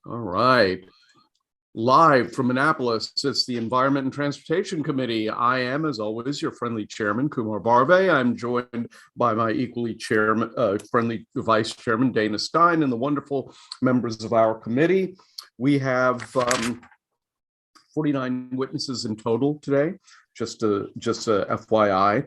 All right. Live from Annapolis, it's the Environment and Transportation Committee. I am, as always, your friendly chairman, Kumar Barve. I'm joined by my equally friendly vice chairman, Dana Stein, and the wonderful members of our committee. We have 49 witnesses in total today. Just a FYI.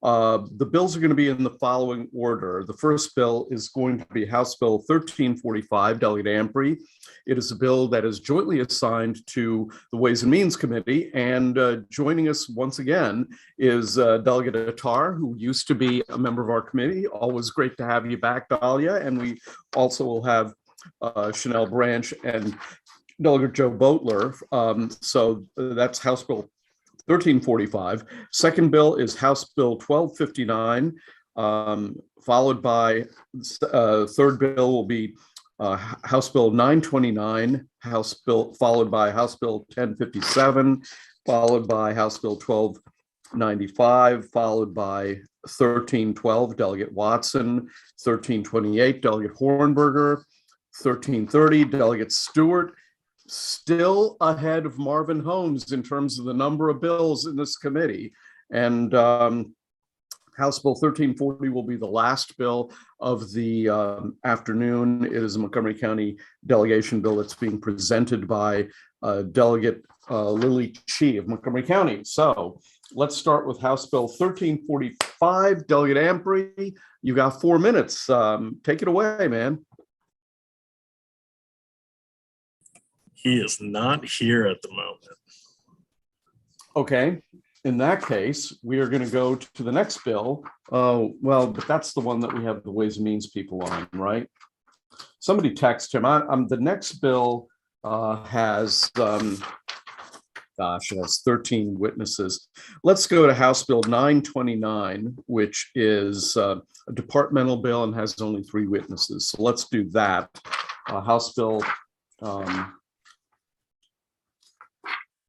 The bills are going to be in the following order. The first bill is going to be House Bill 1345, Delegate Amprey. It is a bill that is jointly assigned to the Ways and Means Committee, and joining us once again is Delegate Attar, who used to be a member of our committee. Always great to have you back, Dahlia. And we also will have Chanel Branch and Delegate Joe Boatler. So that's House Bill 1345. Second bill is House Bill 1259, followed by third bill will be House Bill 929, followed by House Bill 1057, followed by House Bill 1295, followed by 1312, Delegate Watson, 1328, Delegate Hornberger, 1330, Delegate Stewart. Still ahead of Marvin Holmes in terms of the number of bills in this committee. And House Bill 1340 will be the last bill of the afternoon. It is a Montgomery County delegation bill that's being presented by Delegate Lily Chi of Montgomery County. So let's start with House Bill 1345. Delegate Amprey, you got 4 minutes. Take it away, man. He is not here at the moment. Okay, in that case, we are going to go to the next bill. Well, but that's the one that we have the Ways and Means people on, right? Somebody text him. The next bill has, it has 13 witnesses. Let's go to House Bill 929, which is a departmental bill and has only 3 witnesses. So let's do that. House Bill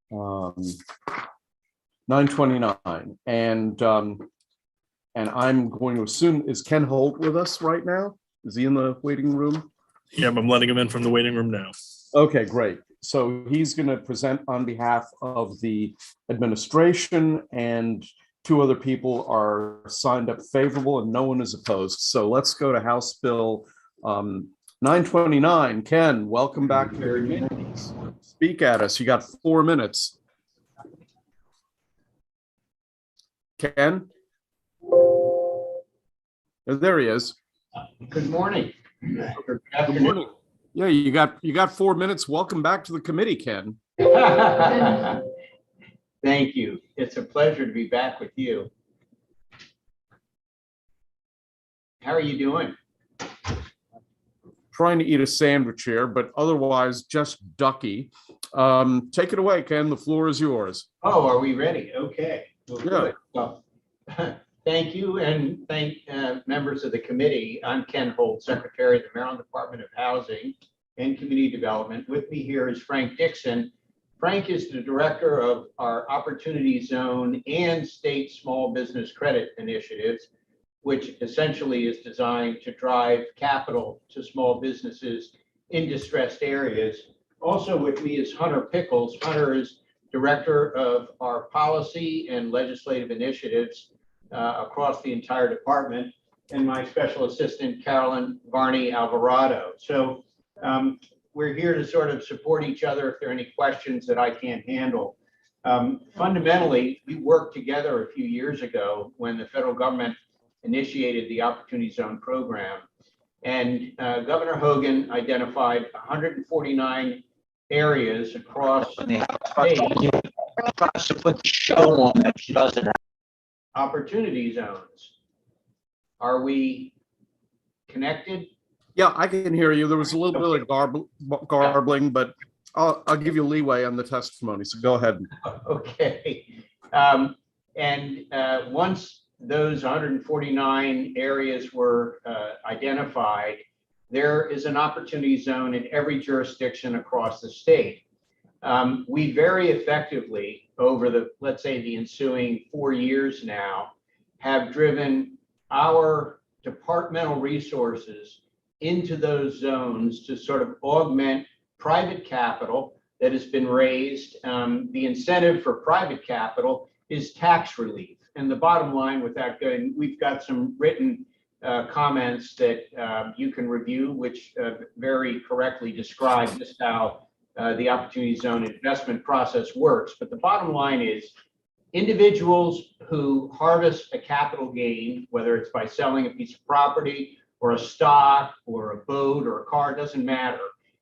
929, and I'm going to assume, is Ken Holt with us right now? Is he in the waiting room? Yeah, I'm letting him in from the waiting room now. Okay, great. So he's going to present on behalf of the administration, and 2 other people are signed up favorable and no one is opposed. So let's go to House Bill 929. Ken, welcome back to your meetings. Speak at us. You got 4 minutes. Ken? There he is. Good morning. Good morning. Yeah, you got 4 minutes. Welcome back to the committee, Ken. Thank you. It's a pleasure to be back with you. How are you doing? Trying to eat a sandwich here, but otherwise just ducky. Take it away, Ken. The floor is yours. Oh, are we ready? Okay. Well, Yeah. good. Well, thank you, and thank members of the committee. I'm Ken Holt, Secretary of the Maryland Department of Housing and Community Development. With me here is Frank Dixon. Frank is the director of our Opportunity Zone and State Small Business Credit Initiatives, which essentially is designed to drive capital to small businesses in distressed areas. Also with me is Hunter Pickles. Hunter is director of our policy and legislative initiatives across the entire department, and my special assistant, Carolyn Varney Alvarado. So we're here to sort of support each other if there are any questions that I can't handle. Fundamentally, we worked together a few years ago when the federal government initiated the Opportunity Zone program. And Governor Hogan identified 149 areas across the state. Opportunity zones. Are we connected? Yeah, I can hear you. There was a little bit of garbling, but I'll give you leeway on the testimony. So go ahead. Okay. Once those 149 areas were identified, there is an opportunity zone in every jurisdiction across the state. We very effectively, over the, let's say, the ensuing 4 years now, have driven our departmental resources into those zones to sort of augment private capital that has been raised. The incentive for private capital is tax relief. And the bottom line, without going, we've got some written comments that you can review, which very correctly describe just how the Opportunity Zone investment process works. But the bottom line is individuals who harvest a capital gain, whether it's by selling a piece of property or a stock or a boat or a car, doesn't matter.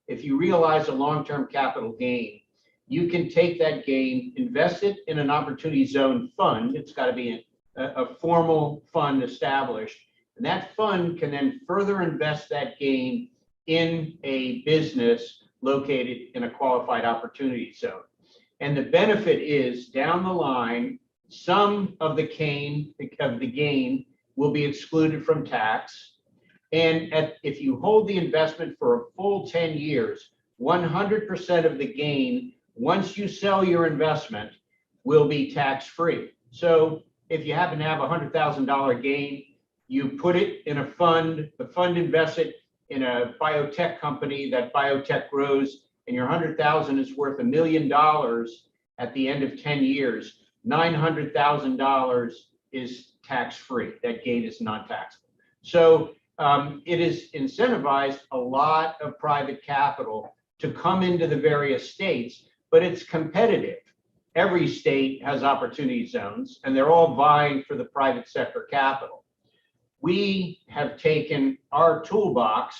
If you realize a long-term capital gain, you can take that gain, invest it in an Opportunity Zone fund. It's got to be a formal fund established. And that fund can then further invest that gain in a business located in a qualified Opportunity Zone. And the benefit is down the line, some of the gain will be excluded from tax. And if you hold the investment for a full 10 years, 100% of the gain, once you sell your investment, will be tax-free. So if you happen to have a $100,000 gain, you put it in a fund, the fund invests it in a biotech company, that biotech grows, and your $100,000 is worth $1 million at the end of 10 years, $900,000 is tax-free. That gain is non-taxable. So it has incentivized a lot of private capital to come into the various states, but it's competitive. Every state has Opportunity Zones, and they're all vying for the private sector capital. We have taken our toolbox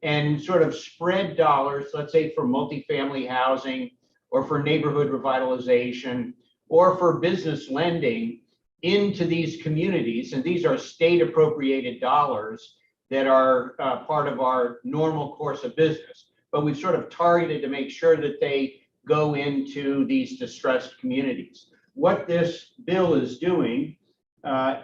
and sort of spread dollars, let's say for multifamily housing or for neighborhood revitalization or for business lending into these communities. And these are state appropriated dollars that are part of our normal course of business. But we've sort of targeted to make sure that they go into these distressed communities. What this bill is doing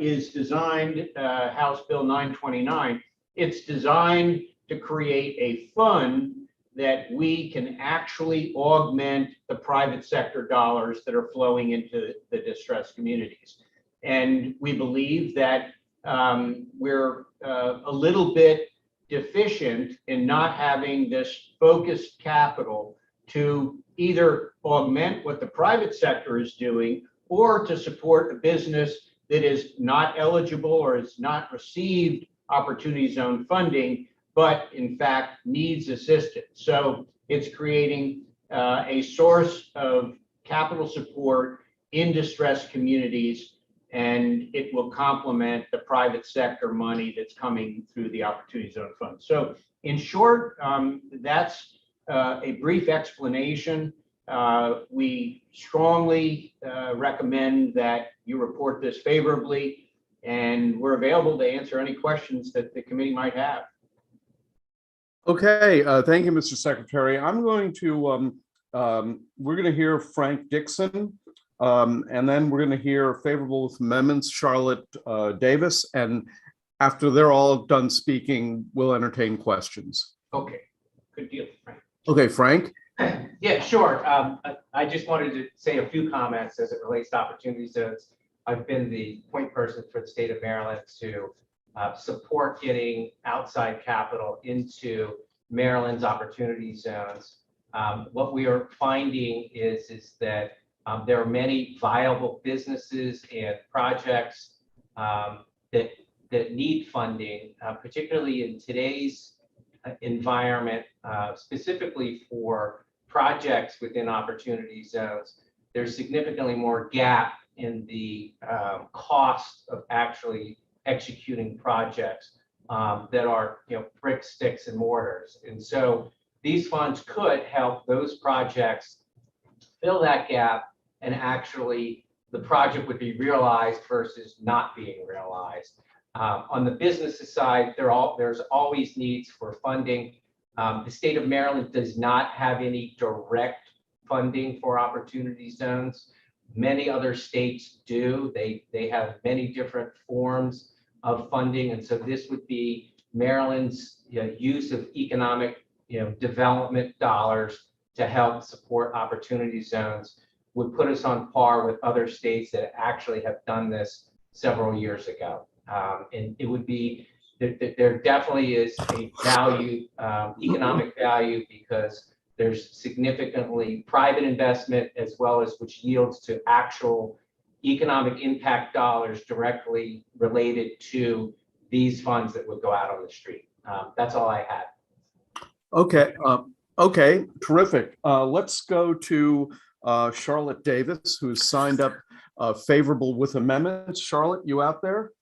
is designed, House Bill 929, it's designed to create a fund that we can actually augment the private sector dollars that are flowing into the distressed communities. And we believe that we're a little bit deficient in not having this focused capital to either augment what the private sector is doing or to support a business that is not eligible or has not received Opportunity Zone funding, but in fact needs assistance. So it's creating a source of capital support in distressed communities, and it will complement the private sector money that's coming through the Opportunity Zone Fund. So in short, that's a brief explanation. We strongly recommend that you report this favorably, and we're available to answer any questions that the committee might have. Okay, thank you, Mr. Secretary. I'm going to, we're going to hear Frank Dixon, and then we're going to hear favorable with amendments, Charlotte Davis, and after they're all done speaking, we'll entertain questions. Okay, good deal, Frank. Okay, Frank. Yeah, sure. I just wanted to say a few comments as it relates to Opportunity Zones. I've been the point person for the state of Maryland to support getting outside capital into Maryland's Opportunity Zones. What we are finding is that there are many viable businesses and projects that need funding, particularly in today's environment, specifically for projects within Opportunity Zones. There's significantly more gap in the cost of actually executing projects that are, bricks, sticks, and mortars. And so these funds could help those projects fill that gap, and actually the project would be realized versus not being realized. On the business side, there's always needs for funding. The state of Maryland does not have any direct funding for Opportunity Zones. Many other states do. They have many different forms of funding, and so this would be Maryland's use of economic development dollars to help support Opportunity Zones would put us on par with other states that actually have done this several years ago. And it would be, there definitely is a value, economic value, because There's significantly private investment as well as which yields to actual economic impact dollars directly related to these funds that would go out on the street. That's all I had. Okay, okay, terrific. Let's go to Charlotte Davis, who's signed up favorable with amendments. Charlotte, you out there?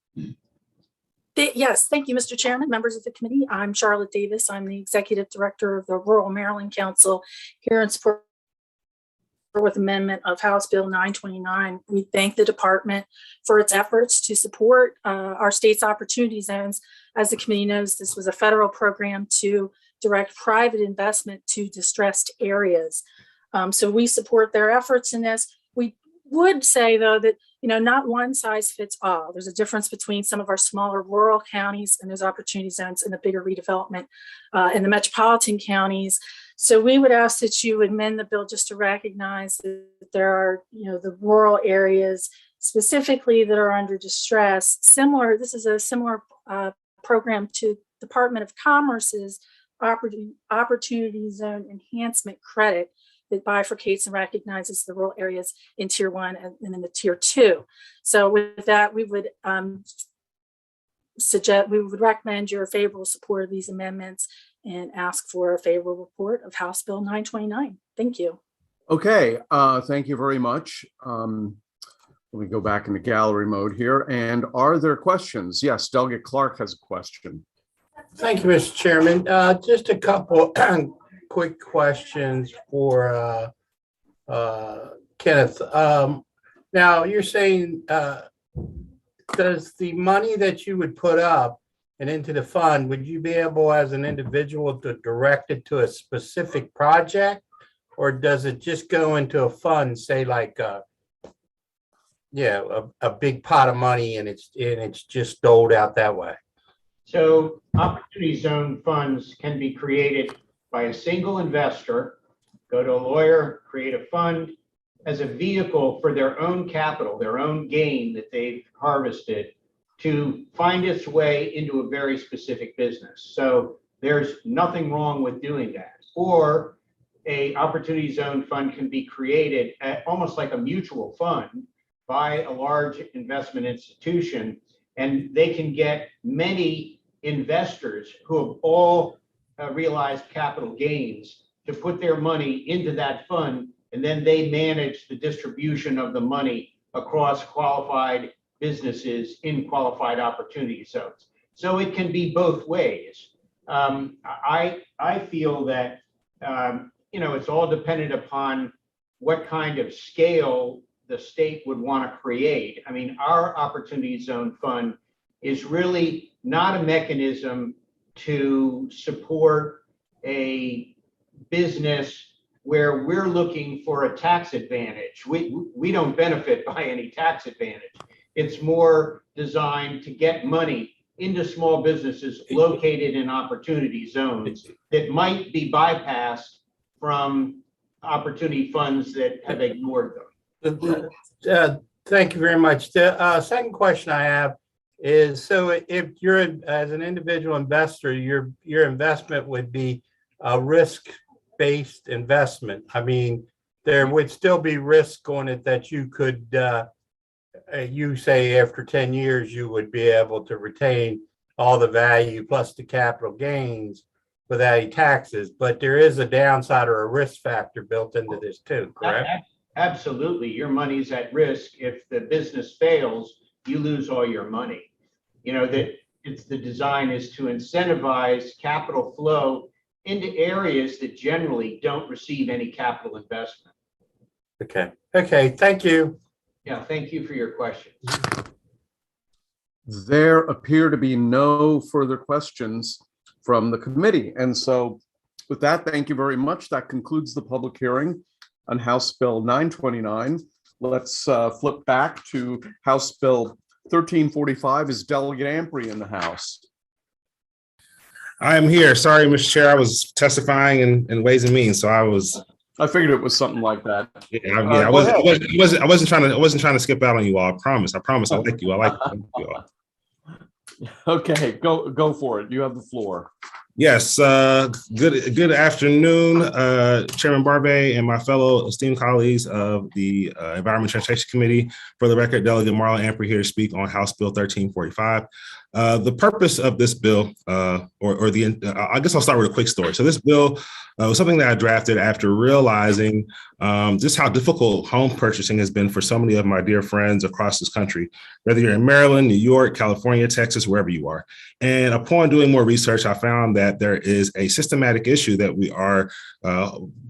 Yes, thank you, Mr. Chairman, members of the committee. I'm Charlotte Davis. I'm the Executive Director of the Rural Maryland Council here in support with amendment of House Bill 929. We thank the department for its efforts to support our state's opportunity zones. As the committee knows, this was a federal program to direct private investment to distressed areas. So we support their efforts in this. We would say, though, that not one size fits all. There's a difference between some of our smaller rural counties and those opportunity zones and the bigger redevelopment in the metropolitan counties. So we would ask that you amend the bill just to recognize that there are, the rural areas specifically that are under distress. This is a similar program to Department of Commerce's Opportunity Zone Enhancement Credit that bifurcates and recognizes the rural areas in Tier 1 and in the Tier 2. So with that, we would recommend your favorable support of these amendments and ask for a favorable report of House Bill 929. Thank you. Okay, thank you very much. Let me go back into gallery mode here. And are there questions? Yes, Delegate Clark has a question. Thank you, Mr. Chairman. Just a couple quick questions for Kenneth. Now, you're saying, does the money that you would put up and into the fund, would you be able as an individual to direct it to a specific project? Or does it just go into a fund, say like, a big pot of money and it's just doled out that way? So opportunity zone funds can be created by a single investor, go to a lawyer, create a fund as a vehicle for their own capital, their own gain that they've harvested to find its way into a very specific business. So there's nothing wrong with doing that. Or a opportunity zone fund can be created almost like a mutual fund by a large investment institution, and they can get many investors who have all realized capital gains to put their money into that fund, and then they manage the distribution of the money across qualified businesses in qualified opportunity zones. So it can be both ways. I feel that it's all dependent upon what kind of scale the state would want to create. I mean, our opportunity zone fund is really not a mechanism to support a business where we're looking for a tax advantage. We don't benefit by any tax advantage. It's more designed to get money into small businesses located in opportunity zones that might be bypassed from opportunity funds that have ignored them. Thank you very much. The second question I have is, so if you're as an individual investor, your investment would be a risk-based investment. I mean, there would still be risk on it that you could, you say after 10 years, you would be able to retain all the value plus the capital gains without any taxes, but there is a downside or a risk factor built into this too, correct? Absolutely. Your money's at risk. If the business fails, you lose all your money. That it's the design is to incentivize capital flow into areas that generally don't receive any capital investment. Okay, thank you. Yeah, thank you for your questions. There appear to be no further questions from the committee. And so with that, thank you very much. That concludes the public hearing on House Bill 929. Let's flip back to House Bill 1345. Is Delegate Ampry in the House? I am here. Sorry, Mr. Chair. I was testifying in Ways and Means, so I figured it was something like that. I wasn't trying to skip out on you all. I promise. I like you. I like you all. Okay, go for it. You have the floor. Yes, good afternoon, Chairman Barbe and my fellow esteemed colleagues of the Environment Transportation Committee. For the record, Delegate Marlon Amper here to speak on House Bill 1345. The purpose of this bill, I guess I'll start with a quick story. So this bill was something that I drafted after realizing just how difficult home purchasing has been for so many of my dear friends across this country, whether you're in Maryland, New York, California, Texas, wherever you are. And upon doing more research, I found that there is a systematic issue that we are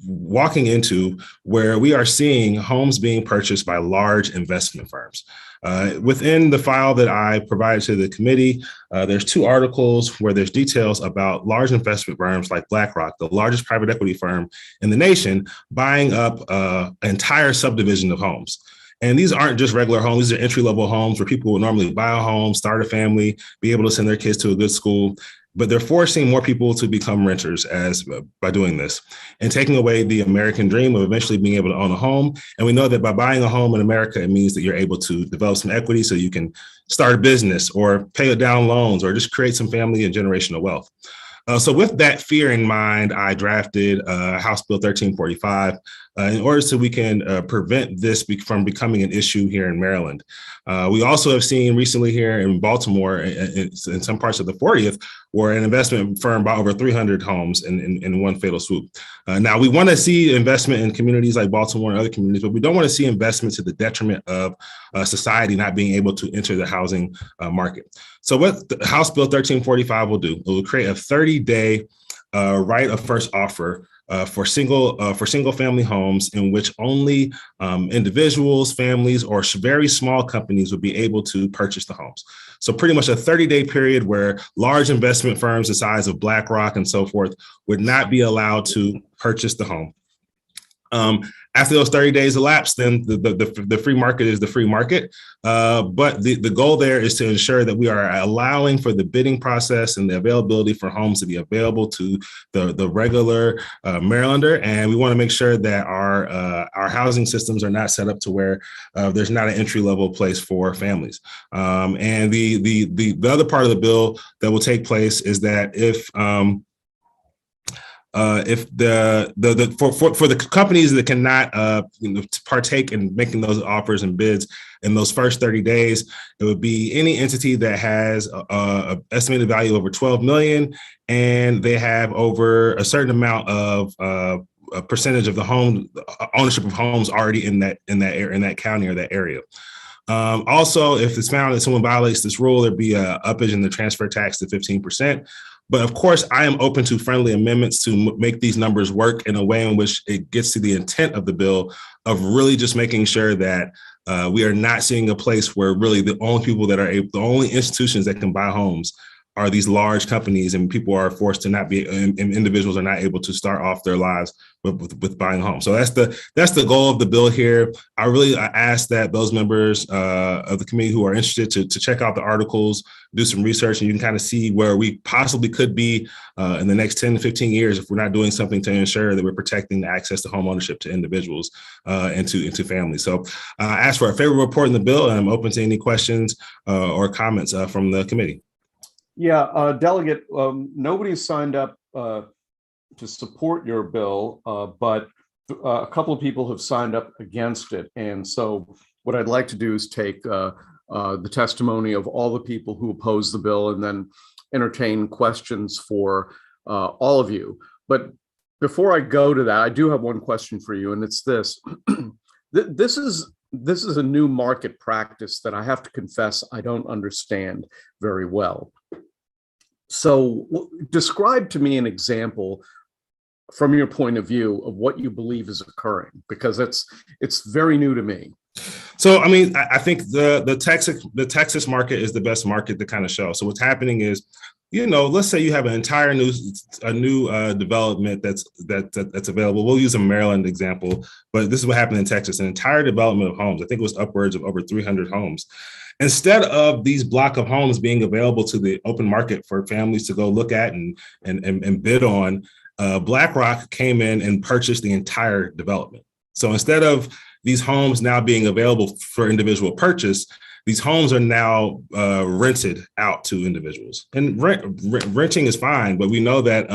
walking into where we are seeing homes being purchased by large investment firms. Within the file that I provided to the committee, there's 2 articles where there's details about large investment firms like BlackRock, the largest private equity firm in the nation, buying up an entire subdivision of homes. And these aren't just regular homes. These are entry-level homes where people would normally buy a home, start a family, be able to send their kids to a good school. But they're forcing more people to become renters by doing this and taking away the American dream of eventually being able to own a home. And we know that by buying a home in America, it means that you're able to develop some equity so you can start a business or pay down loans or just create some family and generational wealth. So with that fear in mind, I drafted House Bill 1345 in order so we can prevent this from becoming an issue here in Maryland. We also have seen recently here in Baltimore, in some parts of the 40th, where an investment firm bought over 300 homes in one fatal swoop. Now, we want to see investment in communities like Baltimore and other communities, but we don't want to see investment to the detriment of society not being able to enter the housing market. So what the House Bill 1345 will do, it will create a 30-day right of first offer for single family homes in which only individuals, families, or very small companies would be able to purchase the homes. So pretty much a 30-day period where large investment firms the size of BlackRock and so forth would not be allowed to purchase the home. After those 30 days elapse, then the free market is the free market. But the goal there is to ensure that we are allowing for the bidding process and the availability for homes to be available to the regular Marylander. And we want to make sure that our housing systems are not set up to where there's not an entry level place for families. And the other part of the bill that will take place is that if the companies that cannot partake in making those offers and bids in those first 30 days, it would be any entity that has a estimated value over 12 million and they have over a certain amount of a percentage of the home ownership of homes already in that county or that area. Also, if it's found that someone violates this rule, there'd be a uppage in the transfer tax to 15%. But of course, I am open to friendly amendments to make these numbers work in a way in which it gets to the intent of the bill of really just making sure that we are not seeing a place where really the only people that are the only institutions that can buy homes are these large companies, and people are forced to not be, and individuals are not able to start off their lives with buying a home. So that's the goal of the bill here. I ask that those members of the committee who are interested to check out the articles, do some research, and you can kind of see where we possibly could be in the next 10 to 15 years if we're not doing something to ensure that we're protecting the access to home ownership to individuals and to families. So I ask for a favorable report in the bill, and I'm open to any questions or comments from the committee. Yeah, Delegate, nobody signed up to support your bill, but a couple of people have signed up against it. And so what I'd like to do is take the testimony of all the people who oppose the bill and then entertain questions for all of you. But before I go to that, I do have one question for you, and it's this. This is a new market practice that I have to confess I don't understand very well. So describe to me an example from your point of view of what you believe is occurring, because it's very new to me. So, I mean, I think the Texas market is the best market to kind of show. So what's happening is, let's say you have an entire new development that's available. We'll use a Maryland example, but this is what happened in Texas, an entire development of homes. I think it was upwards of over 300 homes. Instead of these block of homes being available to the open market for families to go look at and bid on, BlackRock came in and purchased the entire development. So instead of these homes now being available for individual purchase, these homes are now rented out to individuals. And renting is fine, but we know that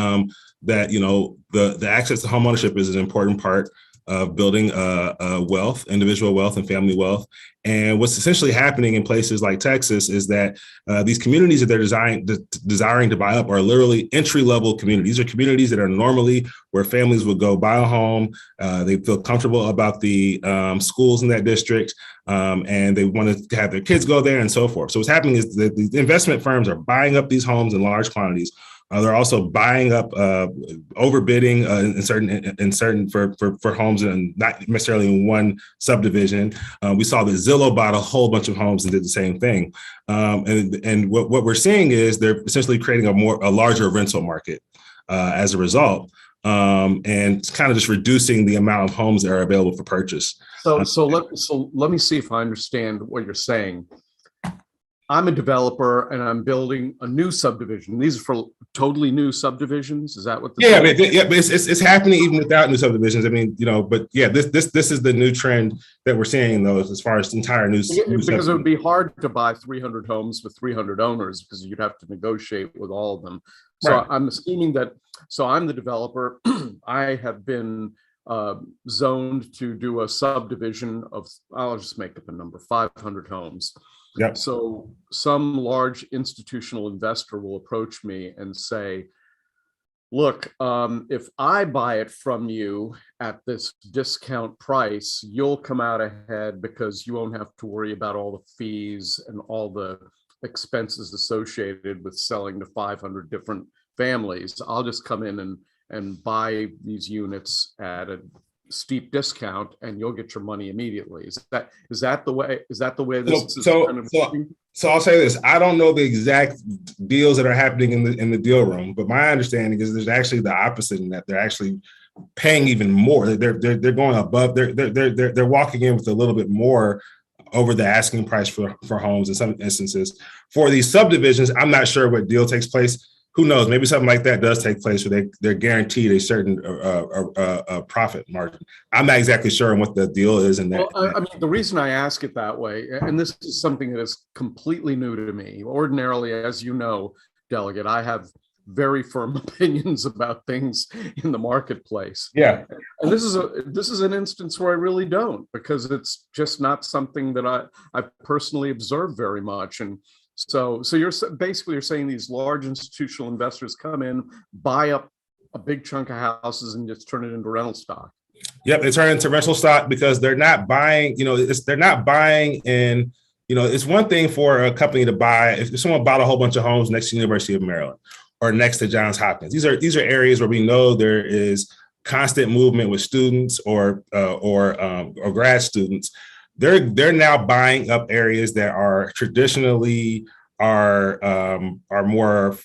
that the access to home ownership is an important part of building wealth, individual wealth and family wealth. And what's essentially happening in places like Texas is that these communities that they're desiring to buy up are literally entry-level communities. These are communities that are normally where families would go buy a home. They feel comfortable about the schools in that district, and they want to have their kids go there and so forth. So what's happening is that the investment firms are buying up these homes in large quantities. They're also buying up, overbidding in certain for homes, and not necessarily in one subdivision. We saw that Zillow bought a whole bunch of homes and did the same thing. And what we're seeing is they're essentially creating a larger rental market as a result, and it's kind of just reducing the amount of homes that are available for purchase. So let me see if I understand what you're saying. I'm a developer and I'm building a new subdivision. These are for totally new subdivisions. Is that what? Yeah, but it's happening even without new subdivisions. I mean, but yeah, this is the new trend that we're seeing, though, as far as entire new. Because it would be hard to buy 300 homes with 300 owners because you'd have to negotiate with all of them. So right. I'm assuming that. So I'm the developer. I have been zoned to do a subdivision of, I'll just make up a number, 500 homes. Yep. So some large institutional investor will approach me and say, look, if I buy it from you at this discount price, you'll come out ahead because you won't have to worry about all the fees and all the expenses associated with selling to 500 different families. I'll just come in and buy these units at a steep discount and you'll get your money immediately. Is that the way this is kind of so I'll say this. I don't know the exact deals that are happening in the deal room, but my understanding is there's actually the opposite in that they're actually paying even more. They're going above, they're walking in with a little bit more over the asking price for homes in some instances. For these subdivisions, I'm not sure what deal takes place. Who knows? Maybe something like that does take place where they're guaranteed a certain profit margin. I'm not exactly sure on what the deal is. In that, I mean, the reason I ask it that way, and this is something that is completely new to me. Ordinarily, as you know, Delegate, I have very firm opinions about things in the marketplace. Yeah, and this is an instance where I really don't, because it's just not something that I personally observed very much. And so you're saying these large institutional investors come in, buy up a big chunk of houses and just turn it into rental stock. Yep, they turn it into rental stock because they're not buying, they're not buying in, it's one thing for a company to buy, if someone bought a whole bunch of homes next to the University of Maryland or next to Johns Hopkins. These are areas where we know there is constant movement with students or grad students. They're now buying up areas that are traditionally are more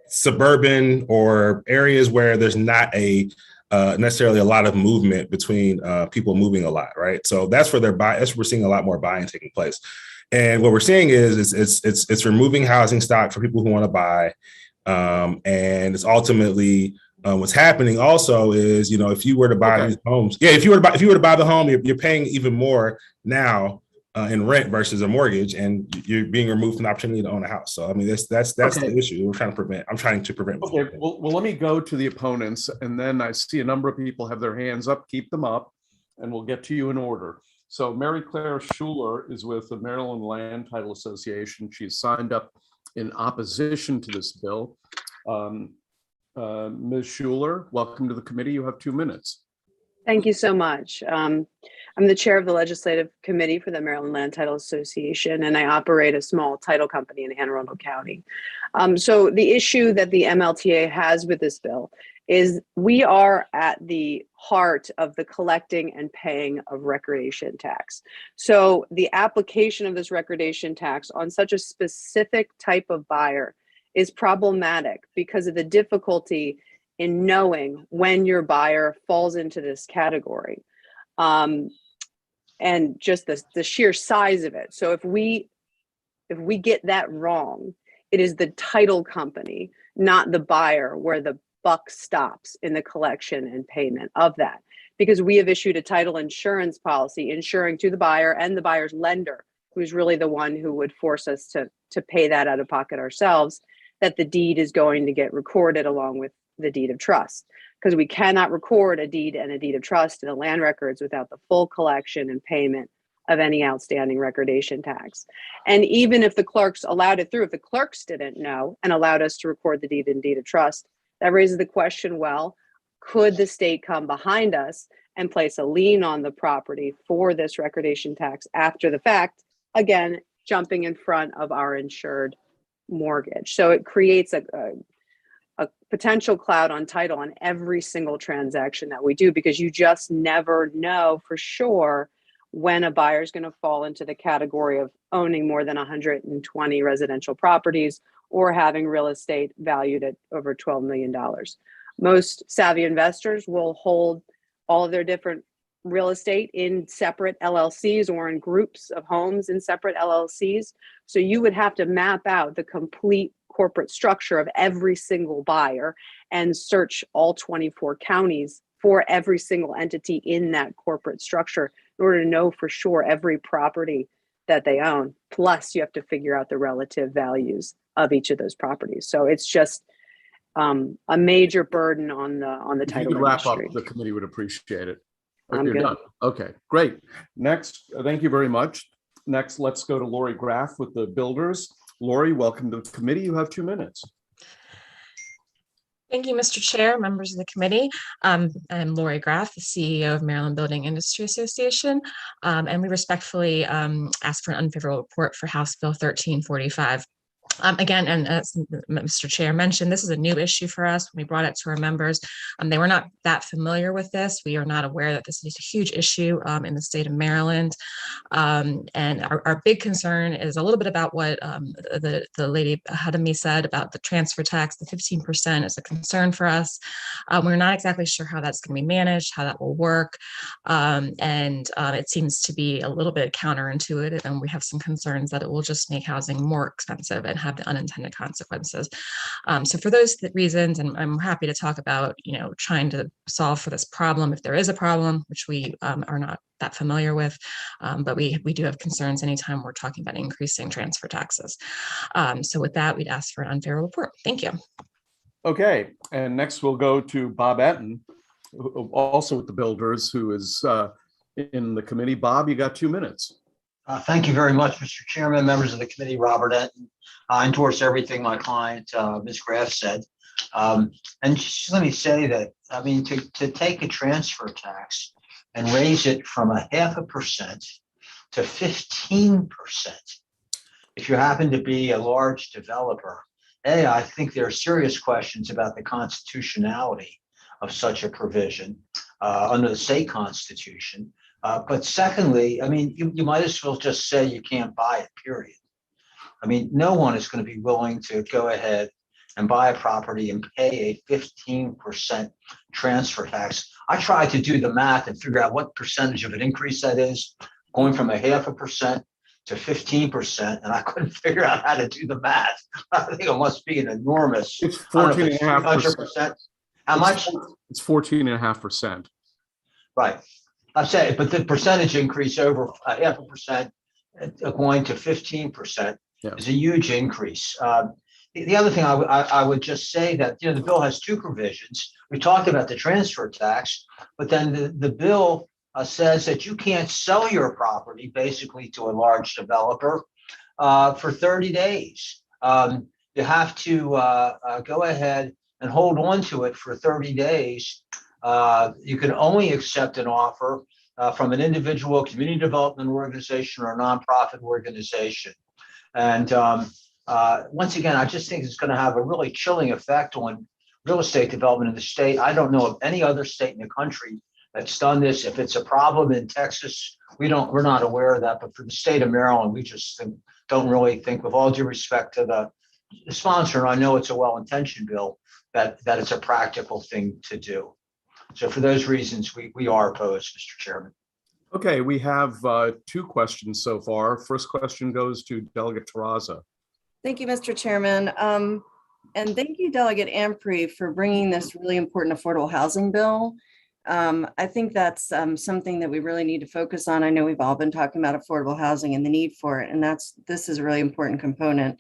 suburban or areas where there's not necessarily a lot of movement between people moving a lot, right? So that's where we're seeing a lot more buying taking place. And what we're seeing is it's removing housing stock for people who want to buy, and it's ultimately what's happening also is, if you were to buy these homes, if you were to buy the home, you're paying even more now in rent versus a mortgage, and you're being removed from the opportunity to own a house. So I mean, that's the issue we're trying to prevent. I'm trying to prevent. Okay, well, let me go to the opponents, and then I see a number of people have their hands up. Keep them up, and we'll get to you in order. So Mary Claire Schuler is with the Maryland Land Title Association. She's signed up in opposition to this bill. Ms. Schuler, welcome to the committee. You have 2 minutes. Thank you so much. I'm the chair of the legislative committee for the Maryland Land Title Association, and I operate a small title company in Anne Arundel County. So the issue that the MLTA has with this bill is we are at the heart of the collecting and paying of recordation tax. So the application of this recordation tax on such a specific type of buyer is problematic because of the difficulty in knowing when your buyer falls into this category, and just the sheer size of it. So if we get that wrong, it is the title company, not the buyer, where the buck stops in the collection and payment of that, because we have issued a title insurance policy insuring to the buyer and the buyer's lender, who's really the one who would force us to pay that out of pocket ourselves, that the deed is going to get recorded along with the deed of trust, because we cannot record a deed and a deed of trust in the land records without the full collection and payment of any outstanding recordation tax. And even if the clerks allowed it through, if the clerks didn't know and allowed us to record the deed and deed of trust, that raises the question, well, could the state come behind us and place a lien on the property for this recordation tax after the fact, again, jumping in front of our insured mortgage? So it creates a potential cloud on title on every single transaction that we do, because you just never know for sure when a buyer is going to fall into the category of owning more than 120 residential properties or having real estate valued at over $12 million. Most savvy investors will hold all of their different real estate in separate LLCs or in groups of homes in separate LLCs. So you would have to map out the complete corporate structure of every single buyer and search all 24 counties for every single entity in that corporate structure in order to know for sure every property that they own. Plus, you have to figure out the relative values of each of those properties. So it's just a major burden on the If you title could wrap up, industry. the committee would appreciate it. I'm You're good. done. Okay, great. Next, thank you very much. Next, let's go to Lori Graff with the builders. Lori, welcome to the committee. You have 2 minutes. Thank you, Mr. Chair, members of the committee. I'm Lori Graff, the CEO of Maryland Building Industry Association, and we respectfully ask for an unfavorable report for House Bill 1345. Again, and as Mr. Chair mentioned, this is a new issue for us. When we brought it to our members, they were not that familiar with this. We are not aware that this is a huge issue in the state of Maryland. And our big concern is a little bit about what the lady ahead of me said about the transfer tax. The 15% is a concern for us. We're not exactly sure how that's going to be managed, how that will work. And it seems to be a little bit counterintuitive, and we have some concerns that it will just make housing more expensive and have the unintended consequences. So for those reasons, and I'm happy to talk about, trying to solve for this problem if there is a problem, which we are not that familiar with, but we do have concerns anytime we're talking about increasing transfer taxes. So with that, we'd ask for an unfavorable report. Thank you. Okay, and next we'll go to Bob Etten, also with the builders, who is in the committee. Bob, you got 2 minutes. Thank you very much, Mr. Chairman, members of the committee. Robert Etten. I endorse everything my client, Ms. Graff, said. And just let me say that, to take a transfer tax and raise it from 0.5% to 15%, if you happen to be a large developer, I think there are serious questions about the constitutionality of such a provision under the state constitution. But secondly, you might as well just say you can't buy it, period. No one is going to be willing to go ahead and buy a property and pay a 15% transfer tax. I tried to do the math and figure out what percentage of an increase that is, going from 0.5% to 15%, and I couldn't figure out how to do the math. I think it must be an enormous. It's 14.5%. How much? It's 14.5%. Right. I'm saying, but the percentage increase over 0.5% going to 15% is a huge increase. The other thing I would just say that, the bill has 2 provisions. We talked about the transfer tax, but then the bill says that you can't sell your property basically to a large developer for 30 days. You have to go ahead and hold on to it for 30 days. You can only accept an offer from an individual community development organization or a nonprofit organization. And once again, I just think it's going to have a really chilling effect on real estate development in the state. I don't know of any other state in the country that's done this. If it's a problem in Texas, we're not aware of that. But for the state of Maryland, we just don't really think, with all due respect to the sponsor, and I know it's a well-intentioned bill, that it's a practical thing to do. So for those reasons, we are opposed, Mr. Chairman. Okay, we have 2 questions so far. First question goes to Delegate Terraza. Thank you, Mr. Chairman. And thank you, Delegate Ampry, for bringing this really important affordable housing bill. I think that's something that we really need to focus on. I know we've all been talking about affordable housing and the need for it, and this is a really important component.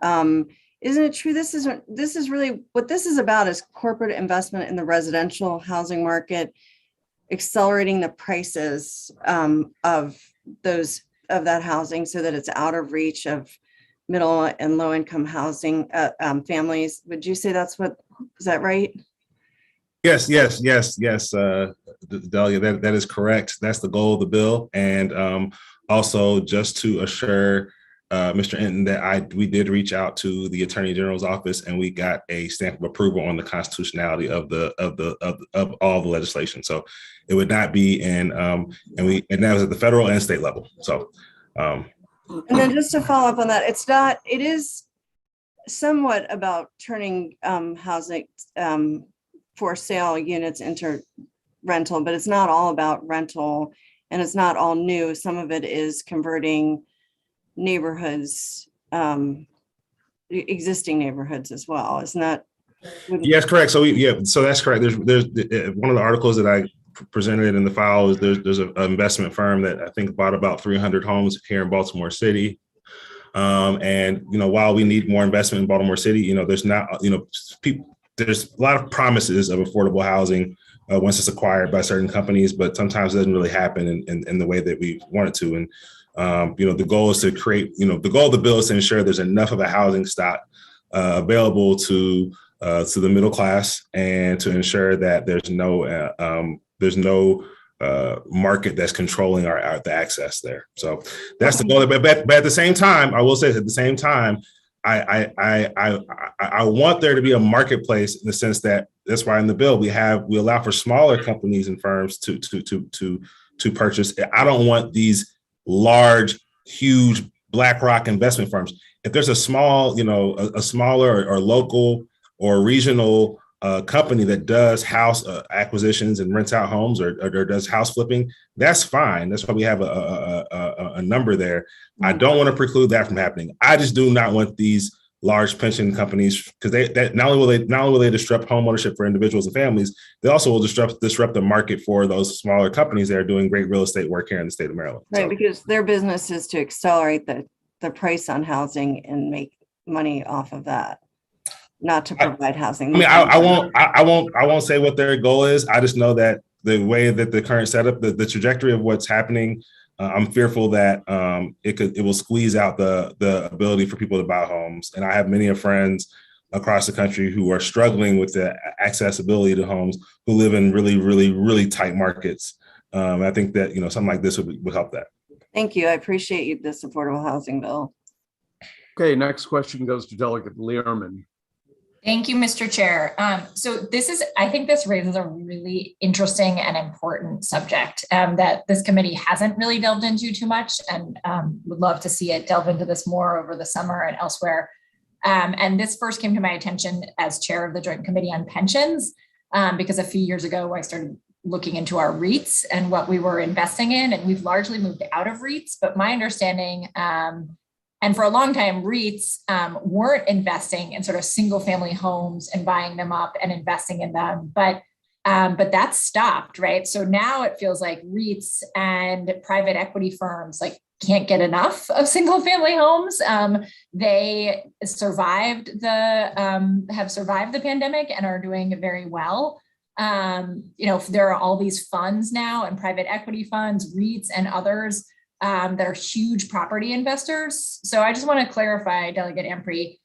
Isn't it true? This is really what this is about, is corporate investment in the residential housing market, accelerating the prices of that housing so that it's out of reach of middle and low income housing families. Would you say is that right? Yes, Delegate, that is correct. That's the goal of the bill. And also just to assure Mr. Enton that we did reach out to the Attorney General's office and we got a stamp of approval on the constitutionality of all the legislation. So it would not be and that was at the federal and state level. So and then just to follow up on that, it is somewhat about turning housing for sale units into rental, but it's not all about rental and it's not all new. Some of it is converting neighborhoods, existing neighborhoods as well. Isn't that? Yes, correct. So so that's correct. There's one of the articles that I presented in the file is there's an investment firm that I think bought about 300 homes here in Baltimore City. And while we need more investment in Baltimore City, there's not there's a lot of promises of affordable housing once it's acquired by certain companies, but sometimes it doesn't really happen in the way that we want it to. And the goal is to create, the goal of the bill is to ensure there's enough of a housing stock available to the middle class and to ensure that there's no market that's controlling the access there. So that's the goal. But at the same time, I will say at the same time, I want there to be a marketplace in the sense that that's why in the bill we allow for smaller companies and firms to purchase. I don't want these large, huge BlackRock investment firms. If there's a small, a smaller or local or regional company that does house acquisitions and rents out homes or does house flipping, that's fine. That's why we have a number there. I don't want to preclude that from happening. I just do not want these large pension companies, because they not only will they disrupt home ownership for individuals and families, they also will disrupt the market for those smaller companies that are doing great real estate work here in the state of Maryland. Right, because their business is to accelerate the price on housing and make money off of that, not to provide housing. I mean, I won't say what their goal is. I just know that the way that the current setup, the trajectory of what's happening, I'm fearful that it will squeeze out the ability for people to buy homes. And I have many friends across the country who are struggling with the accessibility to homes, who live in really, really, really tight markets. I think that something like this would help that. Thank you. I appreciate this affordable housing bill. Okay, next question goes to Delegate Learman. Thank you, Mr. Chair. So I think this raises a really interesting and important subject that this committee hasn't really delved into too much, and would love to see it delve into this more over the summer and elsewhere. And this first came to my attention as chair of the Joint Committee on Pensions, because a few years ago, I started looking into our REITs and what we were investing in, and we've largely moved out of REITs, but my understanding, and for a long time, REITs weren't investing in sort of single family homes and buying them up and investing in them, but that's stopped, right? So now it feels like REITs and private equity firms can't get enough of single family homes. They have survived the pandemic and are doing very well. There are all these funds now, and private equity funds, REITs and others, that are huge property investors. So I just want to clarify, Delegate Ampry,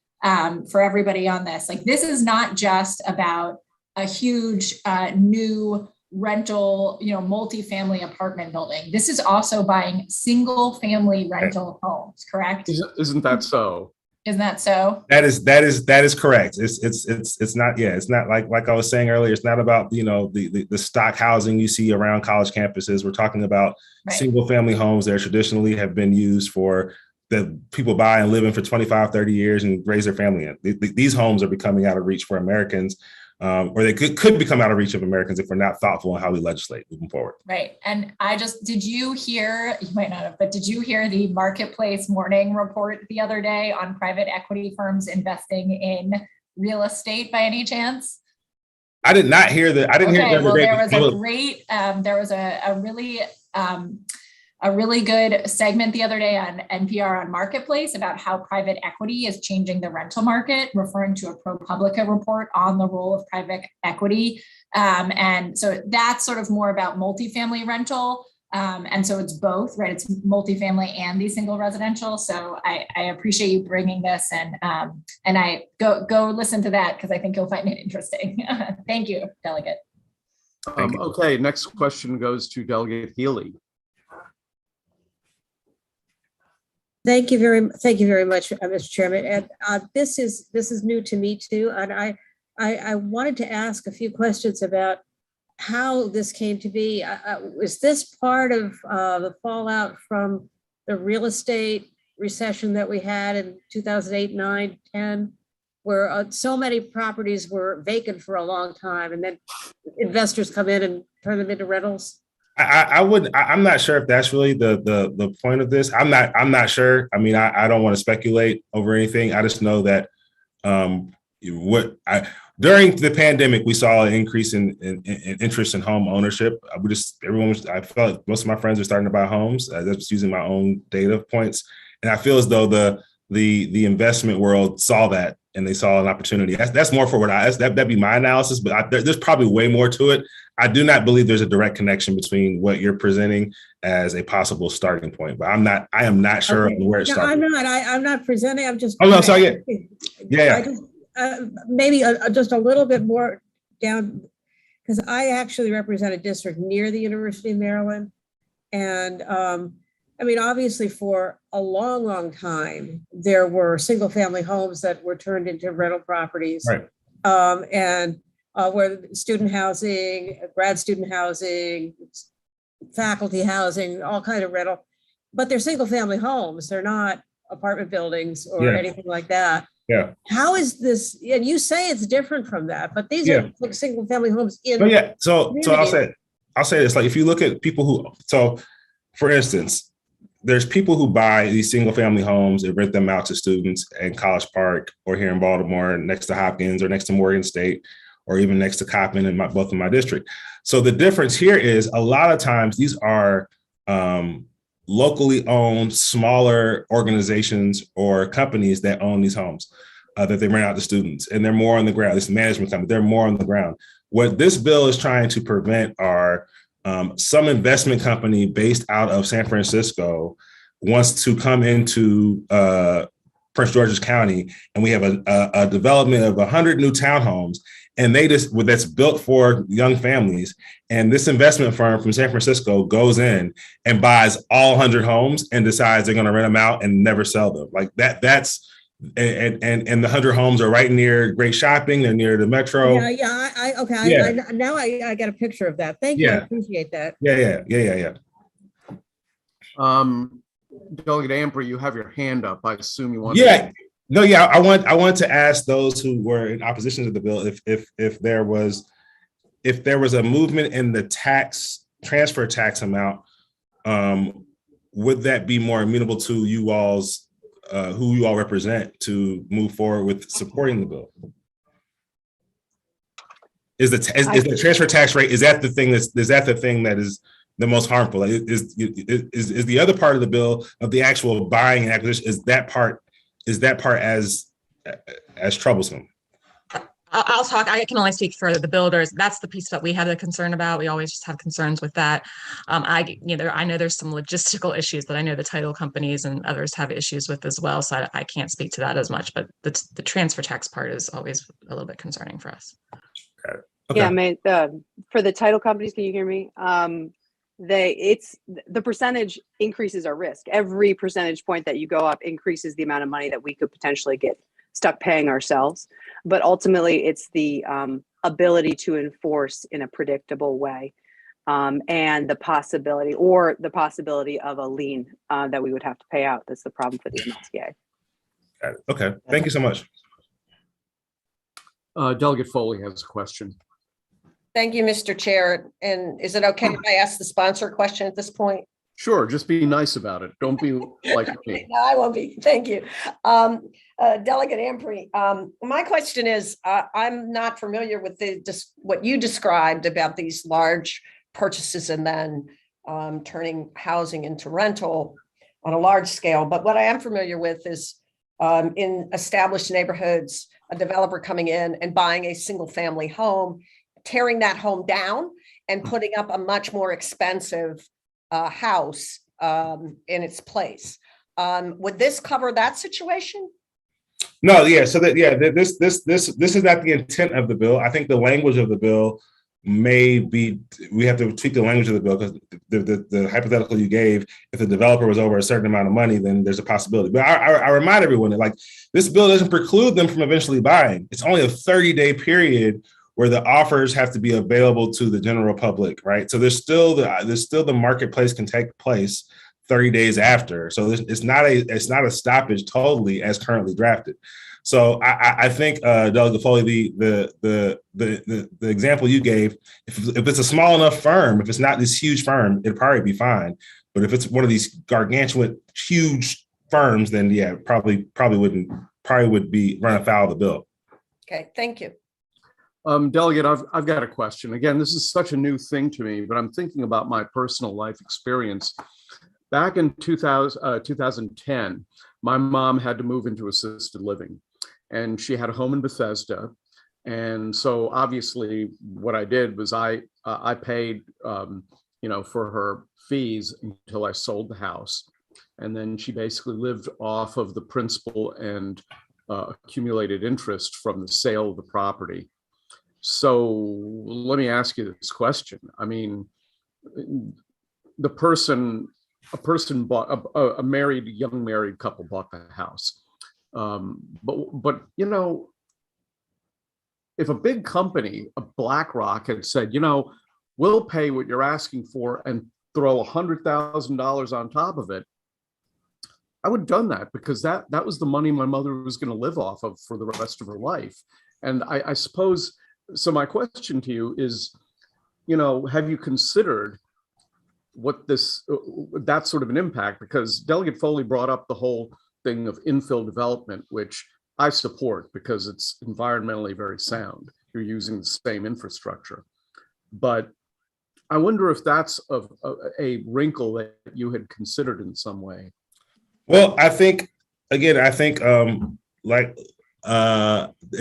for everybody on this, this is not just about a huge new rental, multifamily apartment building. This is also buying single family rental homes, correct? Isn't that so? Isn't that so? That is correct. It's not, it's not like I was saying earlier, it's not about, the stock housing you see around college campuses. We're talking about single family homes that traditionally have been used for that people buy and live in for 25, 30 years and raise their family in. These homes are becoming out of reach for Americans, or they could become out of reach of Americans if we're not thoughtful on how we legislate moving forward. Right. And did you hear, you might not have, but did you hear the Marketplace Morning report the other day on private equity firms investing in real estate by any chance? I did not hear that. I didn't hear Okay, the well, other day. there was a great, there was a really good segment the other day on NPR on Marketplace about how private equity is changing the rental market, referring to a ProPublica report on the role of private equity. And so that's sort of more about multifamily rental. And so it's both, right? It's multifamily and the single residential. So I appreciate you bringing this, and I go listen to that because I think you'll find it interesting. Thank you, Delegate. Okay, next question goes to Delegate Healy. Thank you very much, Mr. Chairman. And this is new to me too. And I wanted to ask a few questions about how this came to be. Was this part of the fallout from the real estate recession that we had in 2008, 9, 10, where so many properties were vacant for a long time, and then investors come in and turn them into rentals? I'm not sure if that's really the point of this. I'm not sure. I mean, I don't want to speculate over anything. I just know that during the pandemic, we saw an increase in interest in home ownership. I felt like most of my friends are starting to buy homes. That's using my own data points. And I feel as though the investment world saw that and they saw an opportunity. That's more for that'd be my analysis, but there's probably way more to it. I do not believe there's a direct connection between what you're presenting as a possible starting point, but I am not sure where it started. I'm not presenting. I'm just. Oh, no, sorry. Yeah. Maybe just a little bit more down, because I actually represent a district near the University of Maryland. And I mean, obviously for a long, long time, there were single family homes that were turned into rental properties. Right. And where student housing, grad student housing, faculty housing, all kind of rental, but they're single family homes. They're not apartment buildings or anything like that. Yeah. How is this? And you say it's different from that, but these are like single family homes in. But yeah. So I'll say this, like, if you look at people for instance, there's people who buy these single family homes and rent them out to students in College Park or here in Baltimore next to Hopkins or next to Morgan State or even next to Coppin in both in my district. So the difference here is a lot of times these are locally owned, smaller organizations or companies that own these homes that they rent out to students, and they're more on the ground. This management company, they're more on the ground. What this bill is trying to prevent are some investment company based out of San Francisco wants to come into Prince George's County, and we have a development of 100 new townhomes, and that's built for young families. And this investment firm from San Francisco goes in and buys all 100 homes and decides they're going to rent them out and never sell them. Like that's and the 100 homes are right near great shopping. They're near the metro. Okay. Now I got a picture of that. Thank you. I appreciate that. Yeah. Delegate Amprey, you have your hand up. I assume you want. I want to ask those who were in opposition to the bill if there was a movement in the transfer tax amount, would that be more amenable to you all's who you all represent to move forward with supporting the bill? Is the transfer tax rate, is that the thing that is the most harmful? Like, is the other part of the bill of the actual buying and acquisition, is that part as troublesome? I'll talk. I can only speak for the builders. That's the piece that we have a concern about. We always just have concerns with that. I know there's some logistical issues that I know the title companies and others have issues with as well. So I can't speak to that as much, but the transfer tax part is always a little bit concerning for us. Okay. Yeah, for the title companies, can you hear me? The percentage increases our risk. Every percentage point that you go up increases the amount of money that we could potentially get stuck paying ourselves. But ultimately, it's the ability to enforce in a predictable way, and the possibility of a lien that we would have to pay out. That's the problem for the MLTA. Got it. Okay, thank you so much. Delegate Foley has a question. Thank you, Mr. Chair. And is it okay if I ask the sponsor question at this point? Sure, just be nice about it. Don't be like me. No, I won't be. Thank you. Delegate Ampry, my question is, I'm not familiar with what you described about these large purchases and then turning housing into rental on a large scale. But what I am familiar with is in established neighborhoods, a developer coming in and buying a single family home, tearing that home down and putting up a much more expensive house in its place. Would this cover that situation? No, yeah. So that this is not the intent of the bill. I think the language of the bill may be, we have to tweak the language of the bill, because the hypothetical you gave, if the developer was over a certain amount of money, then there's a possibility. But I remind everyone that, like, this bill doesn't preclude them from eventually buying. It's only a 30-day period where the offers have to be available to the general public, right? So there's still the marketplace can take place 30 days after. So it's not a stoppage totally as currently drafted. So I think Delegate Foley, the example you gave, if it's a small enough firm, if it's not this huge firm, it'd probably be fine. But if it's one of these gargantuan, huge firms, then yeah, probably would be run afoul of the bill. Okay, thank you. Delegate, I've got a question. Again, this is such a new thing to me, but I'm thinking about my personal life experience. Back in 2010, my mom had to move into assisted living, and she had a home in Bethesda. And so obviously what I did was I paid, for her fees until I sold the house. And then she basically lived off of the principal and accumulated interest from the sale of the property. So let me ask you this question. I mean, a person bought a young married couple bought the house. But if a big company, a BlackRock, had said, we'll pay what you're asking for and throw $100,000 on top of it, I would have done that, because that was the money my mother was going to live off of for the rest of her life. And I suppose, so my question to you is, have you considered what that sort of an impact? Because Delegate Foley brought up the whole thing of infill development, which I support because it's environmentally very sound. You're using the same infrastructure. But I wonder if that's a wrinkle that you had considered in some way. Well, I think it's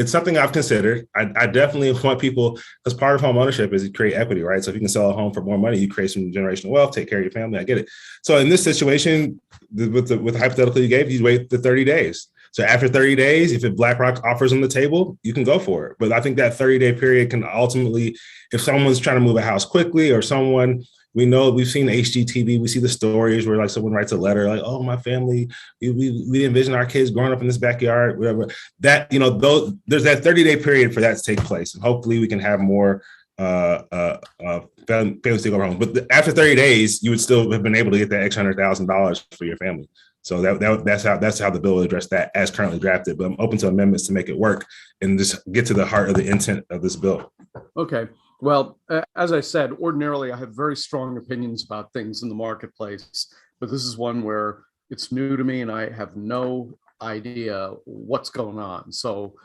something I've considered. I definitely want people, because part of home ownership is you create equity, right? So if you can sell a home for more money, you create some generational wealth, take care of your family. I get it. So in this situation, with the hypothetical you gave, you wait the 30 days. So after 30 days, if BlackRock offers on the table, you can go for it. But I think that 30-day period can ultimately, if someone's trying to move a house quickly, or someone, we know, we've seen HGTV, we see the stories where, like, someone writes a letter like, oh, my family, we envision our kids growing up in this backyard, whatever. That, there's that 30-day period for that to take place. And hopefully we can have more families to go home. But after 30 days, you would still have been able to get that extra $100,000 for your family. So that's how the bill will address that as currently drafted. But I'm open to amendments to make it work and just get to the heart of the intent of this bill. Okay. Well, as I said, ordinarily I have very strong opinions about things in the marketplace, but this is one where it's new to me and I have no idea what's going on. So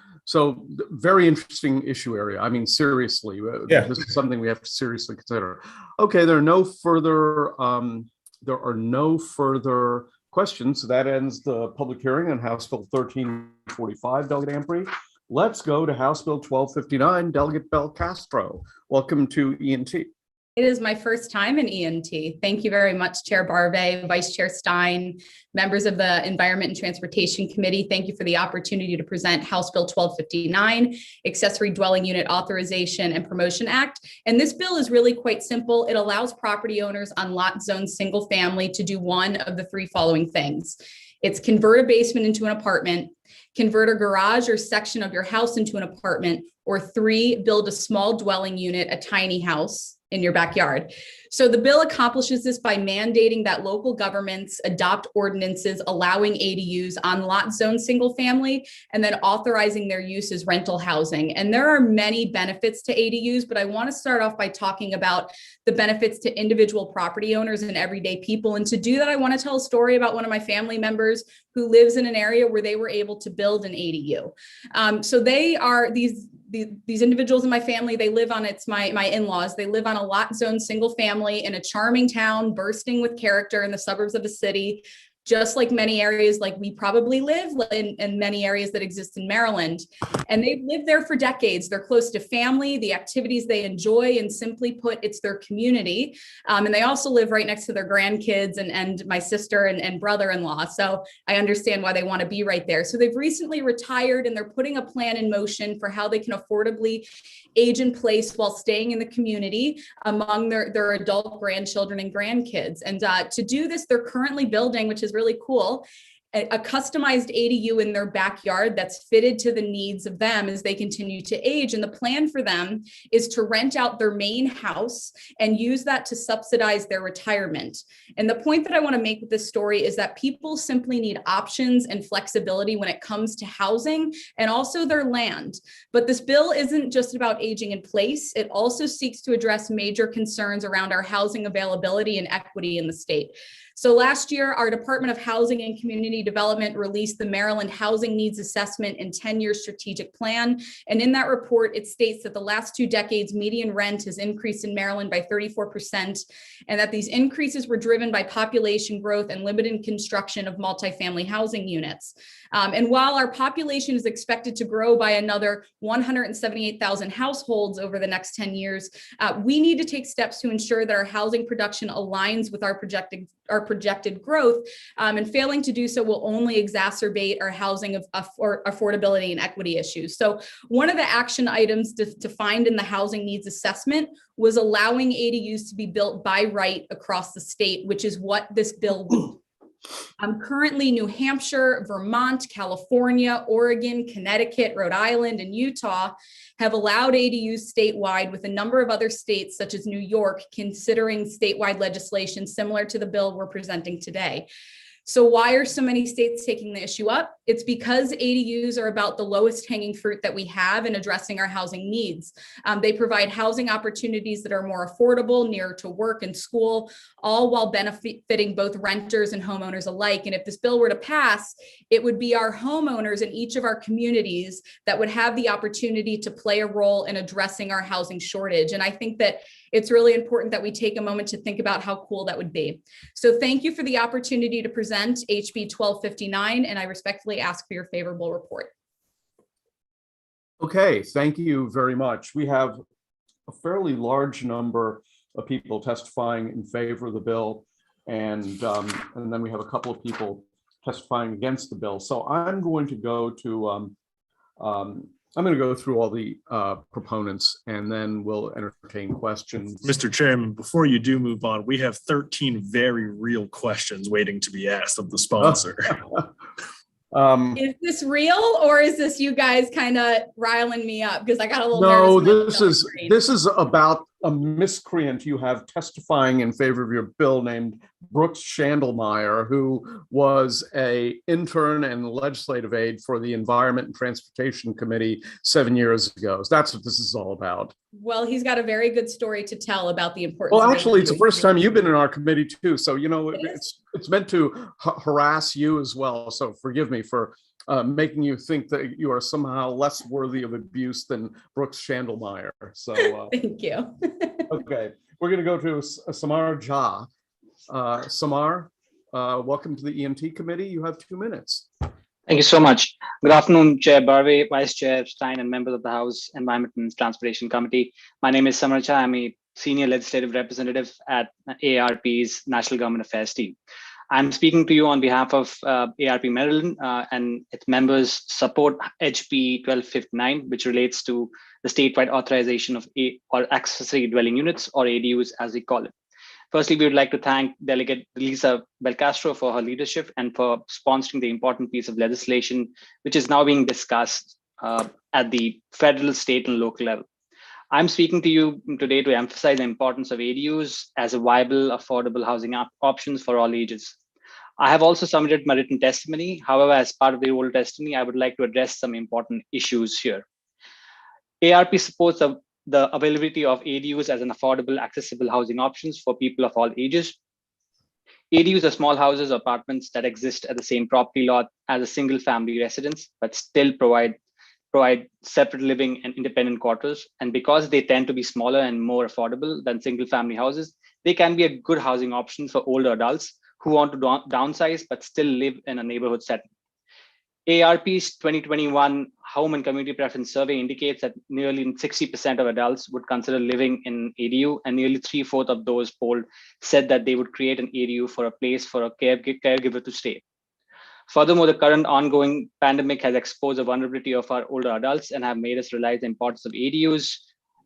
very interesting issue area. I mean, seriously, This is something we have to seriously consider. Okay, there are no further questions. So that ends the public hearing on House Bill 1345, Delegate Ampry. Let's go to House Bill 1259, Delegate Belcastro. Welcome to ENT. It is my first time in ENT. Thank you very much, Chair Barbay, Vice Chair Stein, members of the Environment and Transportation Committee. Thank you for the opportunity to present House Bill 1259, Accessory Dwelling Unit Authorization and Promotion Act. And this bill is really quite simple. It allows property owners on lot zone single family to do one of the three following things. It's convert a basement into an apartment, convert a garage or section of your house into an apartment, or 3, build a small dwelling unit, a tiny house. in your backyard. So the bill accomplishes this by mandating that local governments adopt ordinances allowing ADUs on lot zone single family and then authorizing their use as rental housing. And there are many benefits to ADUs, but I want to start off by talking about the benefits to individual property owners and everyday people. And to do that, I want to tell a story about one of my family members who lives in an area where they were able to build an ADU. So they are these individuals in my family, they live on, it's my in-laws, they live on a lot zone single family in a charming town bursting with character in the suburbs of a city, just like many areas like we probably live in many areas that exist in Maryland. And they've lived there for decades. They're close to family, the activities they enjoy, and simply put, it's their community. And they also live right next to their grandkids and my sister and brother-in-law. So I understand why they want to be right there. So they've recently retired and they're putting a plan in motion for how they can affordably age in place while staying in the community among their adult grandchildren and grandkids. And to do this, they're currently building, which is really cool, a customized ADU in their backyard that's fitted to the needs of them as they continue to age. And the plan for them is to rent out their main house and use that to subsidize their retirement. And the point that I want to make with this story is that people simply need options and flexibility when it comes to housing and also their land. But this bill isn't just about aging in place. It also seeks to address major concerns around our housing availability and equity in the state. So last year, our Department of Housing and Community Development released the Maryland Housing Needs Assessment and 10-year strategic plan. And in that report, it states that the last 2 decades, median rent has increased in Maryland by 34%, and that these increases were driven by population growth and limited construction of multifamily housing units. And while our population is expected to grow by another 178,000 households over the next 10 years, we need to take steps to ensure that our housing production aligns with our projected growth, and failing to do so will only exacerbate our housing affordability and equity issues. So one of the action items to find in the housing needs assessment was allowing ADUs to be built by right across the state, which is what this bill would do. Currently, New Hampshire, Vermont, California, Oregon, Connecticut, Rhode Island, and Utah have allowed ADUs statewide, with a number of other states, such as New York, considering statewide legislation similar to the bill we're presenting today. So why are so many states taking the issue up? It's because ADUs are about the lowest hanging fruit that we have in addressing our housing needs. They provide housing opportunities that are more affordable, near to work and school, all while benefiting both renters and homeowners alike. And if this bill were to pass, it would be our homeowners in each of our communities that would have the opportunity to play a role in addressing our housing shortage. And I think that it's really important that we take a moment to think about how cool that would be. So thank you for the opportunity to present HB 1259, and I respectfully ask for your favorable report. Okay, thank you very much. We have a fairly large number of people testifying in favor of the bill, and then we have a couple of people testifying against the bill. So I'm going to go to through all the proponents, and then we'll entertain questions. Mr. Chairman, before you do move on, we have 13 very real questions waiting to be asked of the sponsor. Is this real, or is this you guys kind of riling me up? Because I got a little No, nervous. this is about a miscreant you have testifying in favor of your bill named Brooks Schandelmeyer, who was an intern and legislative aide for the Environment and Transportation Committee 7 years ago. So that's what this is all about. Well, he's got a very good story to tell about the importance. Well, actually, it's the first time you've been in our committee too. So, you know, it's meant to harass you as well. So forgive me for making you think that you are somehow less worthy of abuse than Brooks Schandelmeyer. So thank you. Okay, we're going to go to Samar Jha. Samar, welcome to the ENT Committee. You have 2 minutes. Thank you so much. Good afternoon, Chair Barve, Vice Chair Stein, and members of the House Environment and Transportation Committee. My name is Samar Jha. I'm a Senior Legislative Representative at AARP's National Government Affairs team. I'm speaking to you on behalf of ARP Maryland and its members support HB 1259, which relates to the statewide authorization of accessory dwelling units, or ADUs as we call it. Firstly, we would like to thank Delegate Lisa Belcastro for her leadership and for sponsoring the important piece of legislation, which is now being discussed at the federal, state, and local level. I'm speaking to you today to emphasize the importance of ADUs as a viable, affordable housing options for all ages. I have also submitted my written testimony. However, as part of the oral testimony, I would like to address some important issues here. ARP supports the availability of ADUs as an affordable, accessible housing options for people of all ages. ADUs are small houses or apartments that exist at the same property lot as a single family residence, but still provide separate living and independent quarters. And because they tend to be smaller and more affordable than single family houses, they can be a good housing option for older adults who want to downsize but still live in a neighborhood setting. ARP's 2021 Home and Community Preference Survey indicates that nearly 60% of adults would consider living in ADU, and nearly 3/4 of those polled said that they would create an ADU for a place for a caregiver to stay. Furthermore, the current ongoing pandemic has exposed the vulnerability of our older adults and have made us realize the importance of ADUs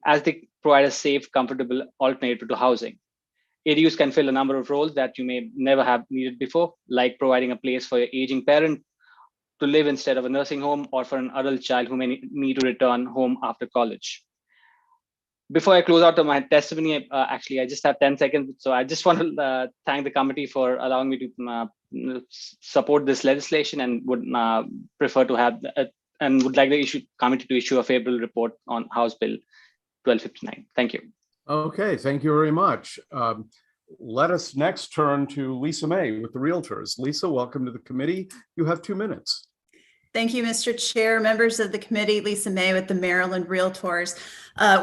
as they provide a safe, comfortable alternative to housing. ADUs can fill a number of roles that you may never have needed before, like providing a place for your aging parent to live instead of a nursing home, or for an adult child who may need to return home after college. Before I close out on my testimony, actually, I just have 10 seconds. So I just want to thank the committee for allowing me to support this legislation, and would prefer to have, and would like the committee to issue a favorable report on House Bill 1259. Thank you. Okay, thank you very much. Let us next turn to Lisa May with the Realtors. Lisa, welcome to the committee. You have 2 minutes. Thank you, Mr. Chair, members of the committee. Lisa May with the Maryland Realtors.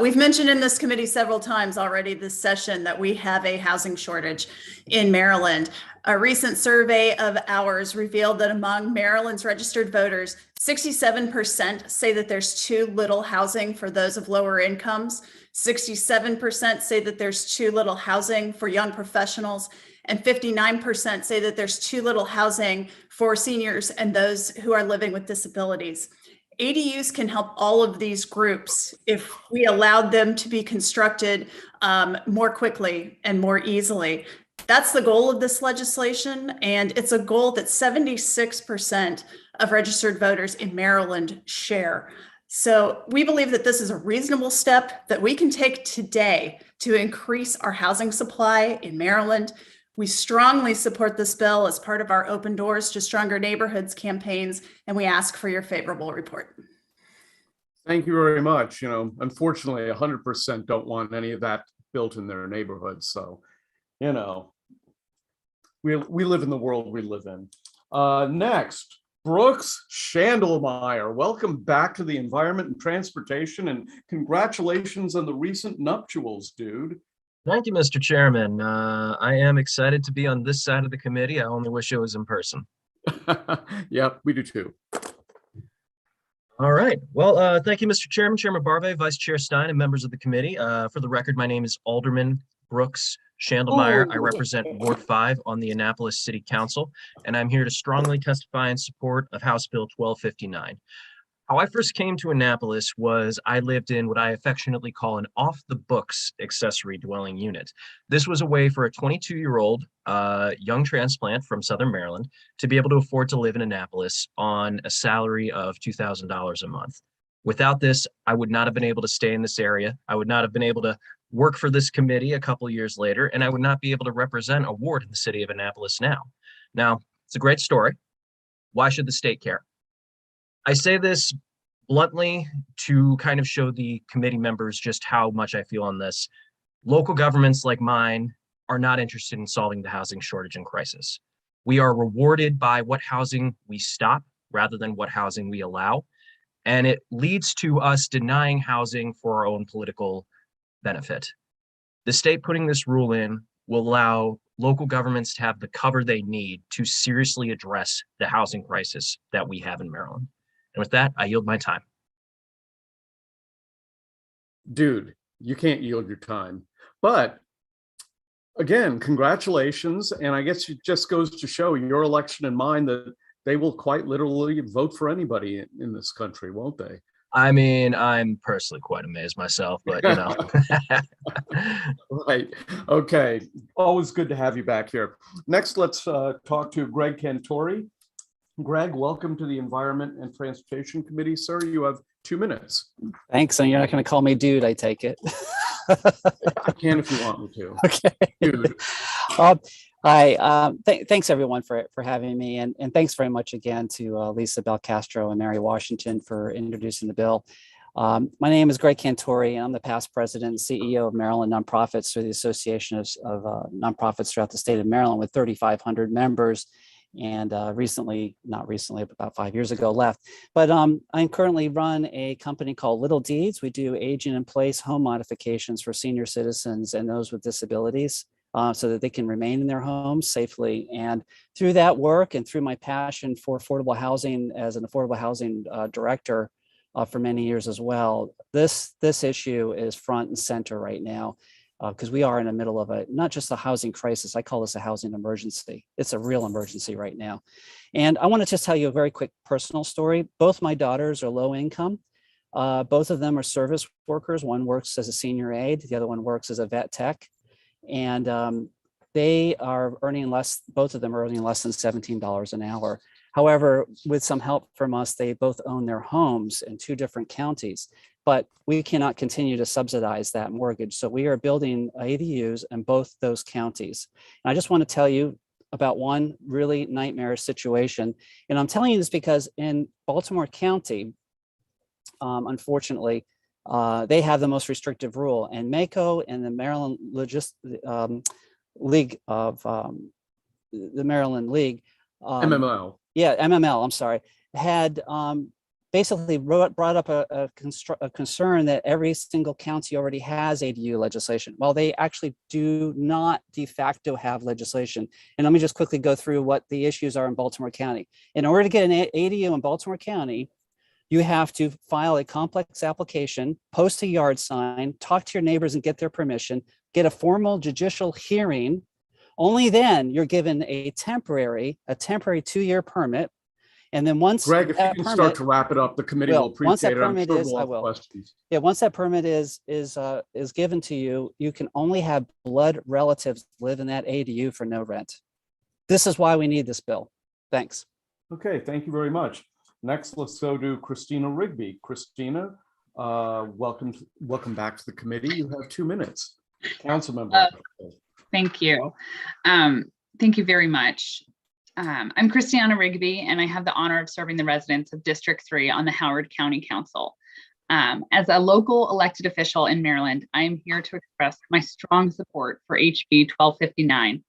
We've mentioned in this committee several times already this session that we have a housing shortage in Maryland. A recent survey of ours revealed that among Maryland's registered voters, 67% say that there's too little housing for those of lower incomes. 67% say that there's too little housing for young professionals, and 59% say that there's too little housing for seniors and those who are living with disabilities. ADUs can help all of these groups if we allowed them to be constructed more quickly and more easily. That's the goal of this legislation, and it's a goal that 76% of registered voters in Maryland share. So we believe that this is a reasonable step that we can take today to increase our housing supply in Maryland. We strongly support this bill as part of our Open Doors to Stronger Neighborhoods campaigns, and we ask for your favorable report. Thank you very much. Unfortunately, 100% don't want any of that built in their neighborhoods. So, we live in the world we live in. Next, Brooks Schandelmeyer. Welcome back to the Environment and Transportation, and congratulations on the recent nuptials, dude. Thank you, Mr. Chairman. I am excited to be on this side of the committee. I only wish it was in person. Yep, we do too. All right. Well, thank you, Mr. Chairman, Chairman Barbe, Vice Chair Stein, and members of the committee. For the record, my name is Alderman Brooks Schandelmeyer. I represent Ward 5 on the Annapolis City Council, and I'm here to strongly testify in support of House Bill 1259. How I first came to Annapolis was I lived in what I affectionately call an off-the-books accessory dwelling unit. This was a way for a 22-year-old young transplant from Southern Maryland to be able to afford to live in Annapolis on a salary of $2,000 a month. Without this, I would not have been able to stay in this area. I would not have been able to work for this committee a couple of years later, and I would not be able to represent a ward in the city of Annapolis now. Now, it's a great story. Why should the state care? I say this bluntly to kind of show the committee members just how much I feel on this. Local governments like mine are not interested in solving the housing shortage and crisis. We are rewarded by what housing we stop rather than what housing we allow. And it leads to us denying housing for our own political benefit. The state putting this rule in will allow local governments to have the cover they need to seriously address the housing crisis that we have in Maryland. And with that, I yield my time. Dude, you can't yield your time. But again, congratulations. And I guess it just goes to show your election and mine that they will quite literally vote for anybody in this country, won't they? I mean, I'm personally quite amazed myself, but Right. Okay. Always good to have you back here. Next, let's talk to Greg Cantori. Greg, welcome to the Environment and Transportation Committee, sir. You have 2 minutes. Thanks. And you're not going to call me dude, I take it. I can if you want me to. Okay. Dude. Hi. Thanks everyone for having me, and thanks very much again to Lisa Belcastro and Mary Washington for introducing the bill. My name is Greg Cantori, and I'm the past president and CEO of Maryland Nonprofits through the Association of Nonprofits throughout the state of Maryland with 3,500 members. And not recently, but about 5 years ago left. But I currently run a company called Little Deeds. We do aging in place home modifications for senior citizens and those with disabilities so that they can remain in their homes safely. And through that work and through my passion for affordable housing as an affordable housing director for many years as well, this issue is front and center right now. Because we are in the middle of not just a housing crisis, I call this a housing emergency. It's a real emergency right now. And I want to just tell you a very quick personal story. Both my daughters are low income. Both of them are service workers. One works as a senior aide, the other one works as a vet tech. And they are earning less, both of them are earning less than $17 an hour. However, with some help from us, they both own their homes in 2 different counties. But we cannot continue to subsidize that mortgage. So we are building ADUs in both those counties. And I just want to tell you about one really nightmarish situation. And I'm telling you this because in Baltimore County, unfortunately, they have the most restrictive rule. And MACO and the Maryland League of the Maryland League. MML. Yeah, MML, I'm sorry, had basically brought up a concern that every single county already has ADU legislation. Well, they actually do not de facto have legislation. And let me just quickly go through what the issues are in Baltimore County. In order to get an ADU in Baltimore County, you have to file a complex application, post a yard sign, talk to your neighbors and get their permission, get a formal judicial hearing. Only then you're given a temporary 2-year permit. And then once Greg, if you can start to wrap it up, the committee will appreciate it. I'm sure we'll have questions. Yeah, once that permit is given to you, you can only have blood relatives live in that ADU for no rent. This is why we need this bill. Thanks. Okay, thank you very much. Next, let's go to Christina Rigby. Christina, welcome back to the committee. You have 2 minutes. Council member. Thank you. Thank you very much. I'm Christiana Rigby, and I have the honor of serving the residents of District 3 on the Howard County Council. As a local elected official in Maryland, I am here to express my strong support for HB 1259.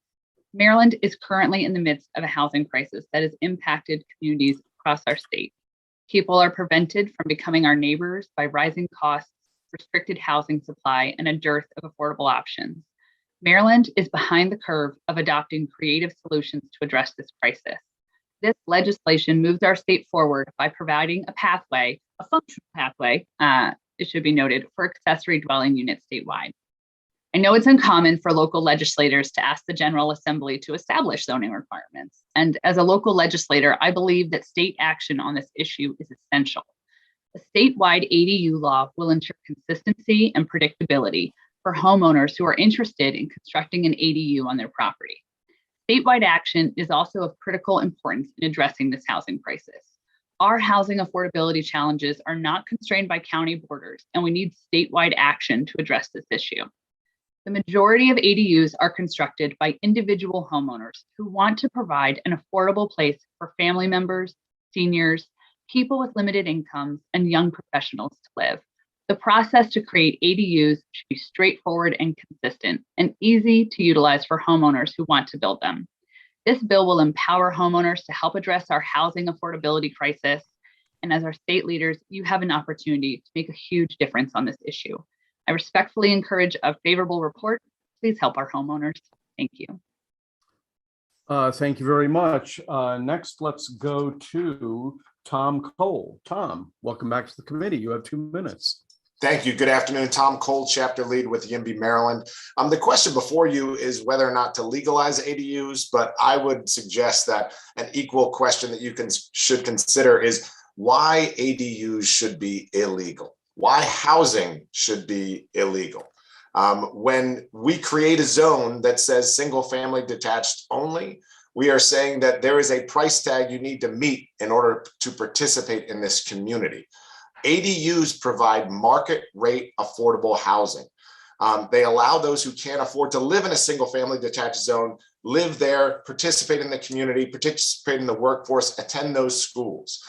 Maryland is currently in the midst of a housing crisis that has impacted communities across our state. People are prevented from becoming our neighbors by rising costs, restricted housing supply, and a dearth of affordable options. Maryland is behind the curve of adopting creative solutions to address this crisis. This legislation moves our state forward by providing a pathway, a functional pathway, it should be noted, for accessory dwelling units statewide. I know it's uncommon for local legislators to ask the General Assembly to establish zoning requirements. And as a local legislator, I believe that state action on this issue is essential. A statewide ADU law will ensure consistency and predictability for homeowners who are interested in constructing an ADU on their property. Statewide action is also of critical importance in addressing this housing crisis. Our housing affordability challenges are not constrained by county borders, and we need statewide action to address this issue. The majority of ADUs are constructed by individual homeowners who want to provide an affordable place for family members, seniors, people with limited incomes, and young professionals to live. The process to create ADUs should be straightforward and consistent and easy to utilize for homeowners who want to build them. This bill will empower homeowners to help address our housing affordability crisis. And as our state leaders, you have an opportunity to make a huge difference on this issue. I respectfully encourage a favorable report. Please help our homeowners. Thank you. Thank you very much. Next, let's go to Tom Cole. Tom, welcome back to the committee. You have 2 minutes. Thank you. Good afternoon. Tom Cole, chapter lead with YIMBY Maryland. The question before you is whether or not to legalize ADUs, but I would suggest that an equal question that you should consider is why ADUs should be illegal, why housing should be illegal. When we create a zone that says single family detached only, we are saying that there is a price tag you need to meet in order to participate in this community. ADUs provide market rate affordable housing. They allow those who can't afford to live in a single family detached zone, live there, participate in the community, participate in the workforce, attend those schools.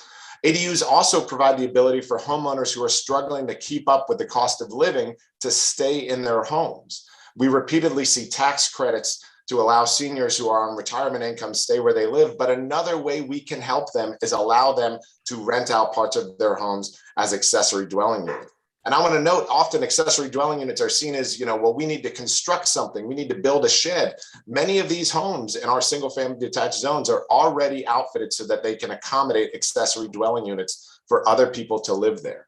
ADUs also provide the ability for homeowners who are struggling to keep up with the cost of living to stay in their homes. We repeatedly see tax credits to allow seniors who are on retirement income stay where they live, but another way we can help them is allow them to rent out parts of their homes as accessory dwelling units. And I want to note, often accessory dwelling units are seen as, well, we need to construct something, we need to build a shed. Many of these homes in our single family detached zones are already outfitted so that they can accommodate accessory dwelling units for other people to live there.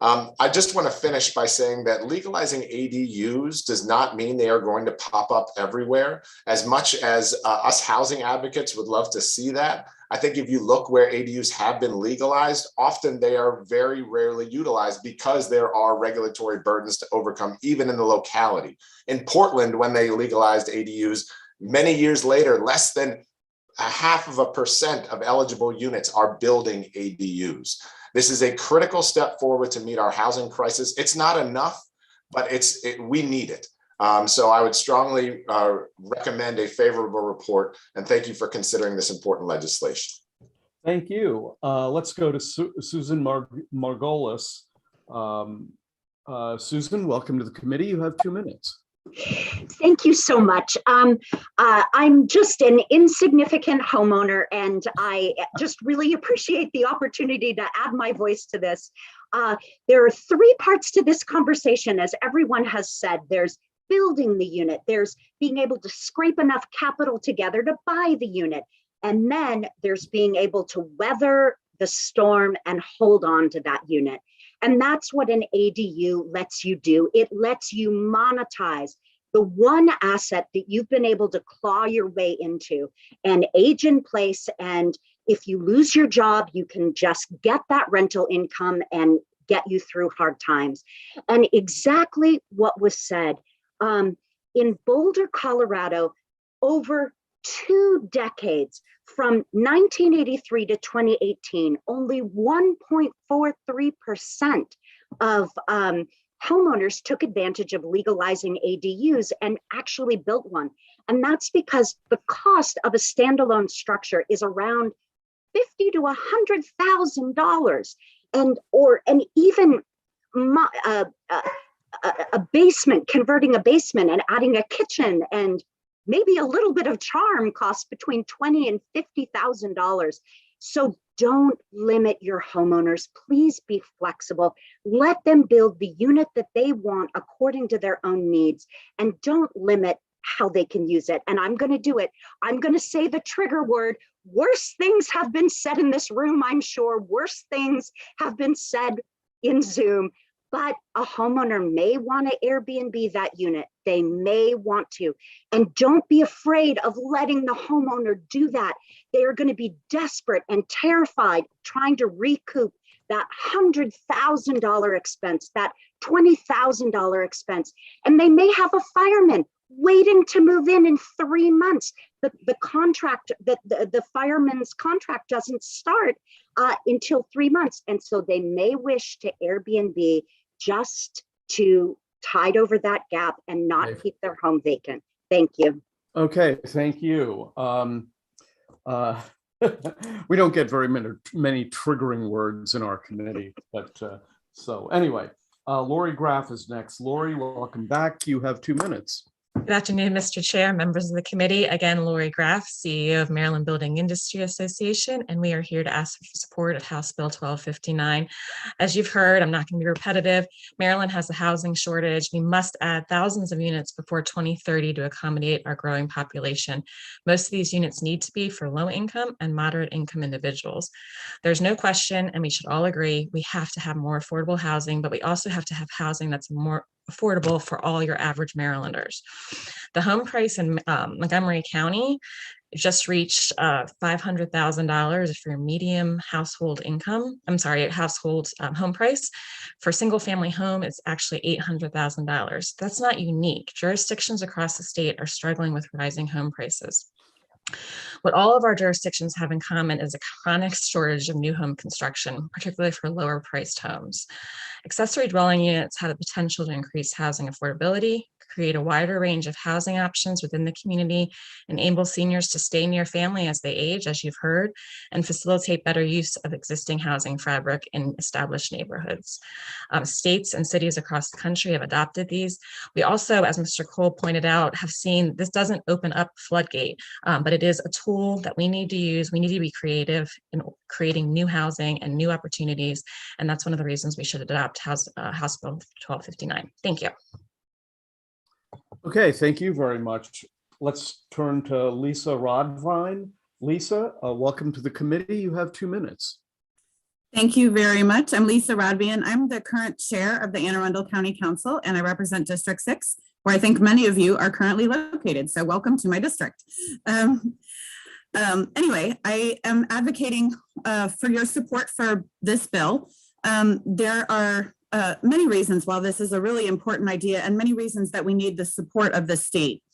I just want to finish by saying that legalizing ADUs does not mean they are going to pop up everywhere. As much as us housing advocates would love to see that, I think if you look where ADUs have been legalized, often they are very rarely utilized because there are regulatory burdens to overcome, even in the locality. In Portland, when they legalized ADUs, many years later, less than 0.5% of eligible units are building ADUs. This is a critical step forward to meet our housing crisis. It's not enough, but we need it. So I would strongly recommend a favorable report, and thank you for considering this important legislation. Thank you. Let's go to Susan Margolis. Susan, welcome to the committee. You have 2 minutes. Thank you so much. I'm just an insignificant homeowner, and I just really appreciate the opportunity to add my voice to this. There are 3 parts to this conversation, as everyone has said. There's building the unit, there's being able to scrape enough capital together to buy the unit, and then there's being able to weather the storm and hold on to that unit. And that's what an ADU lets you do. It lets you monetize the one asset that you've been able to claw your way into and age in place. And if you lose your job, you can just get that rental income and get you through hard times. And exactly what was said, in Boulder, Colorado, over 2 decades, from 1983 to 2018, only 1.43% of homeowners took advantage of legalizing ADUs and actually built one. And that's because the cost of a standalone structure is around $50,000 to $100,000, and even a basement, converting a basement and adding a kitchen and maybe a little bit of charm costs between $20,000 and $50,000. So don't limit your homeowners. Please be flexible. Let them build the unit that they want according to their own needs, and don't limit how they can use it. And I'm going to do it. I'm going to say the trigger word. Worse things have been said in this room, I'm sure. Worse things have been said in Zoom. But a homeowner may want to Airbnb that unit. They may want to. And don't be afraid of letting the homeowner do that. They are going to be desperate and terrified trying to recoup that $100,000 expense, that $20,000 expense. And they may have a fireman waiting to move in 3 months. The contract, the fireman's contract doesn't start until 3 months. And so they may wish to Airbnb just to tide over that gap and not keep their home vacant. Thank you. Okay, thank you. We don't get very many triggering words in our committee, but so anyway, Lori Graff is next. Lori, welcome back. You have 2 minutes. Good afternoon, Mr. Chair, members of the committee. Again, Lori Graff, CEO of Maryland Building Industry Association, and we are here to ask for support of House Bill 1259. As you've heard, I'm not going to be repetitive. Maryland has a housing shortage. We must add thousands of units before 2030 to accommodate our growing population. Most of these units need to be for low income and moderate income individuals. There's no question, and we should all agree, we have to have more affordable housing, but we also have to have housing that's more affordable for all your average Marylanders. The home price in Montgomery County just reached $500,000 for your medium household income. Household home price. For single family home, it's actually $800,000. That's not unique. Jurisdictions across the state are struggling with rising home prices. What all of our jurisdictions have in common is a chronic shortage of new home construction, particularly for lower priced homes. Accessory dwelling units have the potential to increase housing affordability, create a wider range of housing options within the community, enable seniors to stay near family as they age, as you've heard, and facilitate better use of existing housing fabric in established neighborhoods. States and cities across the country have adopted these. We also, as Mr. Cole pointed out, have seen this doesn't open up floodgate, but it is a tool that we need to use. We need to be creative in creating new housing and new opportunities, and that's one of the reasons we should adopt House Bill 1259. Thank you. Okay, thank you very much. Let's turn to Lisa Rodvine. Lisa, welcome to the committee. You have 2 minutes. Thank you very much. I'm Lisa Rodvian. I'm the current chair of the Anne Arundel County Council, and I represent District 6, where I think many of you are currently located. So welcome to my district. Anyway, I am advocating for your support for this bill. There are many reasons why this is a really important idea and many reasons that we need the support of the state.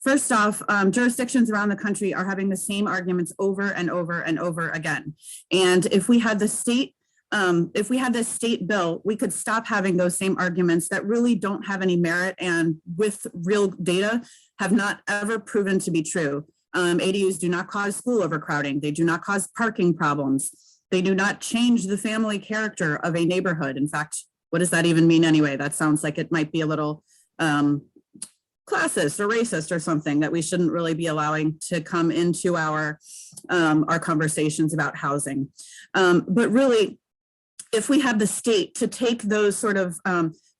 First off, jurisdictions around the country are having the same arguments over and over and over again. And if we had the state, if we had this state bill, we could stop having those same arguments that really don't have any merit and with real data have not ever proven to be true. ADUs do not cause school overcrowding. They do not cause parking problems. They do not change the family character of a neighborhood. In fact, what does that even mean anyway? That sounds like it might be a little classist or racist or something that we shouldn't really be allowing to come into our conversations about housing. But really, if we have the state to take those sort of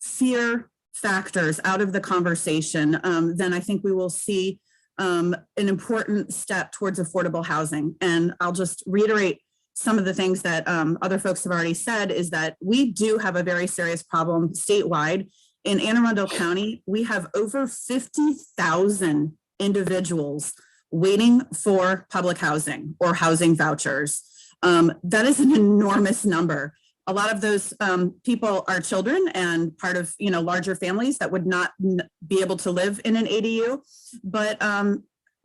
fear factors out of the conversation, then I think we will see an important step towards affordable housing. And I'll just reiterate some of the things that other folks have already said is that we do have a very serious problem statewide. In Anne Arundel County, we have over 50,000 individuals waiting for public housing or housing vouchers. That is an enormous number. A lot of those people are children and part of larger families that would not be able to live in an ADU, but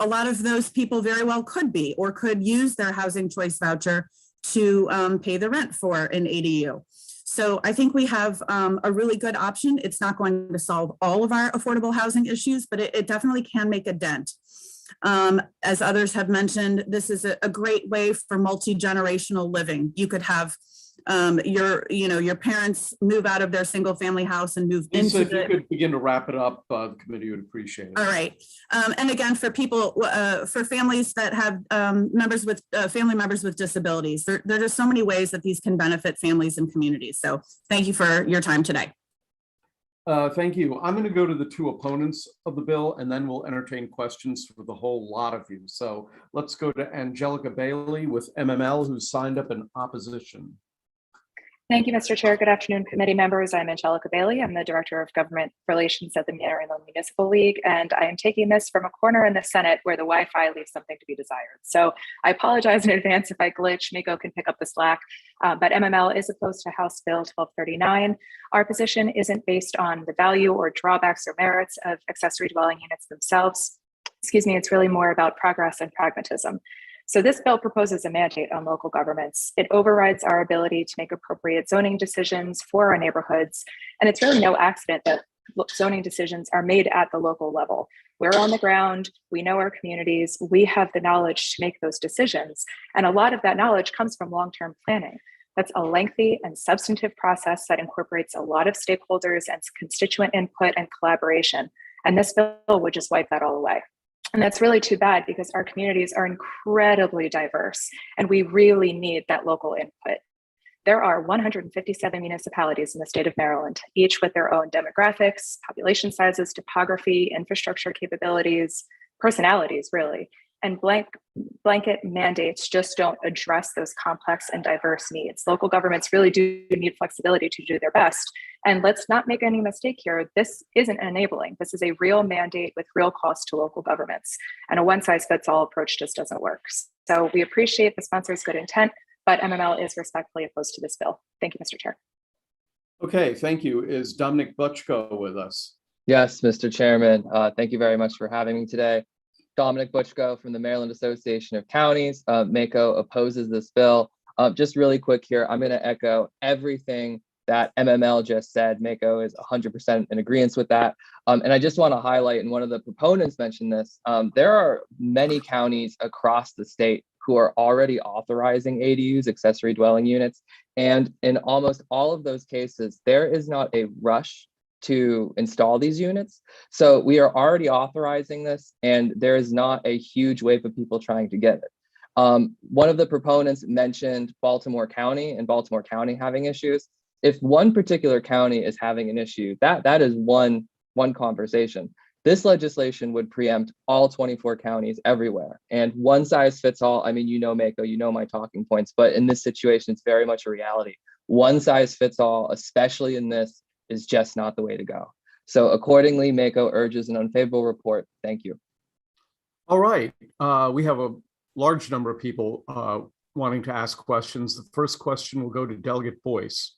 a lot of those people very well could be or could use their housing choice voucher to pay the rent for an ADU. So I think we have a really good option. It's not going to solve all of our affordable housing issues, but it definitely can make a dent. As others have mentioned, this is a great way for multi-generational living. You could have your parents move out of their single family house and move Lisa, into if you could begin to wrap it up, the committee would appreciate it. All right. And again, for people, for families that have family members with disabilities, there are just so many ways that these can benefit families and communities. So thank you for your time today. Thank you. I'm going to go to the 2 opponents of the bill, and then we'll entertain questions for the whole lot of you. So let's go to Angelica Bailey with MML, who's signed up in opposition. Thank you, Mr. Chair. Good afternoon, committee members. I'm Angelica Bailey. I'm the Director of Government Relations at the Anne Arundel Municipal League, and I am taking this from a corner in the Senate where the Wi-Fi leaves something to be desired. So I apologize in advance if I glitch. Miko can pick up the slack, but MML is opposed to House Bill 1239. Our position isn't based on the value or drawbacks or merits of accessory dwelling units themselves. Excuse me, it's really more about progress and pragmatism. So this bill proposes a mandate on local governments. It overrides our ability to make appropriate zoning decisions for our neighborhoods. And it's really no accident that zoning decisions are made at the local level. We're on the ground, we know our communities, we have the knowledge to make those decisions. And a lot of that knowledge comes from long-term planning. That's a lengthy and substantive process that incorporates a lot of stakeholders and constituent input and collaboration. And this bill would just wipe that all away. And that's really too bad because our communities are incredibly diverse and we really need that local input. There are 157 municipalities in the state of Maryland, each with their own demographics, population sizes, topography, infrastructure capabilities, personalities, really. And blanket mandates just don't address those complex and diverse needs. Local governments really do need flexibility to do their best. And let's not make any mistake here. This isn't enabling. This is a real mandate with real cost to local governments. And a one-size-fits-all approach just doesn't work. So we appreciate the sponsor's good intent, but MML is respectfully opposed to this bill. Thank you, Mr. Chair. Okay, thank you. Is Dominic Butchko with us? Yes, Mr. Chairman. Thank you very much for having me today. Dominic Butchko from the Maryland Association of Counties. MACO opposes this bill. Just really quick here, I'm going to echo everything that MML just said. MACO is 100% in agreement with that. And I just want to highlight, and one of the proponents mentioned this, there are many counties across the state who are already authorizing ADUs, accessory dwelling units. And in almost all of those cases, there is not a rush to install these units. So we are already authorizing this, and there is not a huge wave of people trying to get it. One of the proponents mentioned Baltimore County and Baltimore County having issues. If one particular county is having an issue, that is one conversation. This legislation would preempt all 24 counties everywhere, and one size fits all. I mean, you know, Mako, you know my talking points, but in this situation, it's very much a reality. One size fits all, especially in this, is just not the way to go. So accordingly, Mako urges an unfavorable report. Thank you. All right, we have a large number of people wanting to ask questions. The first question will go to Delegate Boyce.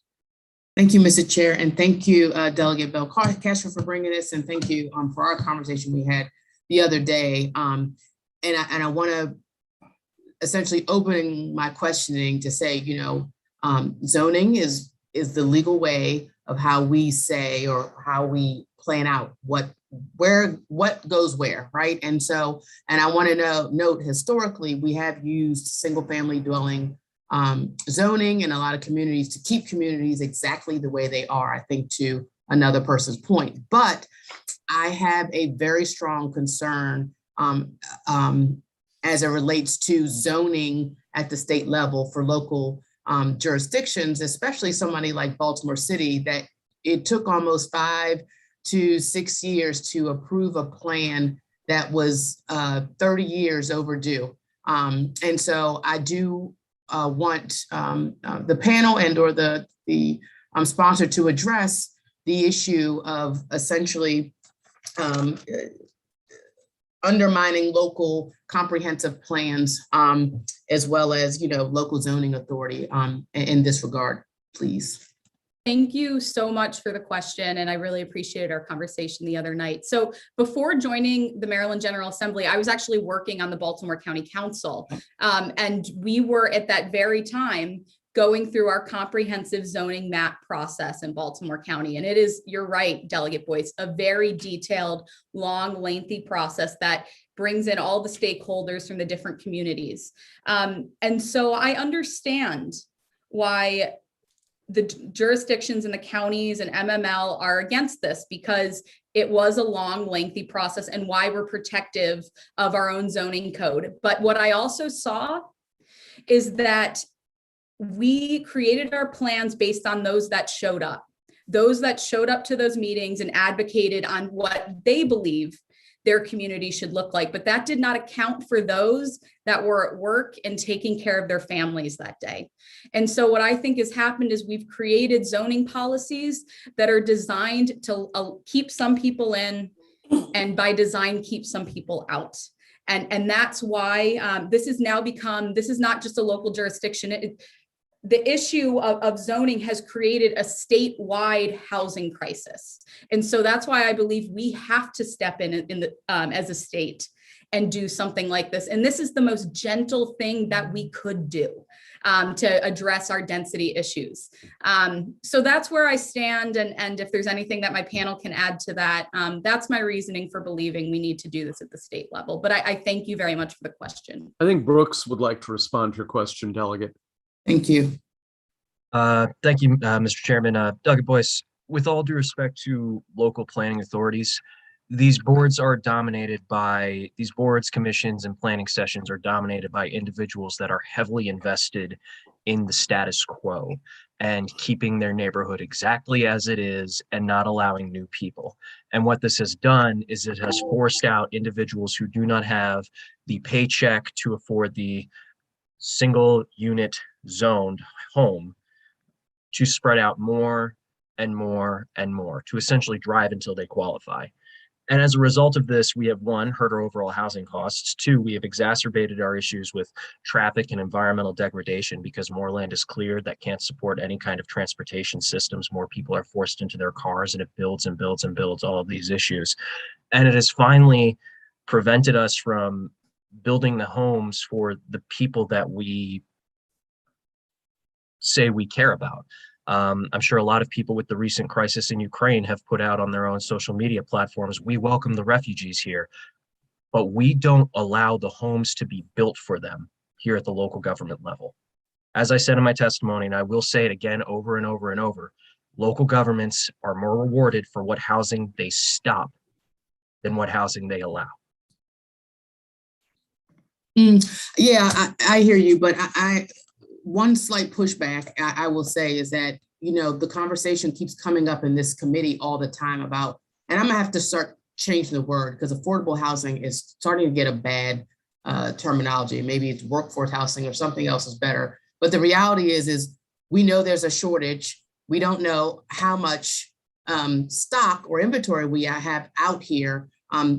Thank you, Mr. Chair, and thank you, Delegate Bell Castro, for bringing this, and thank you for our conversation we had the other day. And I want to essentially open my questioning to say, you know, zoning is the legal way of how we say or how we plan out what goes where, right? And so, and I want to note historically, we have used single family dwelling zoning in a lot of communities to keep communities exactly the way they are, I think, to another person's point. But I have a very strong concern as it relates to zoning at the state level for local jurisdictions, especially somebody like Baltimore City, that it took almost 5 to 6 years to approve a plan that was 30 years overdue. And so I do want the panel and or the sponsor to address the issue of essentially undermining local comprehensive plans, as well as, you know, local zoning authority in this regard, please. Thank you so much for the question, and I really appreciated our conversation the other night. So before joining the Maryland General Assembly, I was actually working on the Baltimore County Council, and we were at that very time going through our comprehensive zoning map process in Baltimore County. And it is, you're right, Delegate Boyce, a very detailed, long, lengthy process that brings in all the stakeholders from the different communities. And so I understand why the jurisdictions in the counties and MML are against this, because it was a long, lengthy process, and why we're protective of our own zoning code. But what I also saw is that we created our plans based on those that showed up to those meetings and advocated on what they believe their community should look like. But that did not account for those that were at work and taking care of their families that day. And so what I think has happened is we've created zoning policies that are designed to keep some people in, and by design, keep some people out. And that's why this has now become, this is not just a local jurisdiction. The issue of zoning has created a statewide housing crisis. And so that's why I believe we have to step in as a state and do something like this. And this is the most gentle thing that we could do to address our density issues. So that's where I stand. And if there's anything that my panel can add to that, that's my reasoning for believing we need to do this at the state level. But I thank you very much for the question. I think Brooks would like to respond to your question, Delegate. Thank you. Thank you, Mr. Chairman. Delegate Boyce, with all due respect to local planning authorities, these boards, commissions, and planning sessions are dominated by individuals that are heavily invested in the status quo and keeping their neighborhood exactly as it is and not allowing new people. And what this has done is it has forced out individuals who do not have the paycheck to afford the single unit zoned home to spread out more and more and more to essentially drive until they qualify. And as a result of this, we have, one, hurt our overall housing costs. Two, we have exacerbated our issues with traffic and environmental degradation because more land is cleared that can't support any kind of transportation systems. More people are forced into their cars, and it builds and builds and builds all of these issues. And it has finally prevented us from building the homes for the people that we say we care about. I'm sure a lot of people with the recent crisis in Ukraine have put out on their own social media platforms, we welcome the refugees here, but we don't allow the homes to be built for them here at the local government level. As I said in my testimony, and I will say it again over and over and over, local governments are more rewarded for what housing they stop than what housing they allow. Yeah, I hear you, but I one slight pushback I will say is that, you know, the conversation keeps coming up in this committee all the time about, and I'm gonna have to start changing the word because affordable housing is starting to get a bad terminology. Maybe it's workforce housing or something else is better. But the reality is we know there's a shortage. We don't know how much stock or inventory we have out here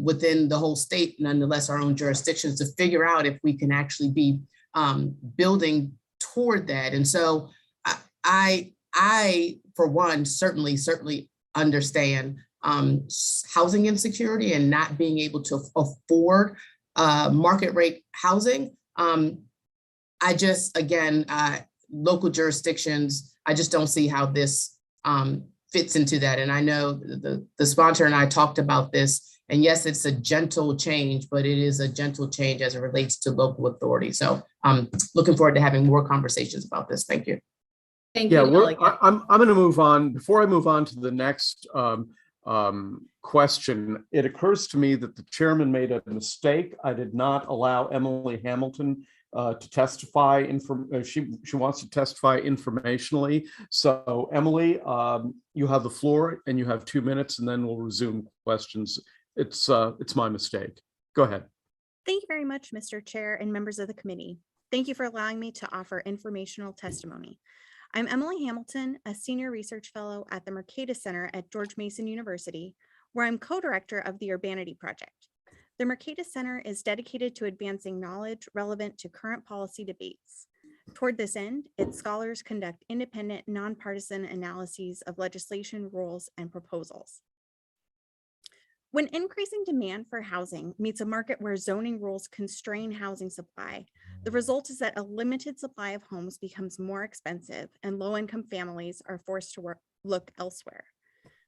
within the whole state, nonetheless our own jurisdictions, to figure out if we can actually be building toward that. And so I for one, certainly understand housing insecurity and not being able to afford market rate housing. I just, again, local jurisdictions, I just don't see how this fits into that. And I know the sponsor and I talked about this, and yes, it's a gentle change, but it is a gentle change as it relates to local authority. So I'm looking forward to having more conversations about this. Thank you. Thank you. I'm going to move on. Before I move on to the next question, it occurs to me that the chairman made a mistake. I did not allow Emily Hamilton to testify. She wants to testify informationally. So Emily, you have the floor and you have 2 minutes, and then we'll resume questions. It's my mistake. Go ahead. Thank you very much, Mr. Chair and members of the committee. Thank you for allowing me to offer informational testimony. I'm Emily Hamilton, a senior research fellow at the Mercatus Center at George Mason University, where I'm co-director of the Urbanity Project. The Mercatus Center is dedicated to advancing knowledge relevant to current policy debates. Toward this end, its scholars conduct independent, nonpartisan analyses of legislation, rules, and proposals. When increasing demand for housing meets a market where zoning rules constrain housing supply, the result is that a limited supply of homes becomes more expensive and low-income families are forced to look elsewhere.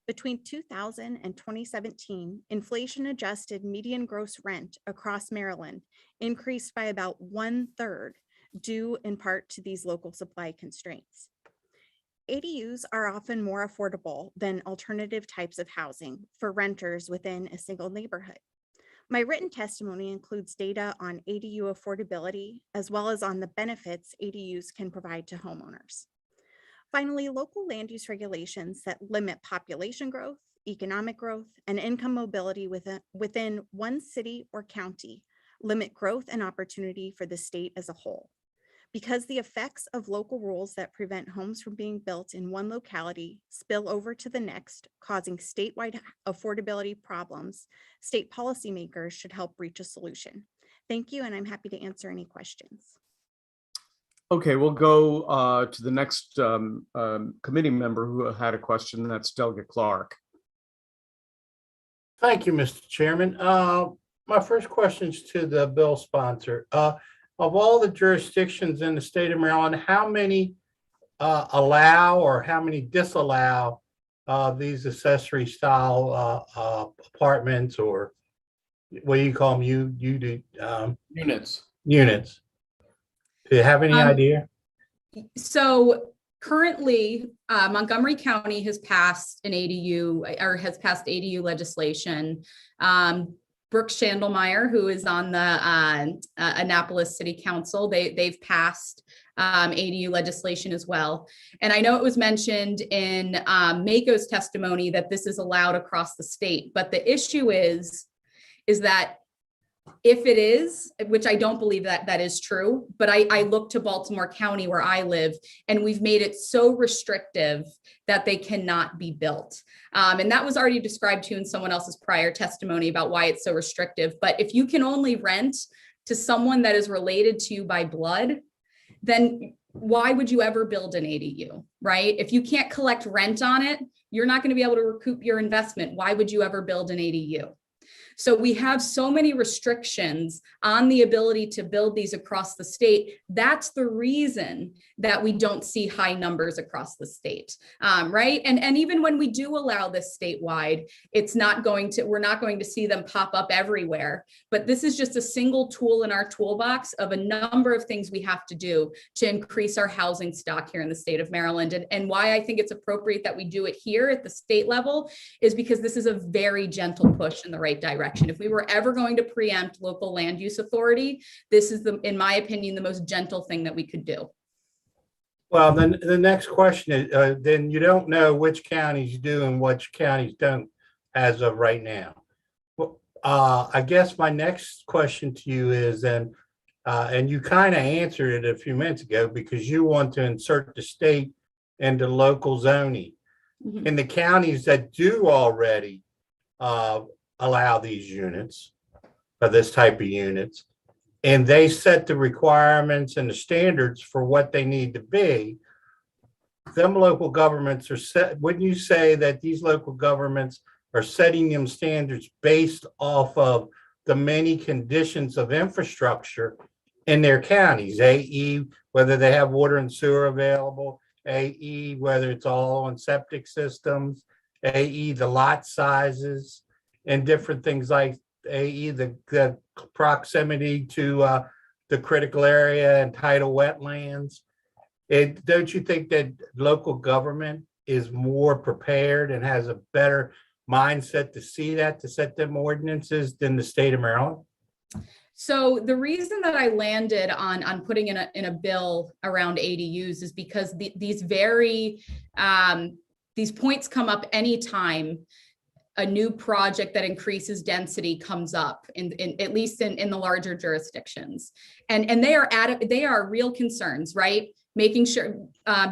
Between 2000 and 2017, inflation-adjusted median gross rent across Maryland increased by about 1/3, due in part to these local supply constraints. ADUs are often more affordable than alternative types of housing for renters within a single neighborhood. My written testimony includes data on ADU affordability, as well as on the benefits ADUs can provide to homeowners. Finally, local land use regulations that limit population growth, economic growth, and income mobility within one city or county limit growth and opportunity for the state as a whole. Because the effects of local rules that prevent homes from being built in one locality spill over to the next, causing statewide affordability problems, state policymakers should help reach a solution. Thank you, and I'm happy to answer any questions. Okay, we'll go to the next committee member who had a question. That's Delegate Clark. Thank you, Mr. Chairman. My first question is to the bill sponsor. Of all the jurisdictions in the state of Maryland, how many allow or how many disallow these accessory style apartments, or what do you call them? Units. Units. Do you have any idea? So currently, Montgomery County has passed an ADU, or has passed ADU legislation. Brooks Schandelmeyer, who is on the Annapolis City Council, they've passed ADU legislation as well. And I know it was mentioned in Mako's testimony that this is allowed across the state, but the issue is that if it is, which I don't believe that is true, but I look to Baltimore County where I live, and we've made it so restrictive that they cannot be built. And that was already described to you in someone else's prior testimony about why it's so restrictive. But if you can only rent to someone that is related to you by blood, then why would you ever build an ADU, right? If you can't collect rent on it, you're not going to be able to recoup your investment. Why would you ever build an ADU? So we have so many restrictions on the ability to build these across the state. That's the reason that we don't see high numbers across the state, right? And even when we do allow this statewide, we're not going to see them pop up everywhere. But this is just a single tool in our toolbox of a number of things we have to do to increase our housing stock here in the state of Maryland. And why I think it's appropriate that we do it here at the state level is because this is a very gentle push in the right direction. If we were ever going to preempt local land use authority, this is, in my opinion, the most gentle thing that we could do. Well, then the next question is, then you don't know which counties do and which counties don't as of right now. Well, I guess my next question to you is then, and you kind of answered it a few minutes ago, because you want to insert the state into local zoning. Mhm. In the counties that do already allow these units, or this type of units, and they set the requirements and the standards for what they need to be, them local governments are set. Wouldn't you say that these local governments are setting them standards based off of the many conditions of infrastructure in their counties? AE, whether they have water and sewer available, AE, whether it's all on septic systems, AE, the lot sizes, and different things like AE, the proximity to the critical area and tidal wetlands. Don't you think that local government is more prepared and has a better mindset to see that, to set them ordinances than the state of Maryland? So the reason that I landed on putting in a bill around ADUs is because these points come up anytime a new project that increases density comes up at least in the larger jurisdictions. And they are real concerns, right? Making sure,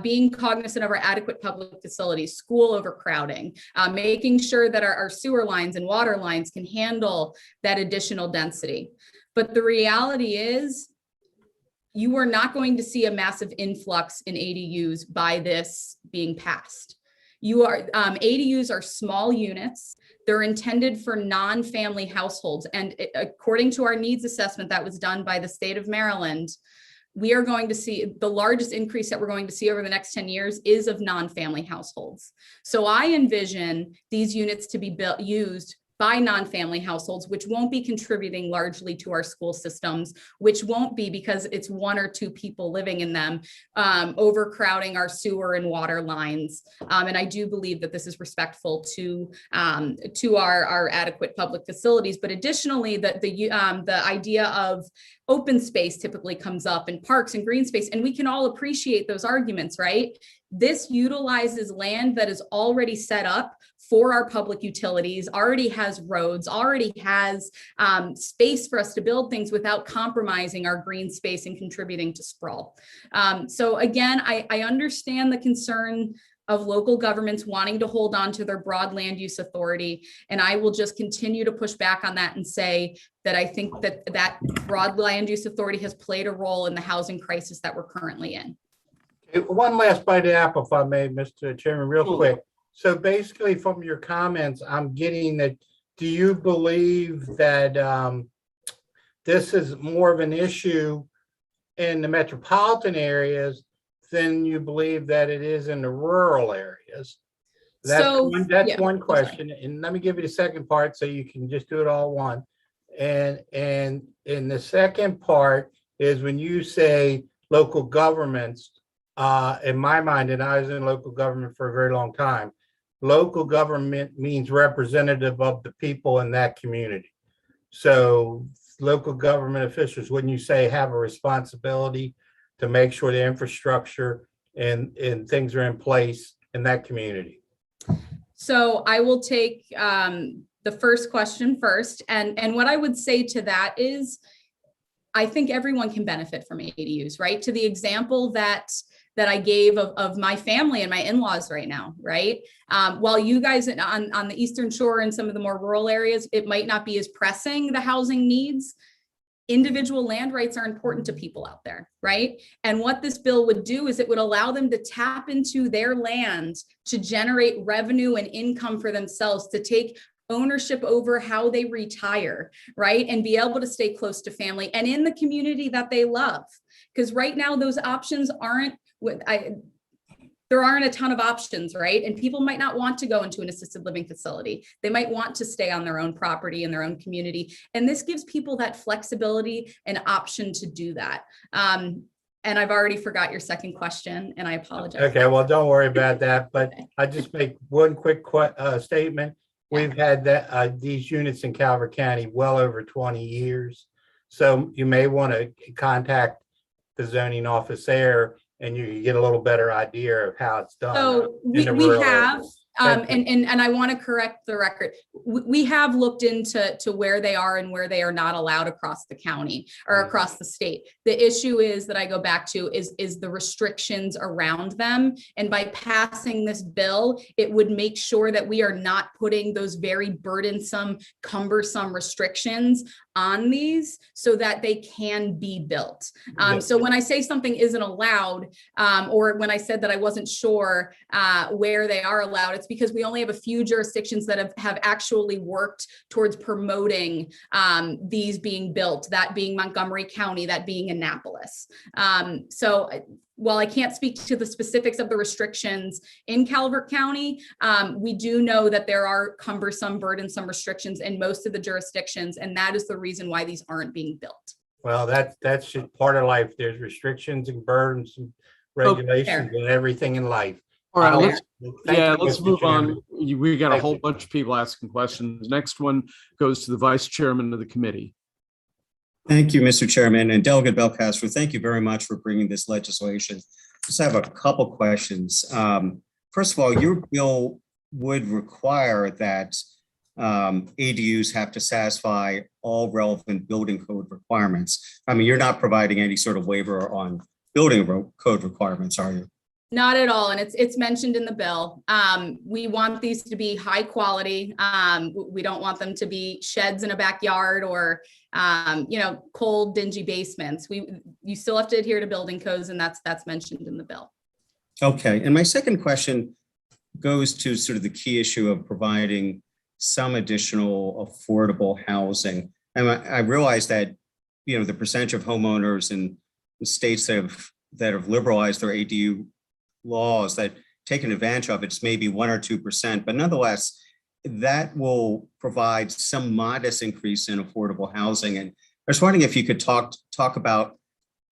being cognizant of our adequate public facilities, school overcrowding, making sure that our sewer lines and water lines can handle that additional density. But the reality is, you are not going to see a massive influx in ADUs by this being passed. ADUs are small units. They're intended for non-family households. And according to our needs assessment that was done by the state of Maryland, we are going to see the largest increase that we're going to see over the next 10 years is of non-family households. So I envision these units to be used by non-family households, which won't be contributing largely to our school systems, which won't be because it's one or two people living in them, overcrowding our sewer and water lines. And I do believe that this is respectful to our adequate public facilities. But additionally, the idea of open space typically comes up, in parks and green space, and we can all appreciate those arguments, right? This utilizes land that is already set up for our public utilities, already has roads, already has space for us to build things without compromising our green space and contributing to sprawl. So again, I understand the concern of local governments wanting to hold on to their broad land use authority. And I will just continue to push back on that and say that I think that broad land use authority has played a role in the housing crisis that we're currently in. One last bite of the apple, if I may, Mr. Chairman, real quick. So basically from your comments, I'm getting that, do you believe that this is more of an issue in the metropolitan areas than you believe that it is in the rural areas? That's one question. And let me give you the second part so you can just do it all one. And in the second part is when you say local governments, in my mind, and I was in local government for a very long time, local government means representative of the people in that community. So local government officials, wouldn't you say, have a responsibility to make sure the infrastructure and things are in place in that community? So I will take the first question first. And what I would say to that is, I think everyone can benefit from ADUs, right? To the example that I gave of my family and my in-laws right now, right? While you guys on the Eastern Shore and some of the more rural areas, it might not be as pressing, the housing needs. Individual land rights are important to people out there, right? And what this bill would do is it would allow them to tap into their land to generate revenue and income for themselves, to take ownership over how they retire, right? And be able to stay close to family and in the community that they love. Because right now those options aren't there aren't a ton of options, right? And people might not want to go into an assisted living facility. They might want to stay on their own property in their own community. And this gives people that flexibility and option to do that. And I've already forgot your second question, and I apologize. Okay, well, don't worry about that, but I just make one quick statement. We've had these units in Calvert County well over 20 years. So you may want to contact the zoning office there, and you can get a little better idea of how it's done. So we have, and I want to correct the record. We have looked into where they are and where they are not allowed across the county or across the state. The issue is that I go back to is the restrictions around them. And by passing this bill, it would make sure that we are not putting those very burdensome, cumbersome restrictions on these so that they can be built. So when I say something isn't allowed, or when I said that I wasn't sure where they are allowed, it's because we only have a few jurisdictions that have actually worked towards promoting these being built, that being Montgomery County, that being Annapolis. So while I can't speak to the specifics of the restrictions in Calvert County, we do know that there are cumbersome, burdensome restrictions in most of the jurisdictions, and that is the reason why these aren't being built. Well, that's just part of life. There's restrictions and burdens and regulations and everything in life. All right, let's Mr. move on. Chairman. We got a Thank whole you. bunch of people asking questions. Next one goes to the vice chairman of the committee. Thank you, Mr. Chairman, and Delegate Belcastro, thank you very much for bringing this legislation. Just have a couple questions. First of all, your bill would require that ADUs have to satisfy all relevant building code requirements. I mean, you're not providing any sort of waiver on building code requirements, are you? Not at all, and it's mentioned in the bill. We want these to be high quality. We don't want them to be sheds in a backyard or cold, dingy basements. You still have to adhere to building codes, and that's mentioned in the bill. Okay, and my second question goes to sort of the key issue of providing some additional affordable housing. And I realize that the percentage of homeowners in the states that have liberalized their ADU laws that taken advantage of it's maybe 1 or 2%, but nonetheless, that will provide some modest increase in affordable housing. And I was wondering if you could talk about,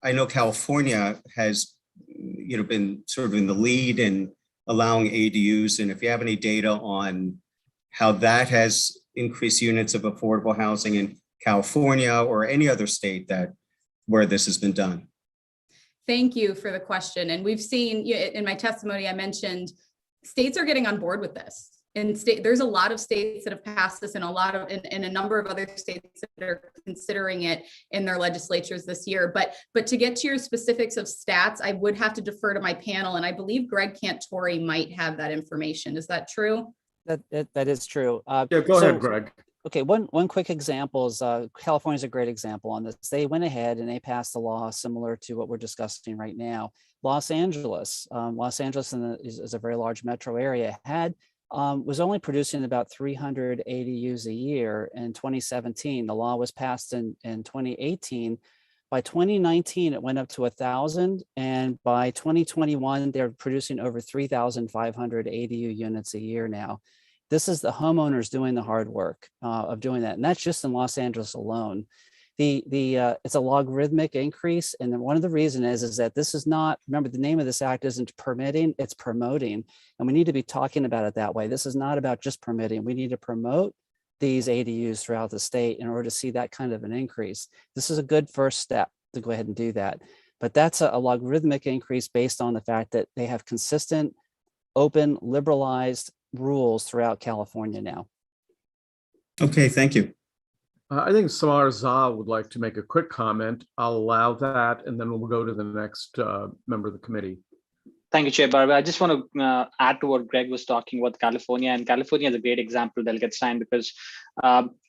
I know California has been sort of in the lead in allowing ADUs, and if you have any data on how that has increased units of affordable housing in California or any other state where this has been done. Thank you for the question. And we've seen in my testimony, I mentioned states are getting on board with this. And there's a lot of states that have passed this and a number of other states that are considering it in their legislatures this year. But to get to your specifics of stats, I would have to defer to my panel. And I believe Greg Cantori might have that information. Is that true? That is true. Yeah, go ahead, Greg. Okay, one quick example is California is a great example on this. They went ahead and they passed a law similar to what we're discussing right now. Los Angeles is a very large metro area, was only producing about 300 ADUs a year in 2017. The law was passed in 2018. By 2019, it went up to 1,000, and by 2021, they're producing over 3,500 ADU units a year now. This is the homeowners doing the hard work of doing that, and that's just in Los Angeles alone. It's a logarithmic increase, and then one of the reasons is that this is not. Remember, the name of this act isn't permitting; it's promoting, and we need to be talking about it that way. This is not about just permitting. We need to promote these ADUs throughout the state in order to see that kind of an increase. This is a good first step to go ahead and do that, but that's a logarithmic increase based on the fact that they have consistent, open, liberalized rules throughout California now. Okay, thank you. I think Samar Zah would like to make a quick comment. I'll allow that, and then we'll go to the next member of the committee. Thank you, Chair Barber. I just want to add to what Greg was talking about California, and California is a great example, Delegate Stein, because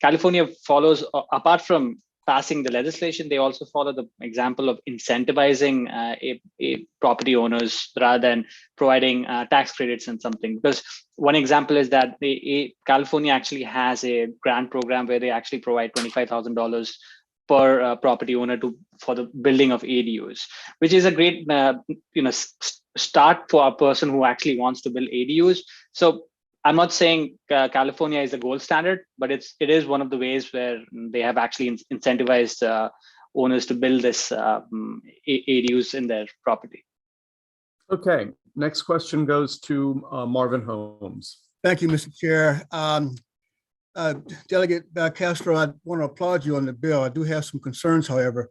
California follows, apart from passing the legislation, they also follow the example of incentivizing a property owners rather than providing tax credits and something. Because one example is that California actually has a grant program where they actually provide $25,000 per property owner for the building of ADUs, which is a great start for a person who actually wants to build ADUs. So I'm not saying California is the gold standard, but it is one of the ways where they have actually incentivized owners to build this ADUs in their property. Okay, next question goes to Marvin Holmes. Thank you, Mr. Chair. Delegate Castro, I want to applaud you on the bill. I do have some concerns, however.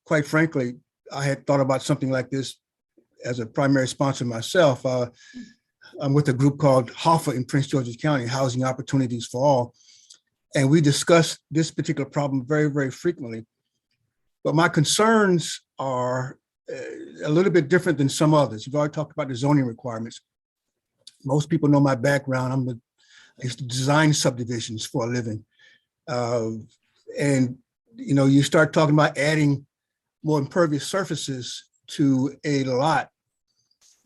Quite frankly, I had thought about something like this as a primary sponsor myself. I'm with a group called HOFA in Prince George's County, Housing Opportunities for All. And we discuss this particular problem very, very frequently. But my concerns are a little bit different than some others. You've already talked about the zoning requirements. Most people know my background. I used to design subdivisions for a living. And you start talking about adding more impervious surfaces to a lot,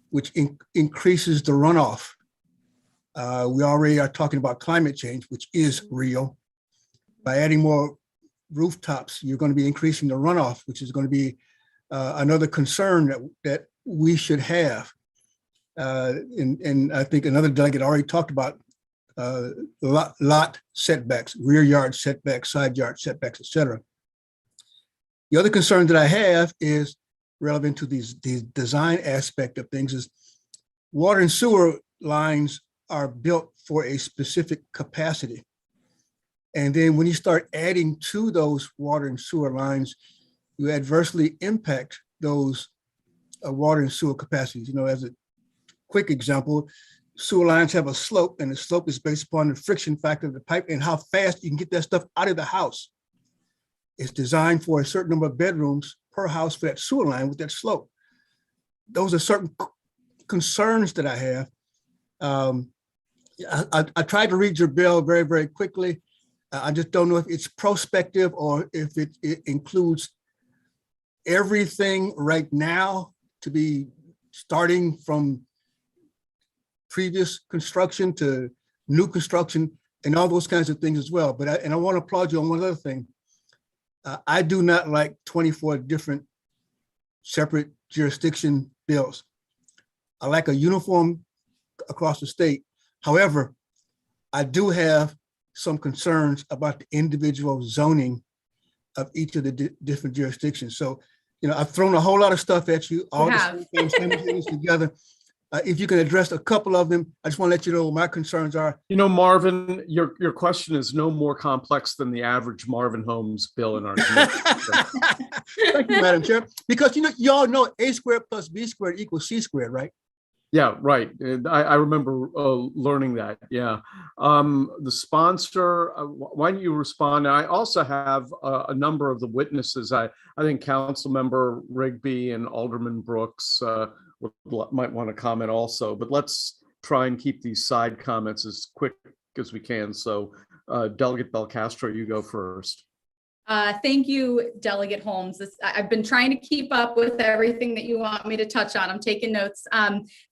which increases the runoff. We already are talking about climate change, which is real. By adding more rooftops, you're going to be increasing the runoff, which is going to be another concern that we should have. And I think another delegate already talked about lot setbacks, rear yard setbacks, side yard setbacks, et cetera. The other concern that I have is relevant to the design aspect of things is water and sewer lines are built for a specific capacity. And then when you start adding to those water and sewer lines, you adversely impact those water and sewer capacities. As a quick example, sewer lines have a slope, and the slope is based upon the friction factor of the pipe and how fast you can get that stuff out of the house. It's designed for a certain number of bedrooms per house for that sewer line with that slope. Those are certain concerns that I have. I tried to read your bill very, very quickly. I just don't know if it's prospective or if it includes everything right now to be starting from previous construction to new construction and all those kinds of things as well. But I want to applaud you on one other thing. I do not like 24 different separate jurisdiction bills. I like a uniform across the state. However, I do have some concerns about the individual zoning of each of the different jurisdictions. So, I've thrown a whole lot of stuff at you, all the same things together. If you can address a couple of them, I just want to let you know what my concerns are. Marvin, your question is no more complex than the average Marvin Holmes bill in our community. Thank you, Madam Chair. Because you all know A squared plus B squared equals C squared, right? Yeah, right. I remember learning that. Yeah. The sponsor, why don't you respond? I also have a number of the witnesses. I think Councilmember Rigby and Alderman Brooks might want to comment also, but let's try and keep these side comments as quick as we can. So Delegate Belcastro, you go first. Thank you, Delegate Holmes. I've been trying to keep up with everything that you want me to touch on. I'm taking notes.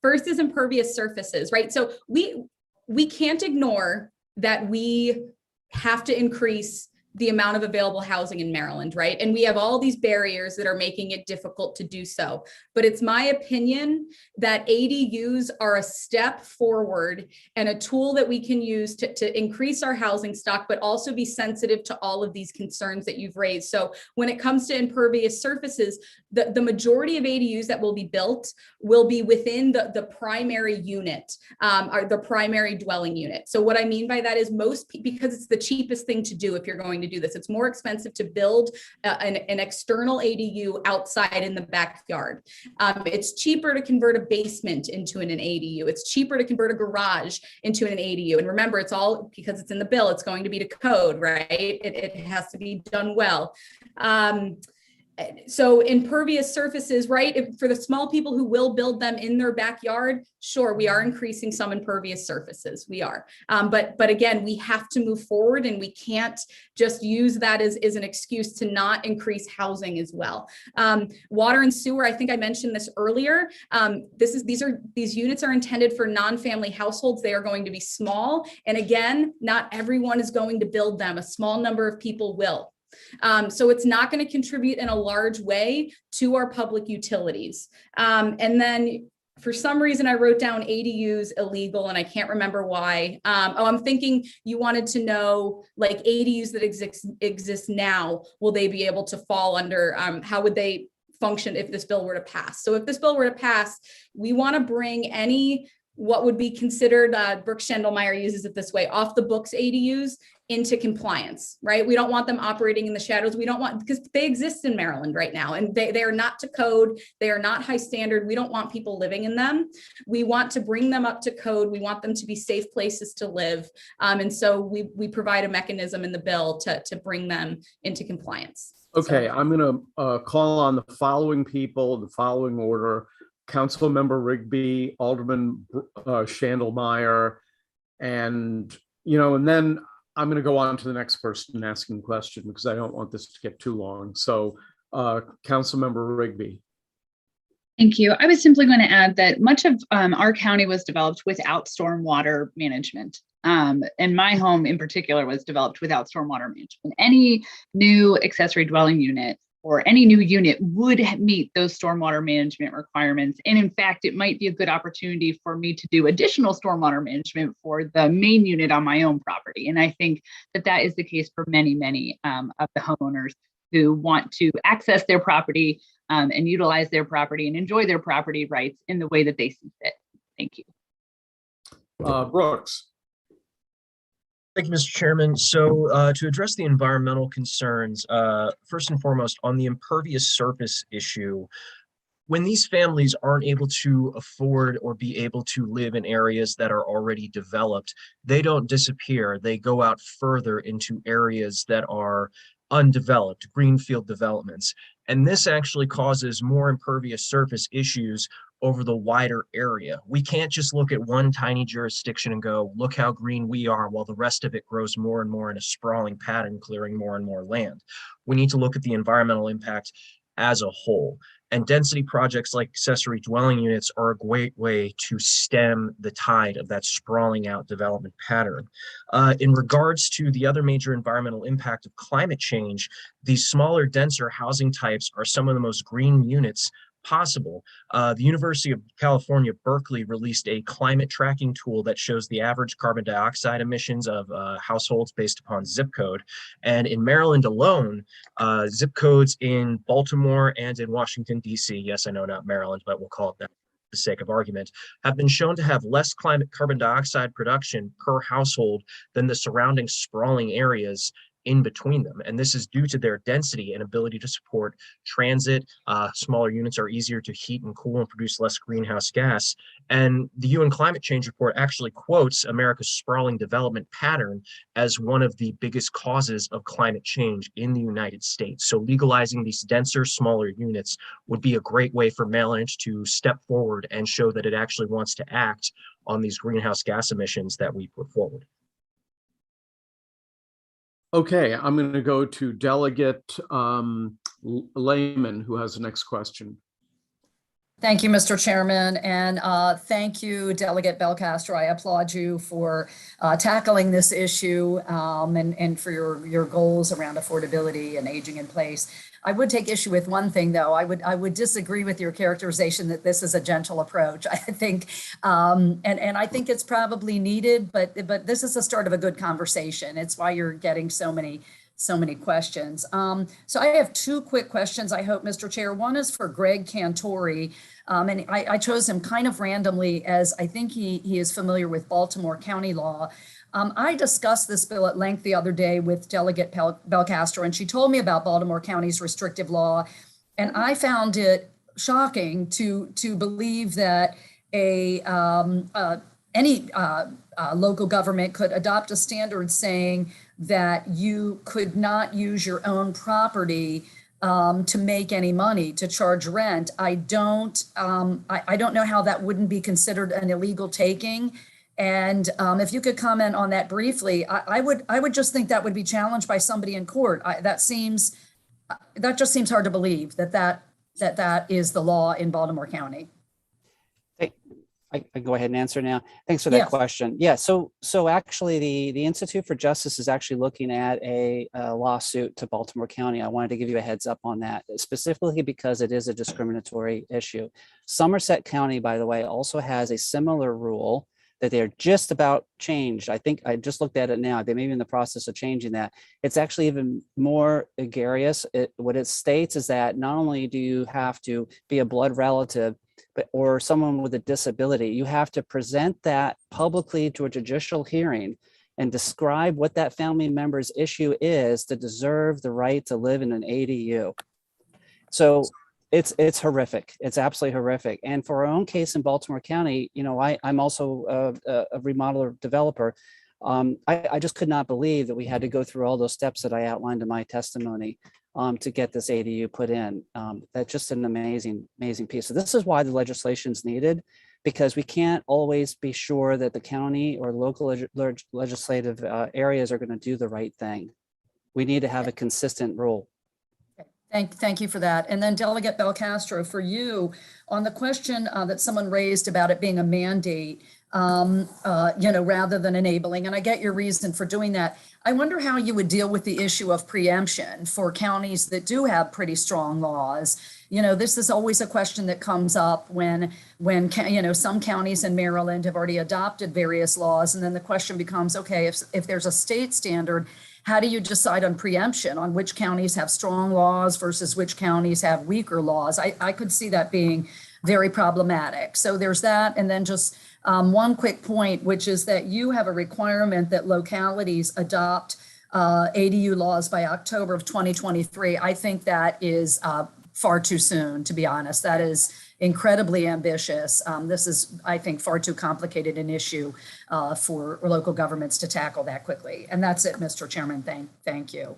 First is impervious surfaces, right? So we can't ignore that we have to increase the amount of available housing in Maryland, right? And we have all these barriers that are making it difficult to do so. But it's my opinion that ADUs are a step forward and a tool that we can use to increase our housing stock, but also be sensitive to all of these concerns that you've raised. So when it comes to impervious surfaces, the majority of ADUs that will be built will be within the primary unit, or the primary dwelling unit. So what I mean by that is because it's the cheapest thing to do if you're going to do this. It's more expensive to build an external ADU outside in the backyard. It's cheaper to convert a basement into an ADU. It's cheaper to convert a garage into an ADU. And remember, it's all because it's in the bill. It's going to be to code, right? It has to be done well. So impervious surfaces, right? For the small people who will build them in their backyard, sure, we are increasing some impervious surfaces. We are. But again, we have to move forward, and we can't just use that as an excuse to not increase housing as well. Water and sewer, I think I mentioned this earlier. These units are intended for non-family households. They are going to be small. And again, not everyone is going to build them. A small number of people will. So it's not going to contribute in a large way to our public utilities. And then for some reason I wrote down ADUs illegal, and I can't remember why. I'm thinking you wanted to know, like, ADUs that exist now, will they be able to fall under, how would they function if this bill were to pass? So if this bill were to pass, we want to bring any what would be considered, Brooks Schendelmeyer uses it this way, off the books ADUs into compliance, right? We don't want them operating in the shadows. We don't want, because they exist in Maryland right now, and they are not to code. They are not high standard. We don't want people living in them. We want to bring them up to code. We want them to be safe places to live. And so we provide a mechanism in the bill to bring them into compliance. Okay, I'm going to call on the following people, the following order: Councilmember Rigby, Alderman Schandelmeyer, and then I'm going to go on to the next person asking a question, because I don't want this to get too long. So Councilmember Rigby. Thank you. I was simply going to add that much of our county was developed without stormwater management. And my home in particular was developed without stormwater management. Any new accessory dwelling unit or any new unit would meet those stormwater management requirements. And in fact, it might be a good opportunity for me to do additional stormwater management for the main unit on my own property. And I think that that is the case for many, many of the homeowners who want to access their property and utilize their property and enjoy their property rights in the way that they see fit. Thank you. Brooks. Thank you, Mr. Chairman. So to address the environmental concerns, first and foremost, on the impervious surface issue, when these families aren't able to afford or be able to live in areas that are already developed, they don't disappear. They go out further into areas that are undeveloped, greenfield developments. And this actually causes more impervious surface issues over the wider area. We can't just look at one tiny jurisdiction and go, look how green we are, while the rest of it grows more and more in a sprawling pattern, clearing more and more land. We need to look at the environmental impact as a whole. And density projects like accessory dwelling units are a great way to stem the tide of that sprawling out development pattern. In regards to the other major environmental impact of climate change, these smaller, denser housing types are some of the most green units possible. The University of California, Berkeley released a climate tracking tool that shows the average carbon dioxide emissions of households based upon zip code. And in Maryland alone, zip codes in Baltimore and in Washington, D.C., yes, I know not Maryland, but we'll call it that for the sake of argument, have been shown to have less carbon dioxide production per household than the surrounding sprawling areas in between them. And this is due to their density and ability to support transit. Smaller units are easier to heat and cool and produce less greenhouse gas. And the UN Climate Change Report actually quotes America's sprawling development pattern as one of the biggest causes of climate change in the United States. So legalizing these denser, smaller units would be a great way for Maryland to step forward and show that it actually wants to act on these greenhouse gas emissions that we put forward. Okay, I'm going to go to Delegate Lehman, who has the next question. Thank you, Mr. Chairman, and thank you, Delegate Belcastro. I applaud you for tackling this issue and for your goals around affordability and aging in place. I would take issue with one thing, though. I would disagree with your characterization that this is a gentle approach. I think, and I think it's probably needed, but this is the start of a good conversation. It's why you're getting so many questions. So I have two quick questions, I hope, Mr. Chair. One is for Greg Cantori, and I chose him kind of randomly, as I think he is familiar with Baltimore County law. I discussed this bill at length the other day with Delegate Belcastro, and she told me about Baltimore County's restrictive law, and I found it shocking to believe that any local government could adopt a standard saying that you could not use your own property to make any money, to charge rent. I don't know how that wouldn't be considered an illegal taking. And if you could comment on that briefly, I would just think that would be challenged by somebody in court. That just seems hard to believe that is the law in Baltimore County. I go ahead and answer now. Thanks for that question. Yeah, so actually the Institute for Justice is actually looking at a lawsuit to Baltimore County. I wanted to give you a heads up on that, specifically because it is a discriminatory issue. Somerset County, by the way, also has a similar rule that they're just about changed. I think I just looked at it now. They may be in the process of changing that. It's actually even more egregious. What it states is that not only do you have to be a blood relative, or someone with a disability, you have to present that publicly to a judicial hearing and describe what that family member's issue is to deserve the right to live in an ADU. So it's horrific. It's absolutely horrific. And for our own case in Baltimore County, you know, I'm also a remodeler developer. I just could not believe that we had to go through all those steps that I outlined in my testimony to get this ADU put in. That's just an amazing piece. So this is why the legislation is needed, because we can't always be sure that the county or local legislative areas are going to do the right thing. We need to have a consistent rule. Thank you for that. And then Delegate Belcastro, for you, on the question that someone raised about it being a mandate, you know, rather than enabling, and I get your reason for doing that. I wonder how you would deal with the issue of preemption for counties that do have pretty strong laws. You know, this is always a question that comes up when you know, some counties in Maryland have already adopted various laws, and then the question becomes, okay, if there's a state standard, how do you decide on preemption, on which counties have strong laws versus which counties have weaker laws? I could see that being very problematic. So there's that. And then just one quick point, which is that you have a requirement that localities adopt ADU laws by October of 2023. I think that is far too soon, to be honest. That is incredibly ambitious. This is, I think, far too complicated an issue for local governments to tackle that quickly. And that's it, Mr. Chairman. Thank you.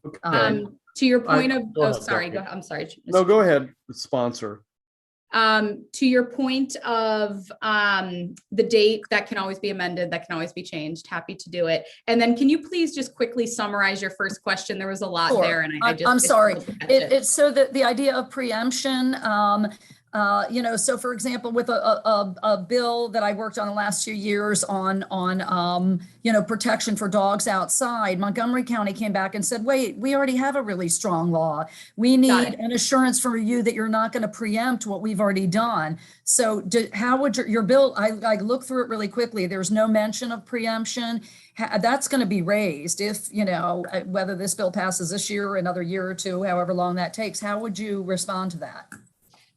Okay. To your point of, Go oh, ahead, sorry, Delegate. I'm sorry. No, go ahead, sponsor. To your point of the date, that can always be amended, that can always be changed. Happy to do it. And then can you please just quickly summarize your first question? There was a lot there, and I'm sorry. It's so that the idea of preemption, you know, so for example, with a bill that I worked on the last few years on you know, protection for dogs outside, Montgomery County came back and said, wait, we already have a really strong law. We need an assurance from you that you're not going to preempt what we've already done. So how would your bill, I looked through it really quickly. There's no mention of preemption. That's going to be raised if, you know, whether this bill passes this year or another year or two, however long that takes. How would you respond to that?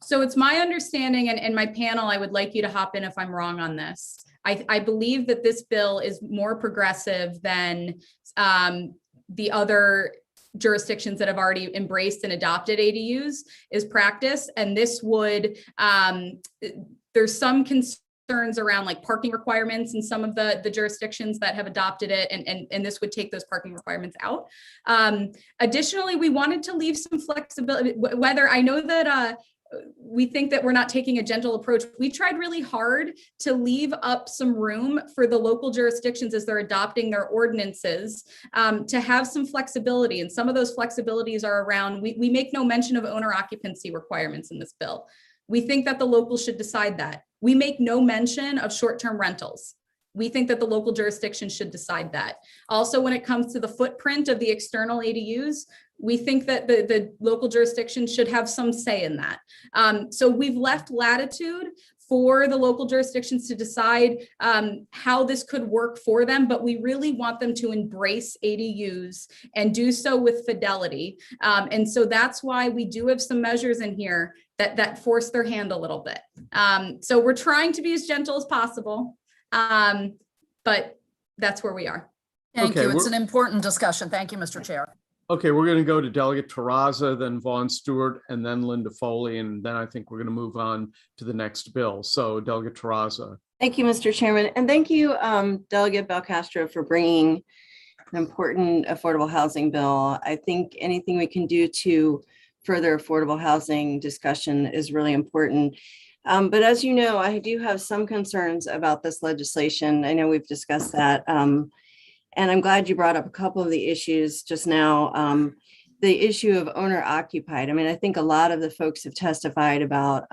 So it's my understanding, and my panel, I would like you to hop in if I'm wrong on this. I believe that this bill is more progressive than the other jurisdictions that have already embraced and adopted ADUs is practice. And this would, there's some concerns around like parking requirements in some of the jurisdictions that have adopted it, and this would take those parking requirements out. Additionally, we wanted to leave some flexibility, whether I know that we think that we're not taking a gentle approach. We tried really hard to leave up some room for the local jurisdictions as they're adopting their ordinances to have some flexibility. And some of those flexibilities are around, we make no mention of owner occupancy requirements in this bill. We think that the local should decide that. We make no mention of short-term rentals. We think that the local jurisdiction should decide that. Also, when it comes to the footprint of the external ADUs, we think that the local jurisdiction should have some say in that. So we've left latitude for the local jurisdictions to decide how this could work for them, but we really want them to embrace ADUs and do so with fidelity. And so that's why we do have some measures in here that force their hand a little bit. So we're trying to be as gentle as possible, but that's where we are. Thank you. It's an important discussion. Thank you, Mr. Chair. Okay, we're going to go to Delegate Terraza, then Vaughn Stewart, and then Linda Foley, and then I think we're going to move on to the next bill. So Delegate Terraza. Thank you, Mr. Chairman, and thank you, Delegate Belcastro, for bringing important affordable housing bill. I think anything we can do to further affordable housing discussion is really important. But as you know, I do have some concerns about this legislation. I know we've discussed that. And I'm glad you brought up a couple of the issues just now. The issue of owner occupied. I mean, I think a lot of the folks have testified about,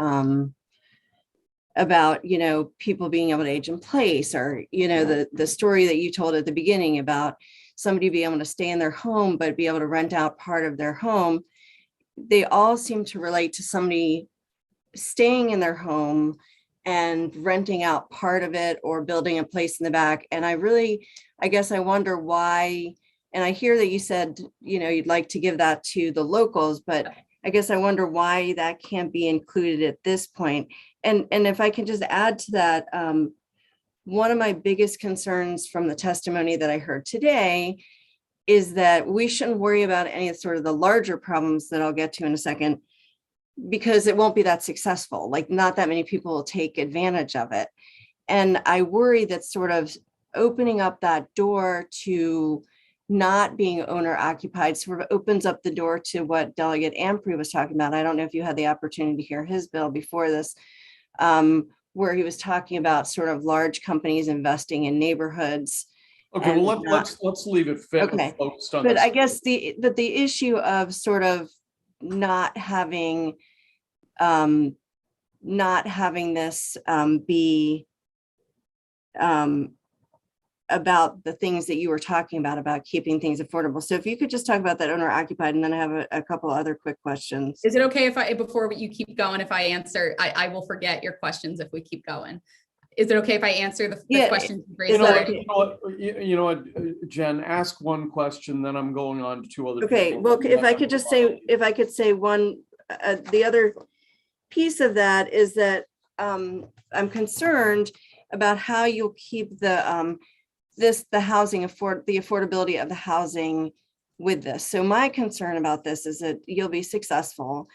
people being able to age in place, or, the story that you told at the beginning about somebody being able to stay in their home, but be able to rent out part of their home. They all seem to relate to somebody staying in their home and renting out part of it or building a place in the back. And I guess I wonder why, and I hear that you said, you'd like to give that to the locals, but I guess I wonder why that can't be included at this point. And if I can just add to that, one of my biggest concerns from the testimony that I heard today is that we shouldn't worry about any of sort of the larger problems that I'll get to in a second, because it won't be that successful. Like, not that many people will take advantage of it. And I worry that sort of opening up that door to not being owner occupied sort of opens up the door to what Delegate Ampry was talking about. I don't know if you had the opportunity to hear his bill before this, where he was talking about sort of large companies investing in neighborhoods. Okay, well, let's leave it focused on but this. I guess the issue of sort of not having this be about the things that you were talking about keeping things affordable. So if you could just talk about that owner occupied, and then I have a couple other quick questions. Is it okay if before you keep going, if I answer, I will forget your questions if we keep going. Is it okay if I answer the questions? You know what, Jen, ask one question, then I'm going on to two other. Okay, people. well, if I could say one, the other piece of that is that I'm concerned about how you'll keep the affordability of the housing with this. So my concern about this is that you'll be successful,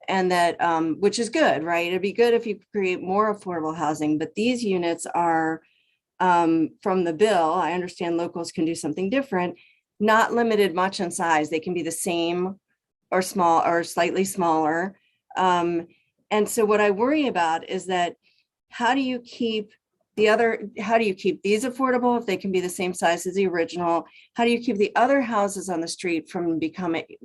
and that, which is good, right? It'd be good if you create more affordable housing, but these units are, from the bill, I understand locals can do something different, not limited much in size. They can be the same or small or slightly smaller. And so what I worry about is that how do you keep these affordable if they can be the same size as the original? How do you keep the other houses on the street from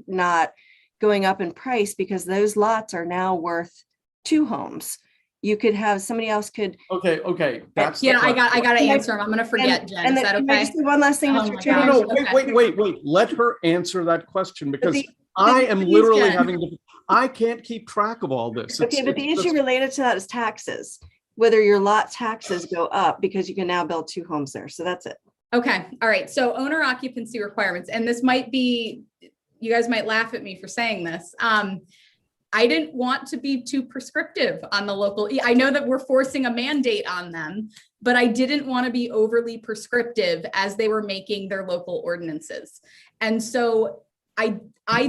not going up in price, because those lots are now worth 2 homes? You could have somebody else could. Okay. That's I got to answer them. I'm going to forget, Jen. Is that okay? Can I just say one last thing, Mr. Chairman? No, wait. Let her answer that question, because I am literally I can't keep track of all this. Okay, but the issue related to that is taxes. Whether your lot taxes go up because you can now build 2 homes there. So that's it. Okay. All right. So owner occupancy requirements, and this might be, you guys might laugh at me for saying this. I didn't want to be too prescriptive on the local. I know that we're forcing a mandate on them, but I didn't want to be overly prescriptive as they were making their local ordinances. And so I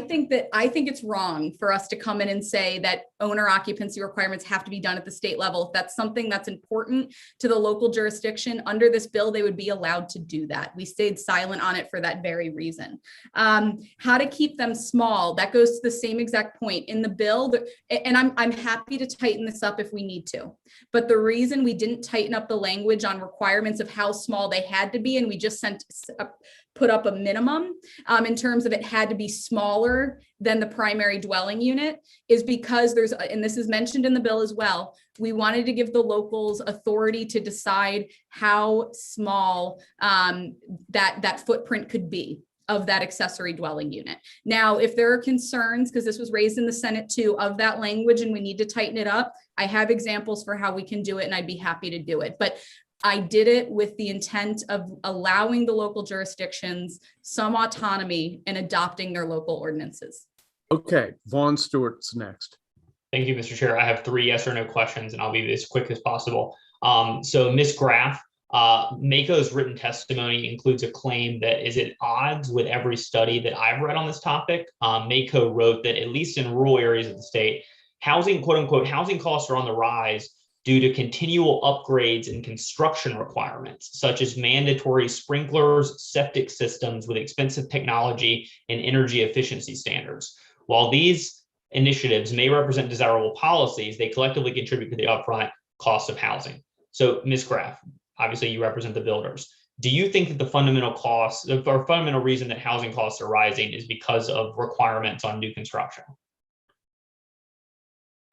think it's wrong for us to come in and say that owner occupancy requirements have to be done at the state level. If that's something that's important to the local jurisdiction, under this bill, they would be allowed to do that. We stayed silent on it for that very reason. How to keep them small, that goes to the same exact point in the bill. And I'm happy to tighten this up if we need to. But the reason we didn't tighten up the language on requirements of how small they had to be, and we just put up a minimum in terms of it had to be smaller than the primary dwelling unit, is because and this is mentioned in the bill as well, we wanted to give the locals authority to decide how small that footprint could be of that accessory dwelling unit. Now, if there are concerns, because this was raised in the Senate too, of that language and we need to tighten it up, I have examples for how we can do it, and I'd be happy to do it. But I did it with the intent of allowing the local jurisdictions some autonomy in adopting their local ordinances. Okay, Vaughn Stewart's next. Thank you, Mr. Chair. I have 3 yes or no questions, and I'll be as quick as possible. So Ms. Graff, Mako's written testimony includes a claim that is at odds with every study that I've read on this topic. Mako wrote that at least in rural areas of the state, housing, quote unquote, housing costs are on the rise due to continual upgrades and construction requirements, such as mandatory sprinklers, septic systems with expensive technology, and energy efficiency standards. While these initiatives may represent desirable policies, they collectively contribute to the upfront cost of housing. So, Ms. Graff, obviously you represent the builders. Do you think that the fundamental cost or fundamental reason that housing costs are rising is because of requirements on new construction?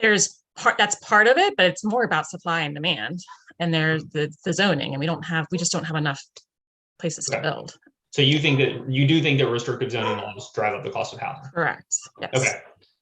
That's part of it, but it's more about supply and demand, and there's the zoning, and we just don't have enough places to build. So you do think that restrictive zoning laws drive up the cost of housing? Correct. Yes. Okay.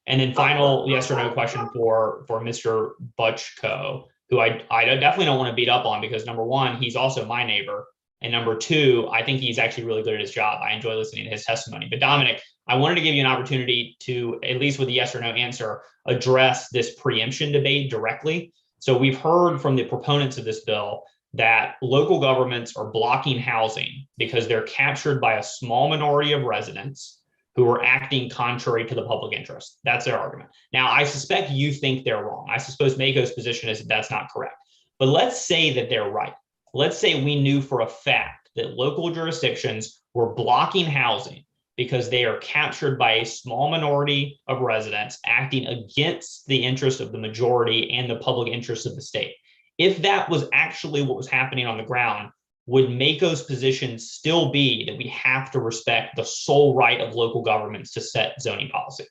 And then final yes or no question for Mr. Butchko, who I definitely don't want to beat up on, because number one, he's also my neighbor. And number two, I think he's actually really good at his job. I enjoy listening to his testimony. But Dominic, I wanted to give you an opportunity to, at least with a yes or no answer, address this preemption debate directly. So we've heard from the proponents of this bill that local governments are blocking housing because they're captured by a small minority of residents who are acting contrary to the public interest. That's their argument. Now, I suspect you think they're wrong. I suppose Mako's position is that that's not correct. But let's say that they're right. Let's say we knew for a fact that local jurisdictions were blocking housing because they are captured by a small minority of residents acting against the interest of the majority and the public interest of the state. If that was actually what was happening on the ground, would Mako's position still be that we have to respect the sole right of local governments to set zoning policy?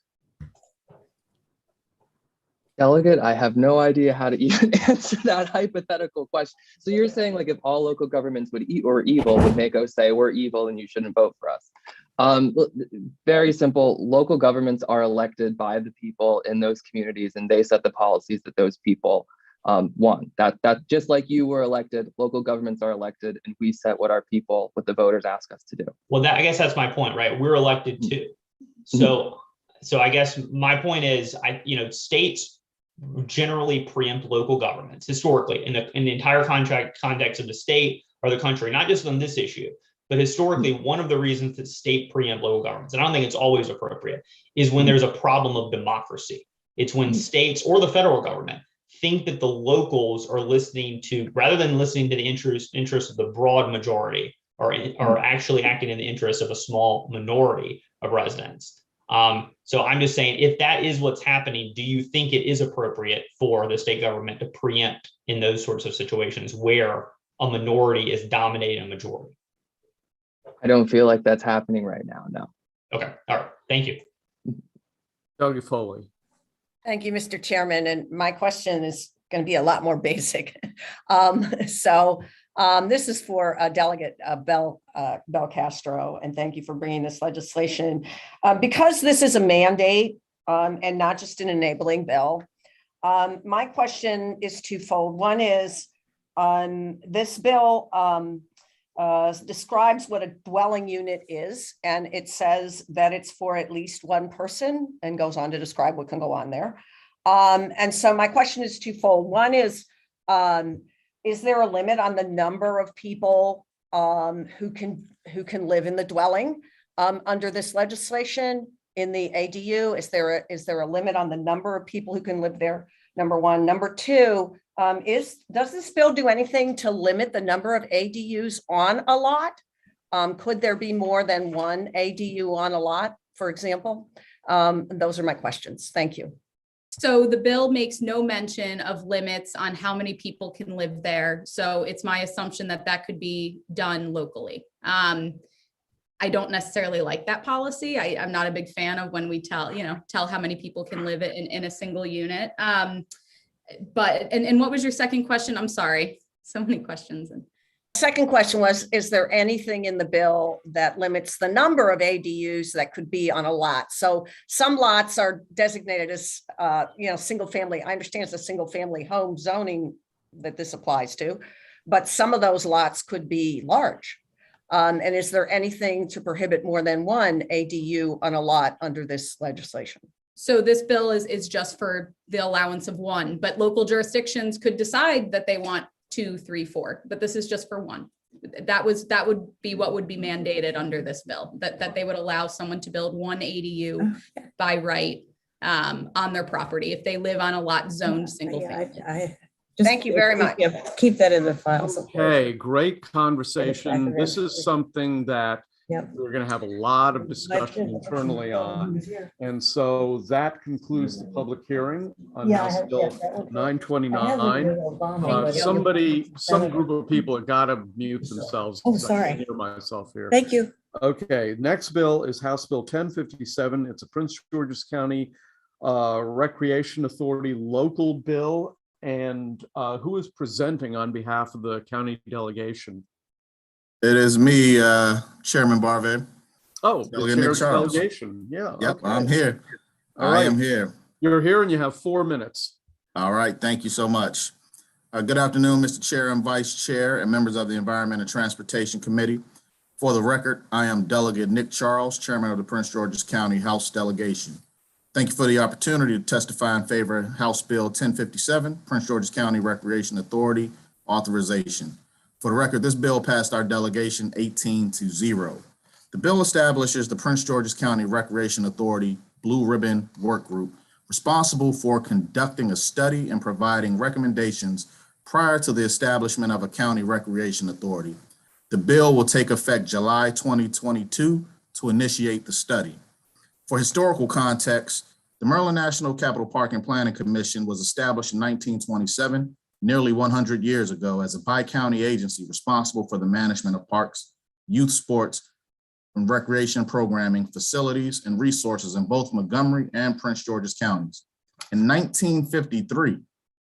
Delegate, I have no idea how to even answer that hypothetical question. So you're saying, like, if all local governments were evil, would Mako say we're evil and you shouldn't vote for us? Very simple. Local governments are elected by the people in those communities, and they set the policies that those people want. That just like you were elected, local governments are elected, and we set what the voters ask us to do. Well, I guess that's my point, right? We're elected too. So I guess my point is, states generally preempt local governments historically in the entire context of the state or the country, not just on this issue, but historically, one of the reasons that state preempt local governments, and I don't think it's always appropriate, is when there's a problem of democracy. It's when states or the federal government think that the locals are listening to, rather than listening to the interest of the broad majority, or actually acting in the interest of a small minority of residents. So I'm just saying, if that is what's happening, do you think it is appropriate for the state government to preempt in those sorts of situations where a minority is dominating a majority? I don't feel like that's happening right now, no. Okay, all right, thank you. Dr. Foley. Thank you, Mr. Chairman. And my question is going to be a lot more basic. This is for Delegate Belcastro, and thank you for bringing this legislation. Because this is a mandate and not just an enabling bill, my question is twofold. One is, this bill describes what a dwelling unit is, and it says that it's for at least one person, and goes on to describe what can go on there. And so my question is twofold. One is there a limit on the number of people who can live in the dwelling under this legislation in the ADU? Is there a limit on the number of people who can live there? Number one. Number two, does this bill do anything to limit the number of ADUs on a lot? Could there be more than one ADU on a lot, for example? Those are my questions. Thank you. So the bill makes no mention of limits on how many people can live there. So it's my assumption that that could be done locally. I don't necessarily like that policy. I'm not a big fan of when we tell how many people can live in a single unit. But what was your second question? I'm sorry, so many questions. Second question was, is there anything in the bill that limits the number of ADUs that could be on a lot? So some lots are designated as, single family. I understand it's a single family home zoning that this applies to, but some of those lots could be large. And is there anything to prohibit more than one ADU on a lot under this legislation? So this bill is just for the allowance of one, but local jurisdictions could decide that they want 2, 3, 4, but this is just for one. That would be what would be mandated under this bill, that they would allow someone to build one ADU by right on their property if they live on a lot zoned single family. Thank you very much. Keep that in the files. Okay, great conversation. This is something that we're going to have a lot of discussion internally on. And so that concludes the public hearing on House Bill 929. Some group of people have got to mute themselves. Oh, 'cause I sorry. can't hear myself here. Thank you. Okay, next bill is House Bill 1057. It's a Prince George's County Recreation Authority local bill. And who is presenting on behalf of the county delegation? It is me, Chairman Barve. Oh, the Delegate chair Nick of the Charles. delegation. Yeah. Yep, okay. I'm here. All I right. am here. You're here and you have 4 minutes. All right, thank you so much. Good afternoon, Mr. Chair and Vice Chair and members of the Environment and Transportation Committee. For the record, I am Delegate Nick Charles, Chairman of the Prince George's County House Delegation. Thank you for the opportunity to testify in favor of House Bill 1057, Prince George's County Recreation Authority authorization. For the record, this bill passed our delegation 18-0. The bill establishes the Prince George's County Recreation Authority Blue Ribbon Work Group responsible for conducting a study and providing recommendations prior to the establishment of a county recreation authority. The bill will take effect July 2022 to initiate the study. For historical context, the Maryland National Capital Park and Planning Commission was established in 1927, nearly 100 years ago, as a bi-county agency responsible for the management of parks, youth sports, and recreation programming, facilities, and resources in both Montgomery and Prince George's counties. In 1953,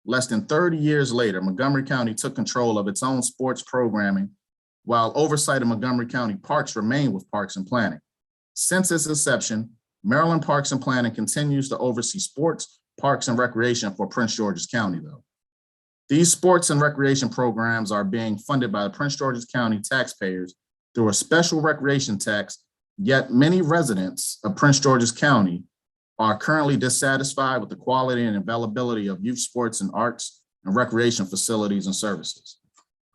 less than 30 years later, Montgomery County took control of its own sports programming, while oversight of Montgomery County parks remained with Parks and Planning. Since its inception, Maryland Parks and Planning continues to oversee sports, parks, and recreation for Prince George's County, though. These sports and recreation programs are being funded by the Prince George's County taxpayers through a special recreation tax, yet many residents of Prince George's County are currently dissatisfied with the quality and availability of youth sports and arts and recreation facilities and services.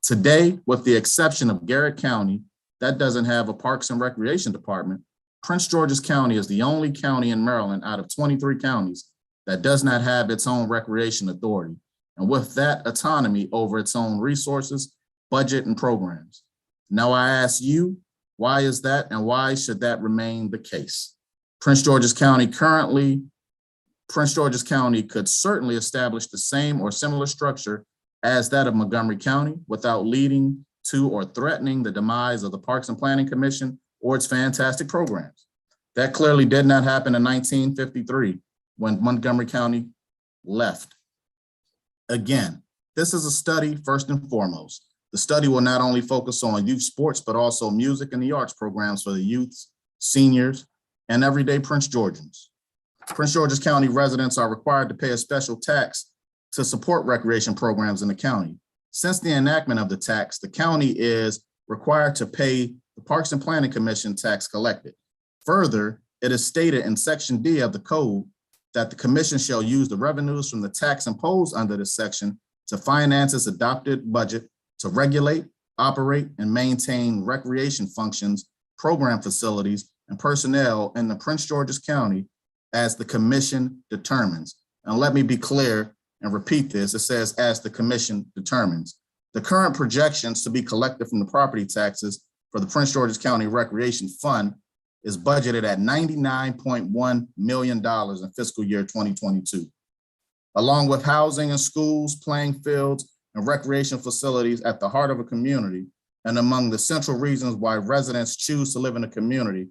Today, with the exception of Garrett County, that doesn't have a Parks and Recreation Department, Prince George's County is the only county in Maryland out of 23 counties that does not have its own recreation authority, and with that autonomy over its own resources, budget, and programs. Now I ask you, why is that, and why should that remain the case? Prince George's County could certainly establish the same or similar structure as that of Montgomery County without leading to or threatening the demise of the Parks and Planning Commission or its fantastic programs. That clearly did not happen in 1953 when Montgomery County left. Again, this is a study first and foremost. The study will not only focus on youth sports, but also music and the arts programs for the youths, seniors, and everyday Prince Georgians. Prince George's County residents are required to pay a special tax to support recreation programs in the county. Since the enactment of the tax, the county is required to pay the Parks and Planning Commission tax collected. Further, it is stated in Section D of the code that the commission shall use the revenues from the tax imposed under this section to finance its adopted budget to regulate, operate, and maintain recreation functions, program facilities, and personnel in the Prince George's County as the commission determines. And let me be clear and repeat this. It says, as the commission determines. The current projections to be collected from the property taxes for the Prince George's County Recreation Fund is budgeted at $99.1 million in fiscal year 2022. Along with housing and schools, playing fields, and recreation facilities at the heart of a community, and among the central reasons why residents choose to live in a community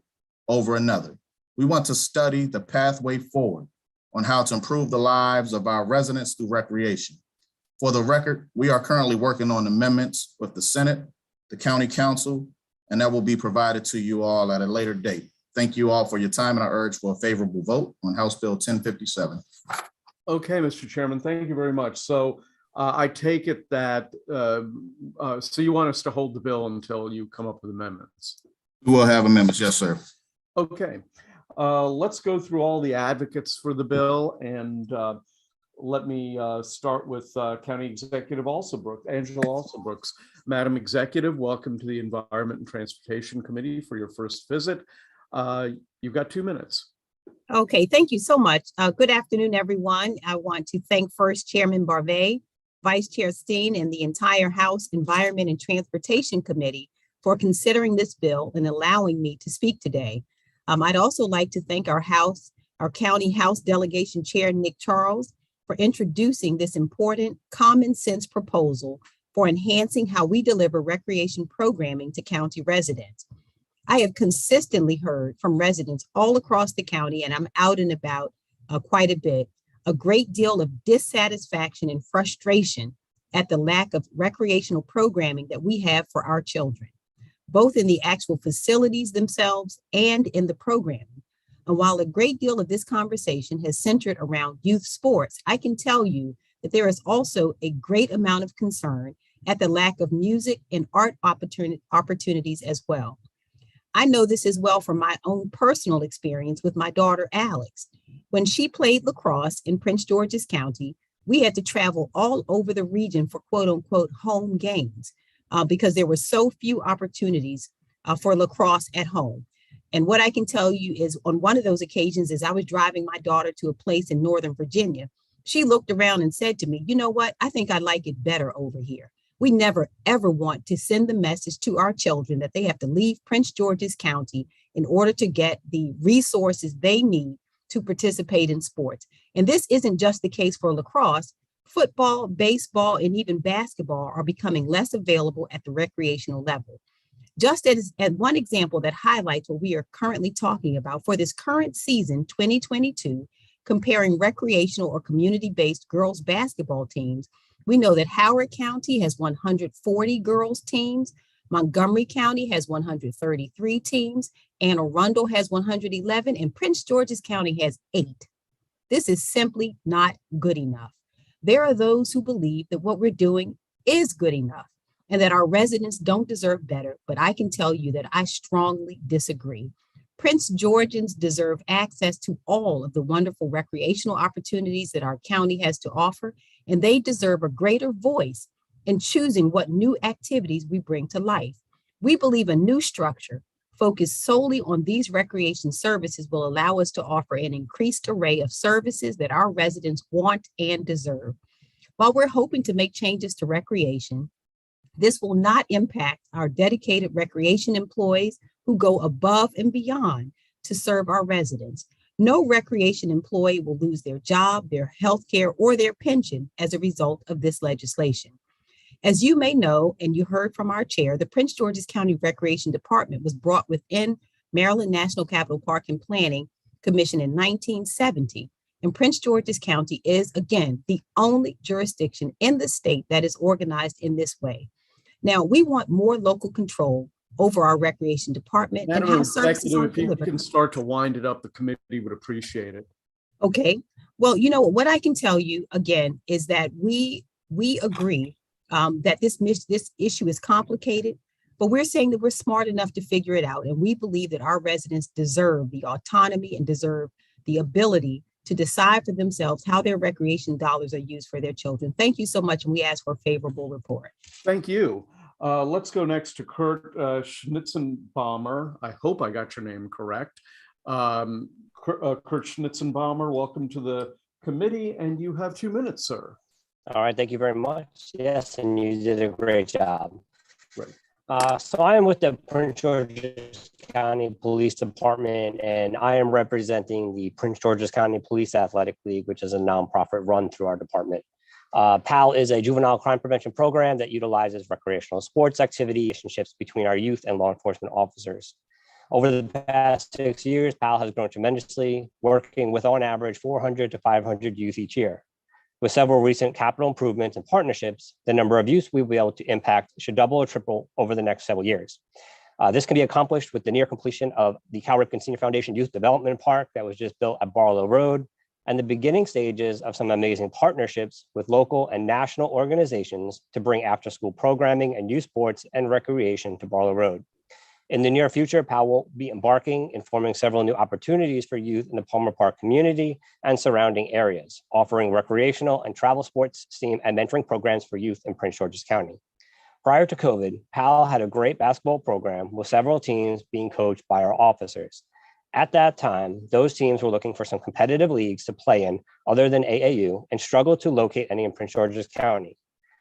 over another. We want to study the pathway forward on how to improve the lives of our residents through recreation. For the record, we are currently working on amendments with the Senate, the County Council, and that will be provided to you all at a later date. Thank you all for your time, and I urge for a favorable vote on House Bill 1057. Okay, Mr. Chairman, thank you very much. So I take it that, so you want us to hold the bill until you come up with amendments? We will have amendments, yes, sir. Okay, let's go through all the advocates for the bill, and let me start with County Executive Angela Alsobrooks. Madam Executive, welcome to the Environment and Transportation Committee for your first visit. You've got 2 minutes. Okay, thank you so much. Good afternoon, everyone. I want to thank first Chairman Barve, Vice Chair Steen and the entire House Environment and Transportation Committee for considering this bill and allowing me to speak today. I'd also like to thank our County House Delegation Chair, Nick Charles, for introducing this important common sense proposal for enhancing how we deliver recreation programming to county residents. I have consistently heard from residents all across the county, and I'm out and about quite a bit, a great deal of dissatisfaction and frustration at the lack of recreational programming that we have for our children, both in the actual facilities themselves and in the programming. And while a great deal of this conversation has centered around youth sports, I can tell you that there is also a great amount of concern at the lack of music and art opportunities as well. I know this as well from my own personal experience with my daughter, Alex. When she played lacrosse in Prince George's County, we had to travel all over the region for quote unquote home games because there were so few opportunities for lacrosse at home. And what I can tell you is on one of those occasions, as I was driving my daughter to a place in Northern Virginia, she looked around and said to me, you know what, I think I like it better over here. We never, ever want to send the message to our children that they have to leave Prince George's County in order to get the resources they need to participate in sports. And this isn't just the case for lacrosse. Football, baseball, and even basketball are becoming less available at the recreational level. Just as one example that highlights what we are currently talking about for this current season, 2022, comparing recreational or community-based girls basketball teams, we know that Howard County has 140 girls teams, Montgomery County has 133 teams, Anne Arundel has 111, and Prince George's County has 8. This is simply not good enough. There are those who believe that what we're doing is good enough and that our residents don't deserve better, but I can tell you that I strongly disagree. Prince Georgians deserve access to all of the wonderful recreational opportunities that our county has to offer, and they deserve a greater voice in choosing what new activities we bring to life. We believe a new structure focused solely on these recreation services will allow us to offer an increased array of services that our residents want and deserve. While we're hoping to make changes to recreation, this will not impact our dedicated recreation employees who go above and beyond to serve our residents. No recreation employee will lose their job, their health care, or their pension as a result of this legislation. As you may know, and you heard from our chair, the Prince George's County Recreation Department was brought within Maryland National Capital Park and Planning Commission in 1970. And Prince George's County is, again, the only jurisdiction in the state that is organized in this way. Now, we want more local control over our recreation department and how services are if you delivered. can start to wind it up, the committee would appreciate it. Okay. Well, you know, what I can tell you again is that we agree that this issue is complicated, but we're saying that we're smart enough to figure it out. And we believe that our residents deserve the autonomy and deserve the ability to decide for themselves how their recreation dollars are used for their children. Thank you so much. And we ask for a favorable report. Thank you. Let's go next to Kurt Schnitzenbaumer. I hope I got your name correct. Kurt Schnitzenbaumer, welcome to the committee, and you have 2 minutes, sir. All right, thank you very much. Yes, and you did a great job. Great. So I am with the Prince George's County Police Department, and I am representing the Prince George's County Police Athletic League, which is a nonprofit run through our department. PAL is a juvenile crime prevention program that utilizes recreational sports activity relationships between our youth and law enforcement officers. Over the past 6 years, PAL has grown tremendously, working with on average 400 to 500 youth each year. With several recent capital improvements and partnerships, the number of youth we will be able to impact should double or triple over the next several years. This can be accomplished with the near completion of the Cal Ripken Senior Foundation Youth Development Park that was just built at Barlow Road, and the beginning stages of some amazing partnerships with local and national organizations to bring after-school programming and youth sports and recreation to Barlow Road. In the near future, PAL will be embarking in forming several new opportunities for youth in the Palmer Park community and surrounding areas, offering recreational and travel sports, STEAM, and mentoring programs for youth in Prince George's County. Prior to COVID, PAL had a great basketball program with several teams being coached by our officers. At that time, those teams were looking for some competitive leagues to play in other than AAU and struggled to locate any in Prince George's County.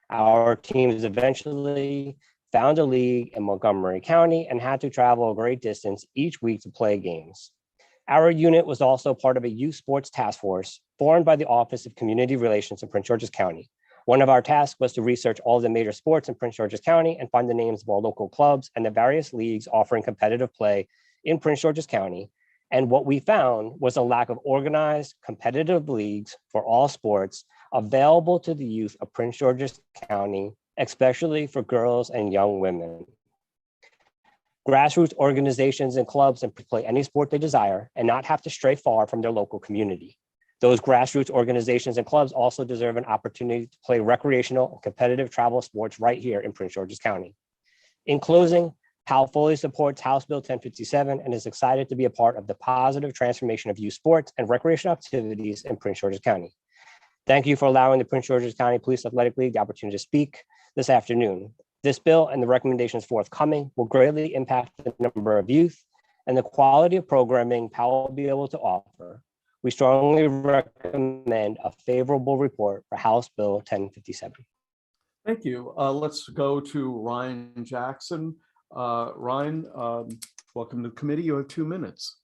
Our teams eventually found a league in Montgomery County and had to travel a great distance each week to play games. Our unit was also part of a youth sports task force formed by the Office of Community Relations in Prince George's County. One of our tasks was to research all the major sports in Prince George's County and find the names of all local clubs and the various leagues offering competitive play in Prince George's County. And what we found was a lack of organized, competitive leagues for all sports available to the youth of Prince George's County, especially for girls and young women. Grassroots organizations and clubs can play any sport they desire and not have to stray far from their local community. Those grassroots organizations and clubs also deserve an opportunity to play recreational and competitive travel sports right here in Prince George's County. In closing, PAL fully supports House Bill 1057 and is excited to be a part of the positive transformation of youth sports and recreational activities in Prince George's County. Thank you for allowing the Prince George's County Police Athletic League the opportunity to speak this afternoon. This bill and the recommendations forthcoming will greatly impact the number of youth and the quality of programming PAL will be able to offer. We strongly recommend a favorable report for House Bill 1057. Thank you. Let's go to Ryan Jackson. Ryan, welcome to the committee. You have 2 minutes.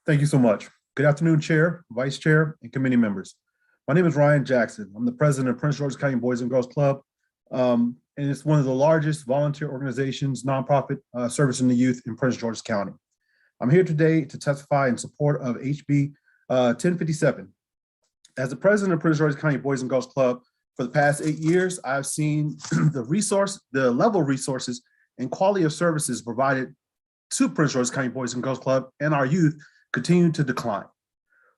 Thank you so much. Good afternoon, Chair, Vice Chair, and committee members. My name is Ryan Jackson. I'm the president of Prince George's County Boys and Girls Club, and it's one of the largest volunteer organizations, nonprofit servicing the youth in Prince George's County. I'm here today to testify in support of HB 1057. As the president of Prince George's County Boys and Girls Club for the past 8 years, I've seen the level of resources and quality of services provided to Prince George's County Boys and Girls Club and our youth continue to decline.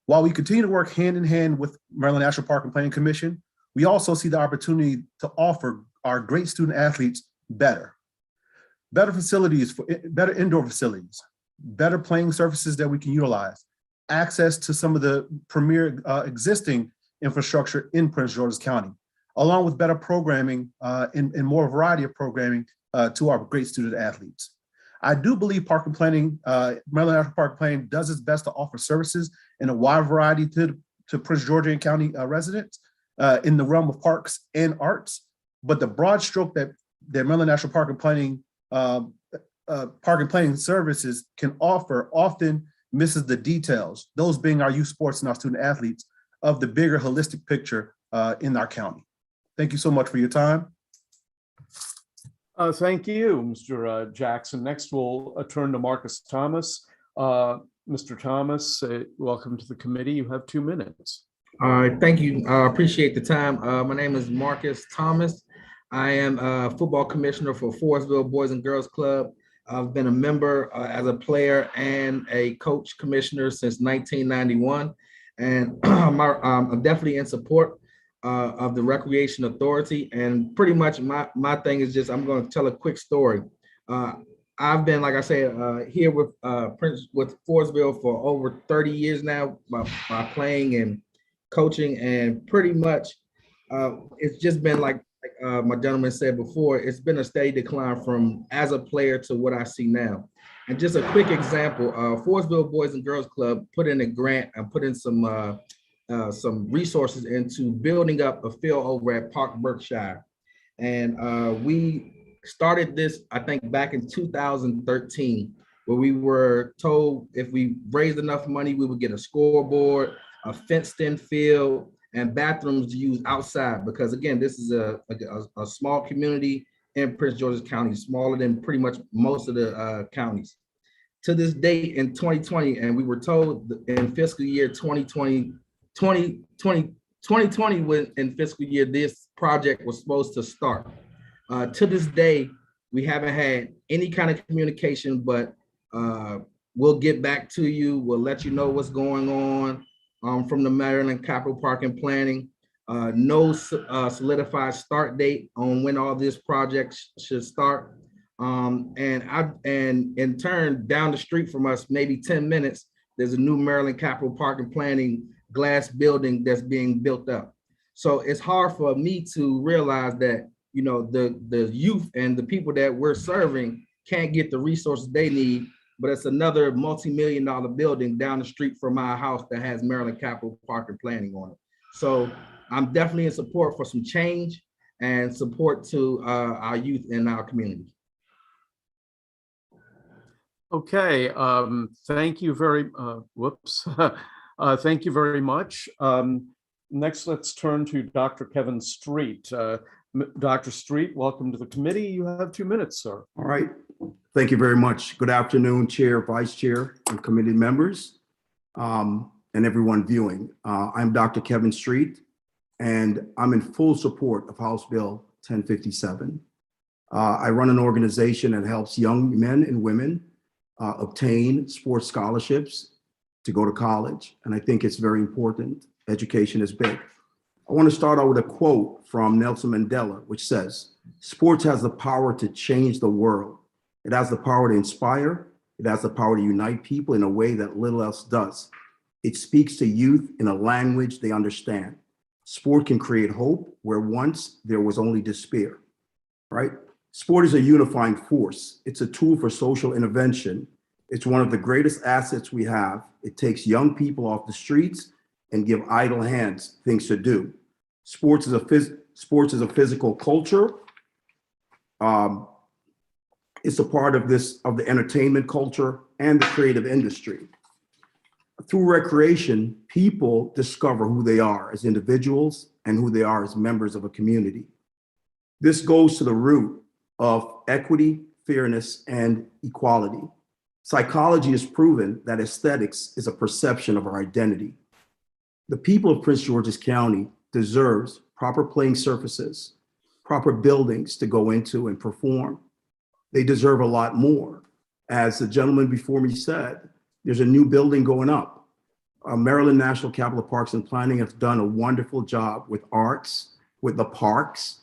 While we continue to work hand in hand with Maryland National Park and Planning Commission, we also see the opportunity to offer our great student athletes better facilities, better indoor facilities, better playing surfaces that we can utilize, access to some of the premier existing infrastructure in Prince George's County, along with better programming and more variety of programming to our great student athletes. I do believe Park and Planning, Maryland National Park Planning does its best to offer services in a wide variety to Prince Georgian County residents in the realm of parks and arts. But the broad stroke that Maryland National Park and Planning services can offer often misses the details, those being our youth sports and our student athletes, of the bigger holistic picture in our county. Thank you so much for your time. Thank you, Mr. Jackson. Next, we'll turn to Marcus Thomas. Mr. Thomas, welcome to the committee. You have 2 minutes. Thank you. I appreciate the time. My name is Marcus Thomas. I am a football commissioner for Forestville Boys and Girls Club. I've been a member as a player and a coach commissioner since 1991. And I'm definitely in support of the Recreation Authority. And pretty much my thing is just, I'm going to tell a quick story. I've been, like I said, here with Forestville for over 30 years now by playing and coaching, and pretty much it's just been like my gentleman said before, it's been a steady decline from as a player to what I see now. And just a quick example, Forestville Boys and Girls Club put in a grant and put in some resources into building up a field over at Park Berkshire. And we started this, I think, back in 2013, where we were told if we raised enough money, we would get a scoreboard, a fenced-in field, and bathrooms to use outside. Because again, this is a small community in Prince George's County, smaller than pretty much most of the counties. To this date in 2020, and we were told in fiscal year 2020 when in fiscal year this project was supposed to start. To this day, we haven't had any kind of communication, but we'll get back to you. We'll let you know what's going on from the Maryland Capital Park and Planning. No solidified start date on when all this project should start. And in turn, down the street from us, maybe 10 minutes, there's a new Maryland Capital Park and Planning glass building that's being built up. So it's hard for me to realize that, you know, the youth and the people that we're serving can't get the resources they need, but it's another multi-million-dollar building down the street from my house that has Maryland Capital Park and Planning on it. So I'm definitely in support for some change. and support to our youth in our community. Okay, thank you very, whoops. Thank you very much. Next, let's turn to Dr. Kevin Street. Dr. Street, welcome to the committee. You have 2 minutes, sir. All right. Thank you very much. Good afternoon, Chair, Vice Chair, and committee members, and everyone viewing. I'm Dr. Kevin Street, and I'm in full support of House Bill 1057. I run an organization that helps young men and women obtain sports scholarships to go to college, and I think it's very important. Education is big. I want to start out with a quote from Nelson Mandela, which says, "Sports has the power to change the world. It has the power to inspire. It has the power to unite people in a way that little else does. It speaks to youth in a language they understand. Sport can create hope where once there was only despair," right? Sport is a unifying force. It's a tool for social intervention. It's one of the greatest assets we have. It takes young people off the streets and give idle hands things to do. Sports is a physical culture. It's a part of the entertainment culture and the creative industry. Through recreation, people discover who they are as individuals and who they are as members of a community. This goes to the root of equity, fairness, and equality. Psychology has proven that aesthetics is a perception of our identity. The people of Prince George's County deserves proper playing surfaces, proper buildings to go into and perform. They deserve a lot more. As the gentleman before me said, there's a new building going up. Maryland National Capital Parks and Planning has done a wonderful job with arts, with the parks.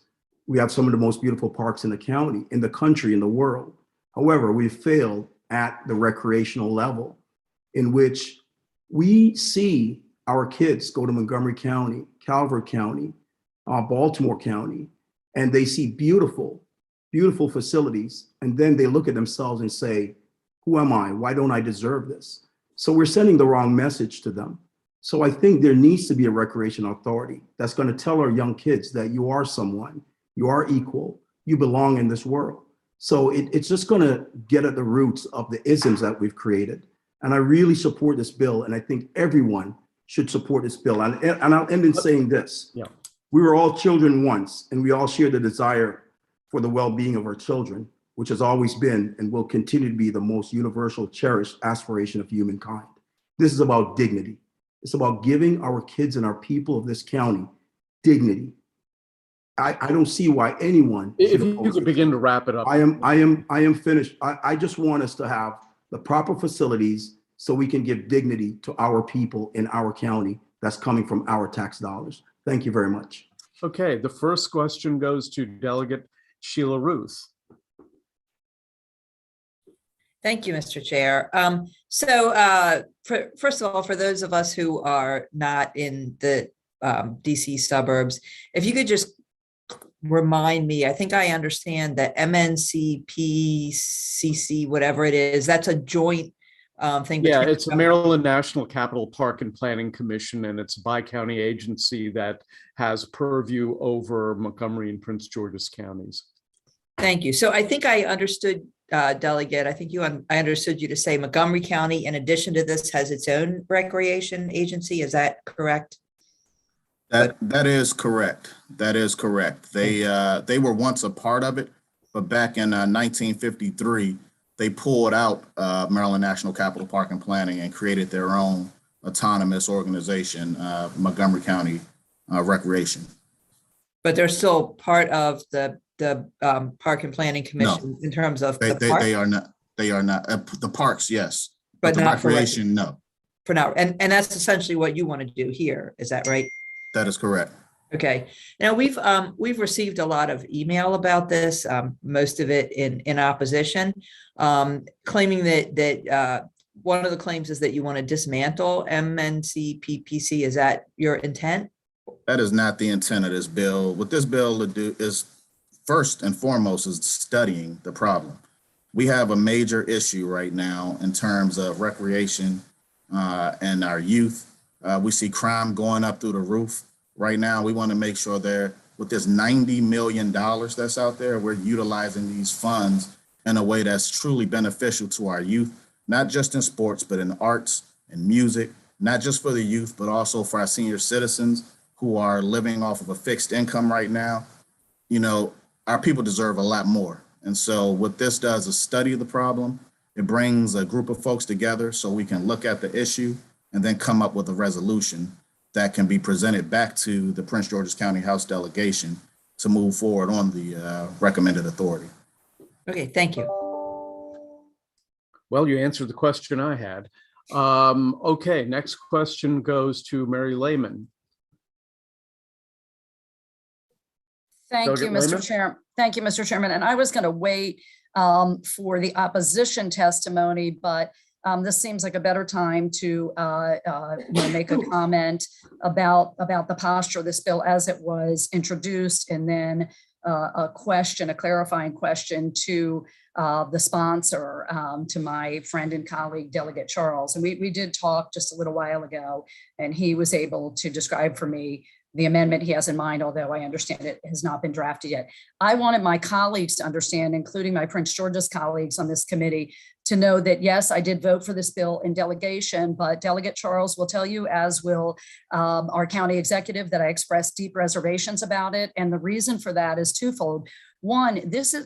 We have some of the most beautiful parks in the county, in the country, in the world. However, we've failed at the recreational level, in which we see our kids go to Montgomery County, Calvert County, Baltimore County, and they see beautiful, beautiful facilities. And then they look at themselves and say, who am I? Why don't I deserve this? So we're sending the wrong message to them. So I think there needs to be a recreation authority that's going to tell our young kids that you are someone, you are equal, you belong in this world. So it's just going to get at the roots of the isms that we've created. And I really support this bill. And I think everyone should support this bill. And I'll end in saying this. Yeah. We were all children once, and we all share the desire for the well-being of our children, which has always been and will continue to be the most universal, cherished aspiration of humankind. This is about dignity. It's about giving our kids and our people of this county dignity. I don't see why anyone. If you could begin to wrap it up. I am finished. I just want us to have the proper facilities so we can give dignity to our people in our county that's coming from our tax dollars. Thank you very much. Okay, the first question goes to Delegate Sheila Ruth. Thank you, Mr. Chair. First of all, for those of us who are not in the DC suburbs, if you could just remind me, I think I understand that MNCPCC, whatever it is, that's a joint thing. Yeah, it's a Maryland National Capital Park and Planning Commission, and it's a bi-county agency that has purview over Montgomery and Prince George's counties. Thank you. So I think I understood, Delegate, I understood you to say Montgomery County, in addition to this, has its own recreation agency. Is that correct? That is correct. That is correct. They were once a part of it, but back in 1953, they pulled out Maryland National Capital Park and Planning and created their own autonomous organization, Montgomery County Recreation. But they're still part of the Park and Planning Commission in terms of they are not. They are not. The parks, yes, but the not recreation, no. For now, and that's essentially what you want to do here. Is that right? That is correct. Okay. Now we've received a lot of email about this, most of it in opposition, claiming that one of the claims is that you want to dismantle MNCPPC. Is that your intent? That is not the intent of this bill. What this bill will do is, first and foremost, is studying the problem. We have a major issue right now in terms of recreation and our youth. We see crime going up through the roof. Right now, we want to make sure there with this $90 million that's out there, we're utilizing these funds in a way that's truly beneficial to our youth, not just in sports, but in arts and music, not just for the youth, but also for our senior citizens who are living off of a fixed income right now. You know, our people deserve a lot more. And so what this does is study the problem. It brings a group of folks together so we can look at the issue and then come up with a resolution that can be presented back to the Prince George's County House delegation to move forward on the recommended authority. Okay, thank you. Well, you answered the question I had. Okay, next question goes to Mary Lehman. Thank you, Mr. Chair. Thank you, Mr. Chairman. And I was going to wait for the opposition testimony, but this seems like a better time to make a comment about the posture of this bill as it was introduced, and then a clarifying question to the sponsor, to my friend and colleague, Delegate Charles. And we did talk just a little while ago, and he was able to describe for me the amendment he has in mind, although I understand it has not been drafted yet. I wanted my colleagues to understand, including my Prince George's colleagues on this committee, to know that, yes, I did vote for this bill in delegation, but Delegate Charles will tell you, as will our county executive, that I expressed deep reservations about it. And the reason for that is twofold. One,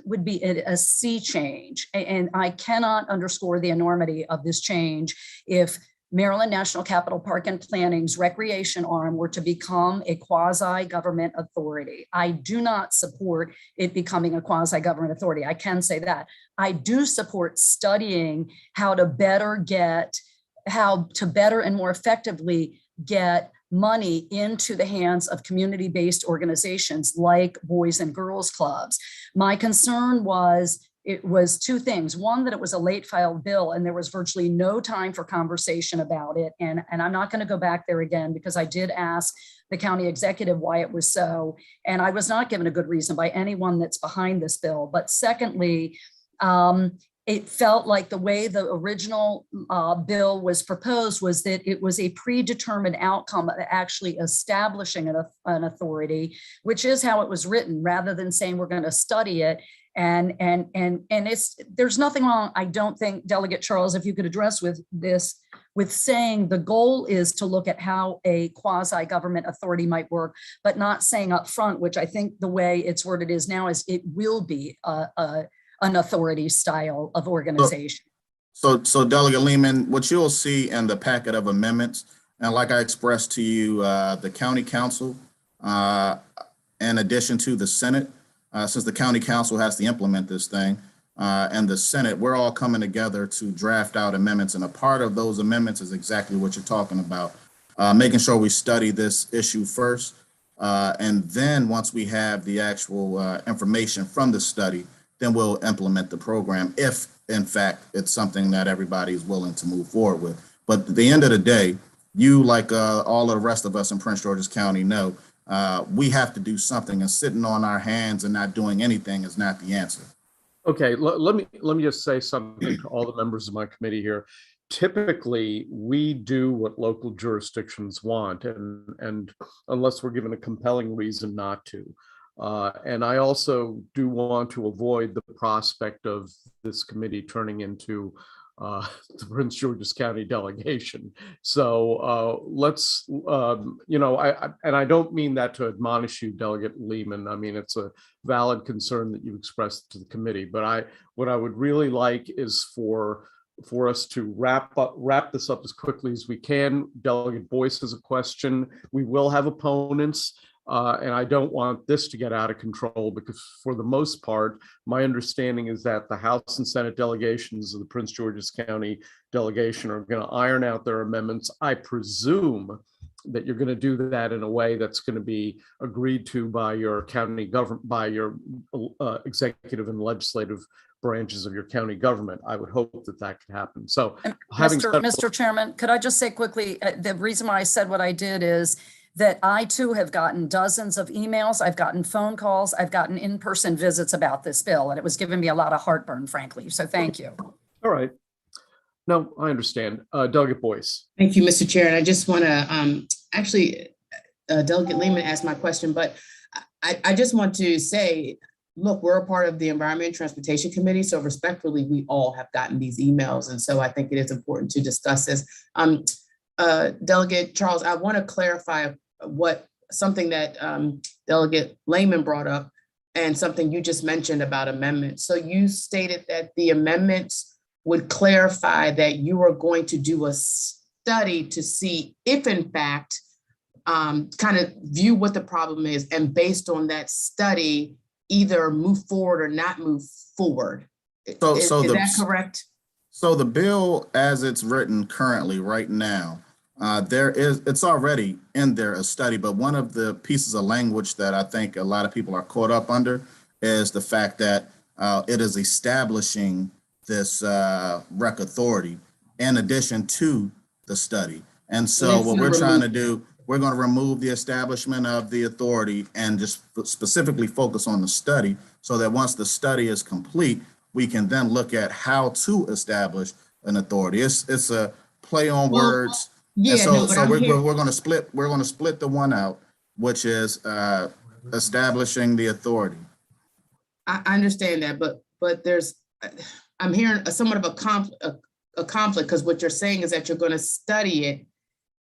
would be a sea change, and I cannot underscore the enormity of this change if Maryland National Capital Park and Planning's recreation arm were to become a quasi-government authority. I do not support it becoming a quasi-government authority. I can say that. I do support studying how to better and more effectively get money into the hands of community-based organizations like Boys and Girls Clubs. My concern was two things. One, that it was a late filed bill and there was virtually no time for conversation about it. And I'm not going to go back there again, because I did ask the county executive why it was so, and I was not given a good reason by anyone that's behind this bill. But secondly, it felt like the way the original bill was proposed was that it was a predetermined outcome of actually establishing an authority, which is how it was written, rather than saying we're going to study it. And there's nothing wrong, I don't think, Delegate Charles, if you could address with saying the goal is to look at how a quasi-government authority might work, but not saying up front, which I think the way it's worded is now, is it will be an authority style of organization. So Delegate Lehman, what you'll see in the packet of amendments, and like I expressed to you, the county council, in addition to the Senate, since the county council has to implement this thing, and the Senate, we're all coming together to draft out amendments. And a part of those amendments is exactly what you're talking about, making sure we study this issue first. And then once we have the actual information from the study, then we'll implement the program if, in fact, it's something that everybody is willing to move forward with. But at the end of the day, you, like all of the rest of us in Prince George's County, know we have to do something, and sitting on our hands and not doing anything is not the answer. Okay, let me just say something to all the members of my committee here. Typically, we do what local jurisdictions want, and unless we're given a compelling reason not to. And I also do want to avoid the prospect of this committee turning into the Prince George's County delegation. So let's, and I don't mean that to admonish you, Delegate Lehman. I mean, it's a valid concern that you expressed to the committee, but what I would really like is for us to wrap this up as quickly as we can. Delegate Boyce has a question. We will have opponents. And I don't want this to get out of control, because for the most part, my understanding is that the House and Senate delegations of the Prince George's County delegation are going to iron out their amendments. I presume that you're going to do that in a way that's going to be agreed to by your county government, by your executive and legislative branches of your county government. I would hope that that could happen. So, Mr. Chairman, could I just say quickly, the reason why I said what I did is that I too have gotten dozens of emails, I've gotten phone calls, I've gotten in-person visits about this bill, and it was giving me a lot of heartburn, frankly. So thank you. All right. No, I understand. Delegate Boyce. Thank you, Mr. Chair. And I just want to actually, Delegate Lehman asked my question, but I just want to say, look, we're a part of the Environment and Transportation Committee, so respectfully, we all have gotten these emails, and so I think it is important to discuss this. Delegate Charles, I want to clarify something that Delegate Lehman brought up and something you just mentioned about amendments. So you stated that the amendments would clarify that you are going to do a study to see if in fact, kind of view what the problem is, and based on that study, either move forward or not move forward. Is that correct? So the bill as it's written currently right now, it's already in there, a study, but one of the pieces of language that I think a lot of people are caught up under is the fact that it is establishing this rec authority in addition to the study. And so what we're trying to do, we're going to remove the establishment of the authority and just specifically focus on the study, so that once the study is complete, we can then look at how to establish an authority. It's a play on words. Yeah, so we're going to split the one out, which is establishing the authority. I understand that, but I'm hearing somewhat of a conflict, because what you're saying is that you're going to study it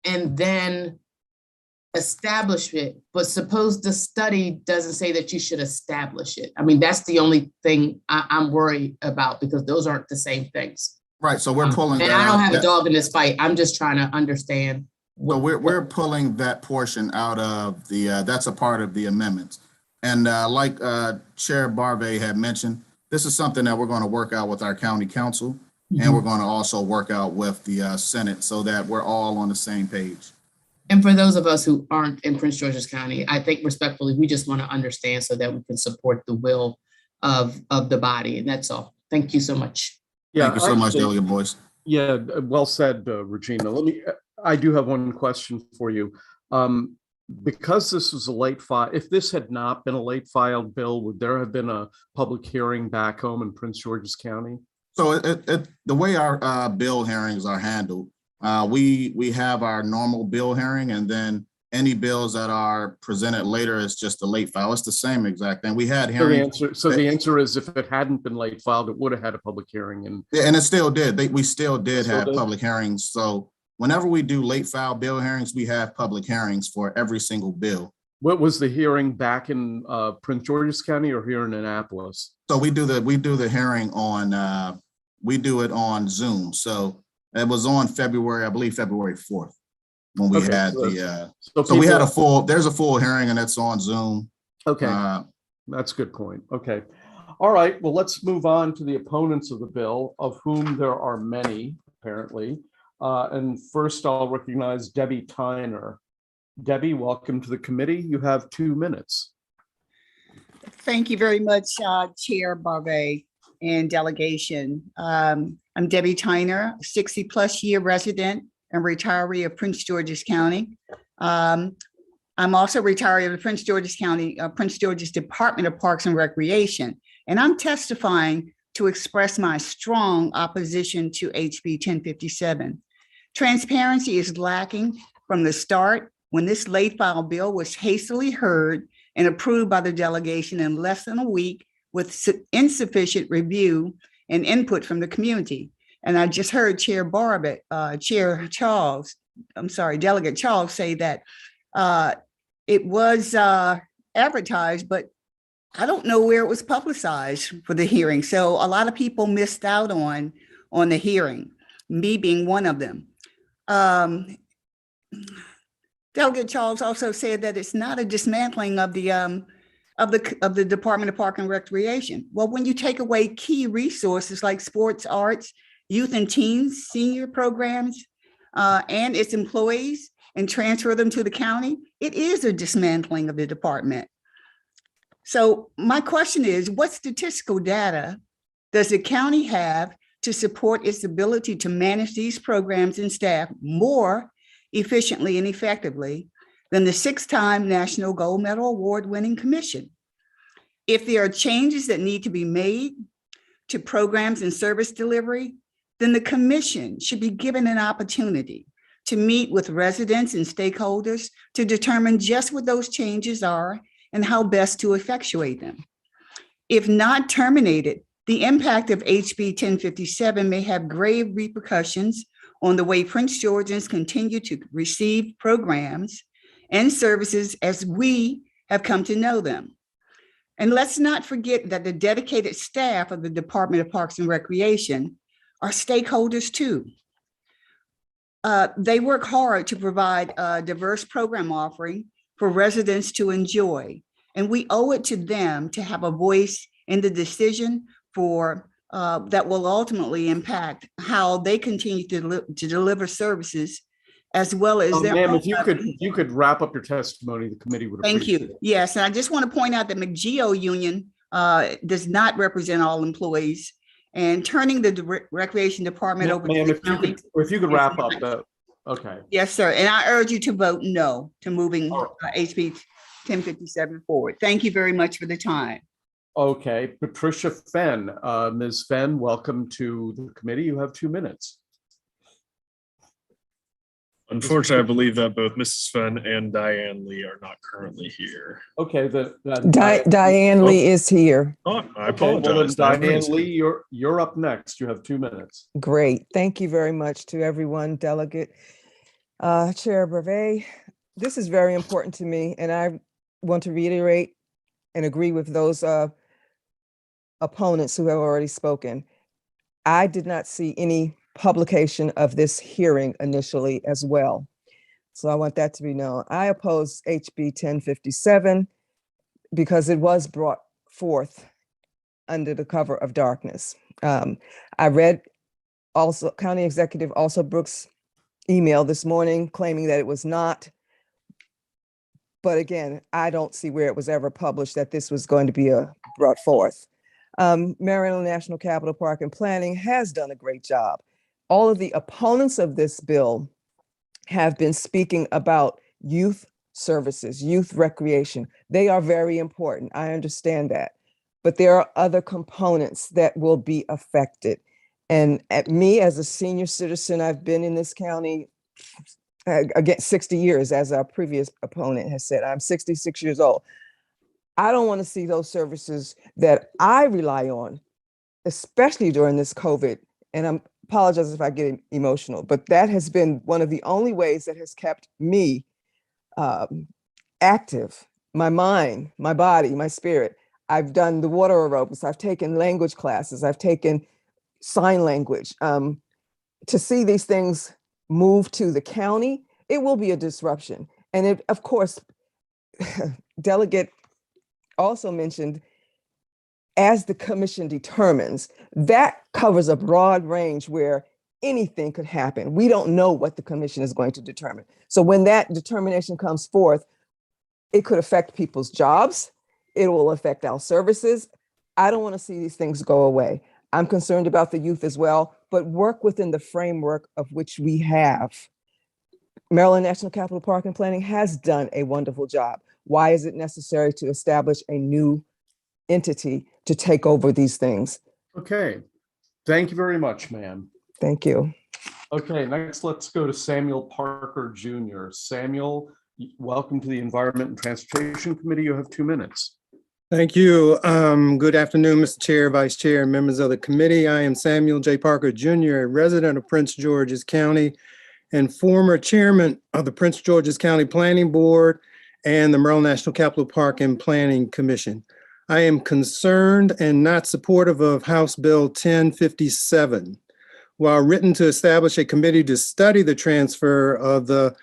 and then establish it, but suppose the study doesn't say that you should establish it. I mean, that's the only thing I'm worried about, because those aren't the same things. Right, so we're pulling and I don't have a dog in this fight. I'm just trying to understand. So we're pulling that portion out of the, that's a part of the amendments. And like Chair Barbe had mentioned, this is something that we're going to work out with our county council, and we're going to also work out with the Senate, so that we're all on the same page. And for those of us who aren't in Prince George's County, I think respectfully, we just want to understand so that we can support the will of the body. And that's all. Thank you so much. Yeah, thank you so much, Delegate Boyce. Yeah, well said, Regina. I do have one question for you. Because this was a late file, if this had not been a late filed bill, would there have been a public hearing back home in Prince George's County? So the way our bill hearings are handled, we have our normal bill hearing, and then any bills that are presented later is just a late file. It's the same exact thing. We had hearings. So the answer is, if it hadn't been late filed, it would have had a public hearing. And it still did. We still did have public hearings. So whenever we do late file bill hearings, we have public hearings for every single bill. What was the hearing back in Prince George's County or here in Annapolis? So we do the hearing on, we do it on Zoom. So it was on February, I believe February 4th, when we had so we had there's a full hearing, and it's on Zoom. Okay, that's a good point. Okay. All right, well, let's move on to the opponents of the bill, of whom there are many, apparently. And first I'll recognize Debbie Tyner. Debbie, welcome to the committee. You have 2 minutes. Thank you very much, Chair Barbe and delegation. I'm Debbie Tyner, 60-plus year resident and retiree of Prince George's County. I'm also retiree of the Prince George's County, Prince George's Department of Parks and Recreation. And I'm testifying to express my strong opposition to HB 1057. Transparency is lacking from the start, when this late file bill was hastily heard and approved by the delegation in less than a week with insufficient review and input from the community. And I just heard Delegate Charles say that it was advertised, but I don't know where it was publicized for the hearing. So a lot of people missed out on the hearing, me being one of them. Delegate Charles also said that it's not a dismantling of the Department of Park and Recreation. Well, when you take away key resources like sports, arts, youth and teens, senior programs, and its employees, and transfer them to the county, it is a dismantling of the department. So my question is, what statistical data does the county have to support its ability to manage these programs and staff more efficiently and effectively than the 6-time National Gold Medal Award-winning commission? If there are changes that need to be made to programs and service delivery, then the commission should be given an opportunity to meet with residents and stakeholders to determine just what those changes are and how best to effectuate them. If not terminated, the impact of HB 1057 may have grave repercussions on the way Prince Georgians continue to receive programs and services as we have come to know them. And let's not forget that the dedicated staff of the Department of Parks and Recreation are stakeholders too. They work hard to provide a diverse program offering for residents to enjoy. And we owe it to them to have a voice in the decision for that will ultimately impact how they continue to deliver services, as well as their ma'am, own if you could wrap up your testimony, the committee would Thank appreciate you. it. Yes, and I just want to point out that McGeo Union does not represent all employees, and turning the Recreation Department over to Ma'am, the county. if you could wrap up that, okay. Yes, sir. And I urge you to vote no to moving HB 1057 forward. Thank you very much for the time. Okay, Patricia Fenn. Ms. Fenn, welcome to the committee. You have 2 minutes. Unfortunately, I believe that both Mrs. Fenn and Diane Lee are not currently here. Okay, Diane Lee is here. Oh, I Okay, well apologize. then, Diane Lee, you're up next. You have 2 minutes. Great. Thank you very much to everyone, Delegate Chair Brevet. This is very important to me, and I want to reiterate and agree with those opponents who have already spoken. I did not see any publication of this hearing initially as well. So I want that to be known. I oppose HB 1057 because it was brought forth under the cover of darkness. I read also County Executive Brooks' email this morning claiming that it was not. But again, I don't see where it was ever published that this was going to be brought forth. Maryland National Capital Park and Planning has done a great job. All of the opponents of this bill have been speaking about youth services, youth recreation. They are very important. I understand that. But there are other components that will be affected. And at me as a senior citizen, I've been in this county again 60 years, as our previous opponent has said. I'm 66 years old. I don't want to see those services that I rely on, especially during this COVID. And I apologize if I get emotional, but that has been one of the only ways that has kept me active, my mind, my body, my spirit. I've done the water aerobics. I've taken language classes. I've taken sign language. To see these things move to the county, it will be a disruption. And it, of course, Delegate also mentioned, as the commission determines, that covers a broad range where anything could happen. We don't know what the commission is going to determine. So when that determination comes forth, it could affect people's jobs. It will affect our services. I don't want to see these things go away. I'm concerned about the youth as well, but work within the framework of which we have. Maryland National Capital Park and Planning has done a wonderful job. Why is it necessary to establish a new entity to take over these things? Okay, thank you very much, ma'am. Thank you. Okay, next let's go to Samuel Parker Jr. Samuel, welcome to the Environment and Transportation Committee. You have 2 minutes. Thank you. Good afternoon, Mr. Chair, Vice Chair, and members of the committee. I am Samuel J. Parker Jr., a resident of Prince George's County and former chairman of the Prince George's County Planning Board and the Maryland National Capital Park and Planning Commission. I am concerned and not supportive of House Bill 1057. While written to establish a committee to study the transfer of the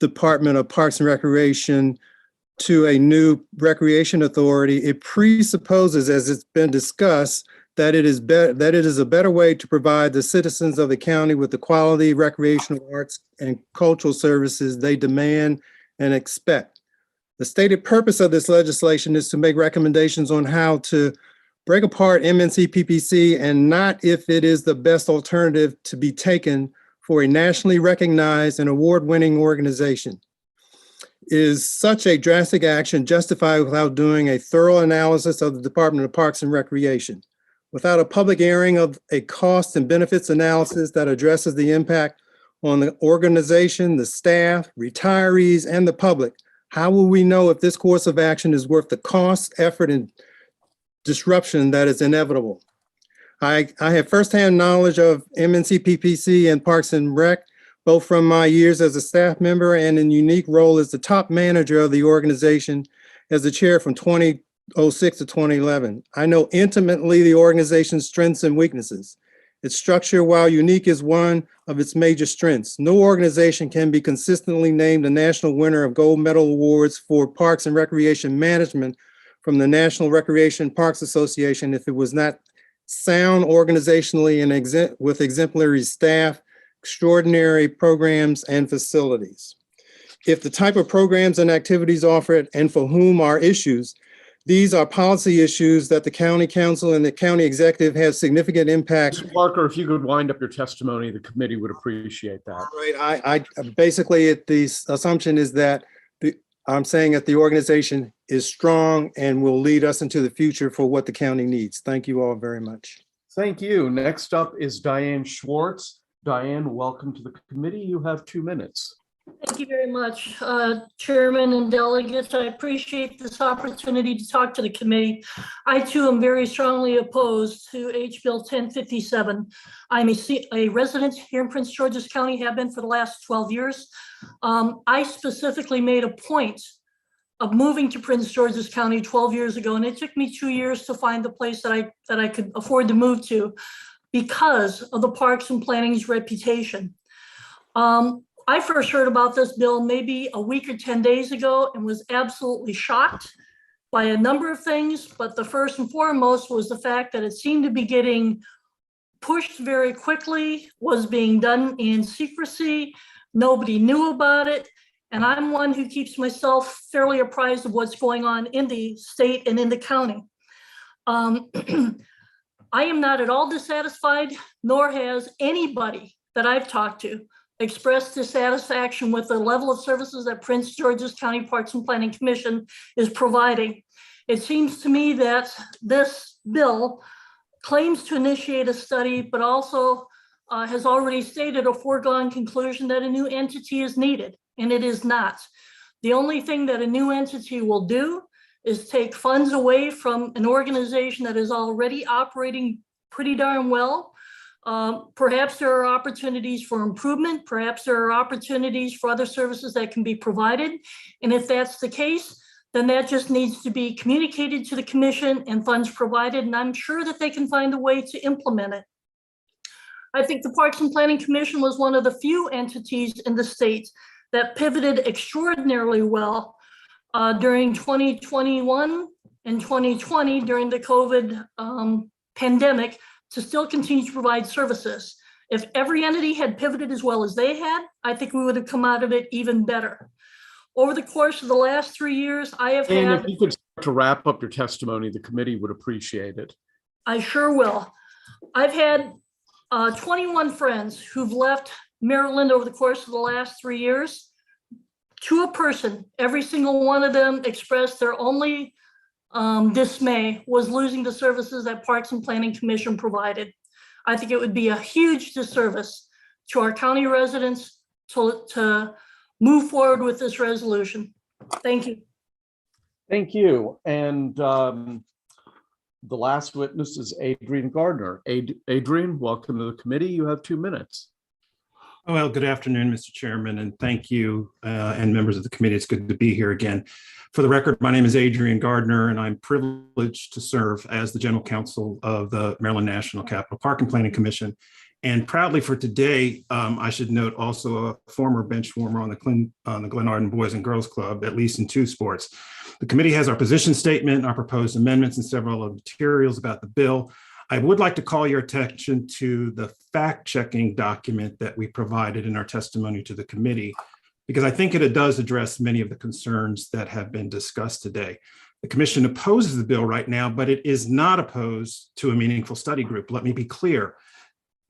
Department of Parks and Recreation to a new recreation authority, it presupposes, as it's been discussed, that it is a better way to provide the citizens of the county with the quality recreational arts and cultural services they demand and expect. The stated purpose of this legislation is to make recommendations on how to break apart MNC-PPC and not if it is the best alternative to be taken for a nationally recognized and award-winning organization. Is such a drastic action justified without doing a thorough analysis of the Department of Parks and Recreation? Without a public airing of a cost and benefits analysis that addresses the impact on the organization, the staff, retirees, and the public, How will we know if this course of action is worth the cost, effort, and disruption that is inevitable? I have firsthand knowledge of MNCPPC and Parks and Rec, both from my years as a staff member and in unique role as the top manager of the organization as the chair from 2006 to 2011. I know intimately the organization's strengths and weaknesses. Its structure, while unique, is one of its major strengths. No organization can be consistently named a national winner of gold medal awards for parks and recreation management from the National Recreation Parks Association if it was not sound organizationally and with exemplary staff, extraordinary programs and facilities. If the type of programs and activities offered and for whom are issues, these are policy issues that the county council and the county executive have significant impact. Mr. Parker, if you could wind up your testimony, the committee would appreciate that. Right. I basically, the assumption is that I'm saying that the organization is strong and will lead us into the future for what the county needs. Thank you all very much. Thank you. Next up is Diane Schwartz. Diane, welcome to the committee. You have 2 minutes. Thank you very much, Chairman and delegates. I appreciate this opportunity to talk to the committee. I too am very strongly opposed to H. Bill 1057. I'm a resident here in Prince George's County, have been for the last 12 years. I specifically made a point of moving to Prince George's County 12 years ago, and it took me 2 years to find the place that I could afford to move to because of the Parks and Planning's reputation. I first heard about this bill maybe a week or 10 days ago and was absolutely shocked by a number of things. But the first and foremost was the fact that it seemed to be getting pushed very quickly, was being done in secrecy. Nobody knew about it. And I'm one who keeps myself fairly apprised of what's going on in the state and in the county. I am not at all dissatisfied, nor has anybody that I've talked to expressed dissatisfaction with the level of services that Prince George's County Parks and Planning Commission is providing. It seems to me that this bill claims to initiate a study, but also has already stated a foregone conclusion that a new entity is needed, and it is not. The only thing that a new entity will do is take funds away from an organization that is already operating pretty darn well. Perhaps there are opportunities for improvement. Perhaps there are opportunities for other services that can be provided. And if that's the case, then that just needs to be communicated to the commission and funds provided. And I'm sure that they can find a way to implement it. I think the Parks and Planning Commission was one of the few entities in the state that pivoted extraordinarily well during 2021 and 2020 during the COVID pandemic to still continue to provide services. If every entity had pivoted as well as they had, I think we would have come out of it even better. Over the course of the last 3 years, I have And had— if you could start to wrap up your testimony, the committee would appreciate it. I sure will. I've had 21 friends who've left Maryland over the course of the last 3 years. To a person, every single one of them expressed their only dismay was losing the services that Parks and Planning Commission provided. I think it would be a huge disservice to our county residents to move forward with this resolution. Thank you. Thank you. And the last witness is Adrian Gardner. Adrian, welcome to the committee. You have 2 minutes. Well, good afternoon, Mr. Chairman, and thank you and members of the committee. It's good to be here again. For the record, my name is Adrian Gardner, and I'm privileged to serve as the General Counsel of the Maryland National Capital Park and Planning Commission. And proudly for today, I should note also a former bench warmer on the Glen Arden Boys and Girls Club, at least in 2 sports. The committee has our position statement, our proposed amendments, and several other materials about the bill. I would like to call your attention to the fact-checking document that we provided in our testimony to the committee, because I think it does address many of the concerns that have been discussed today. The commission opposes the bill right now, but it is not opposed to a meaningful study group. Let me be clear.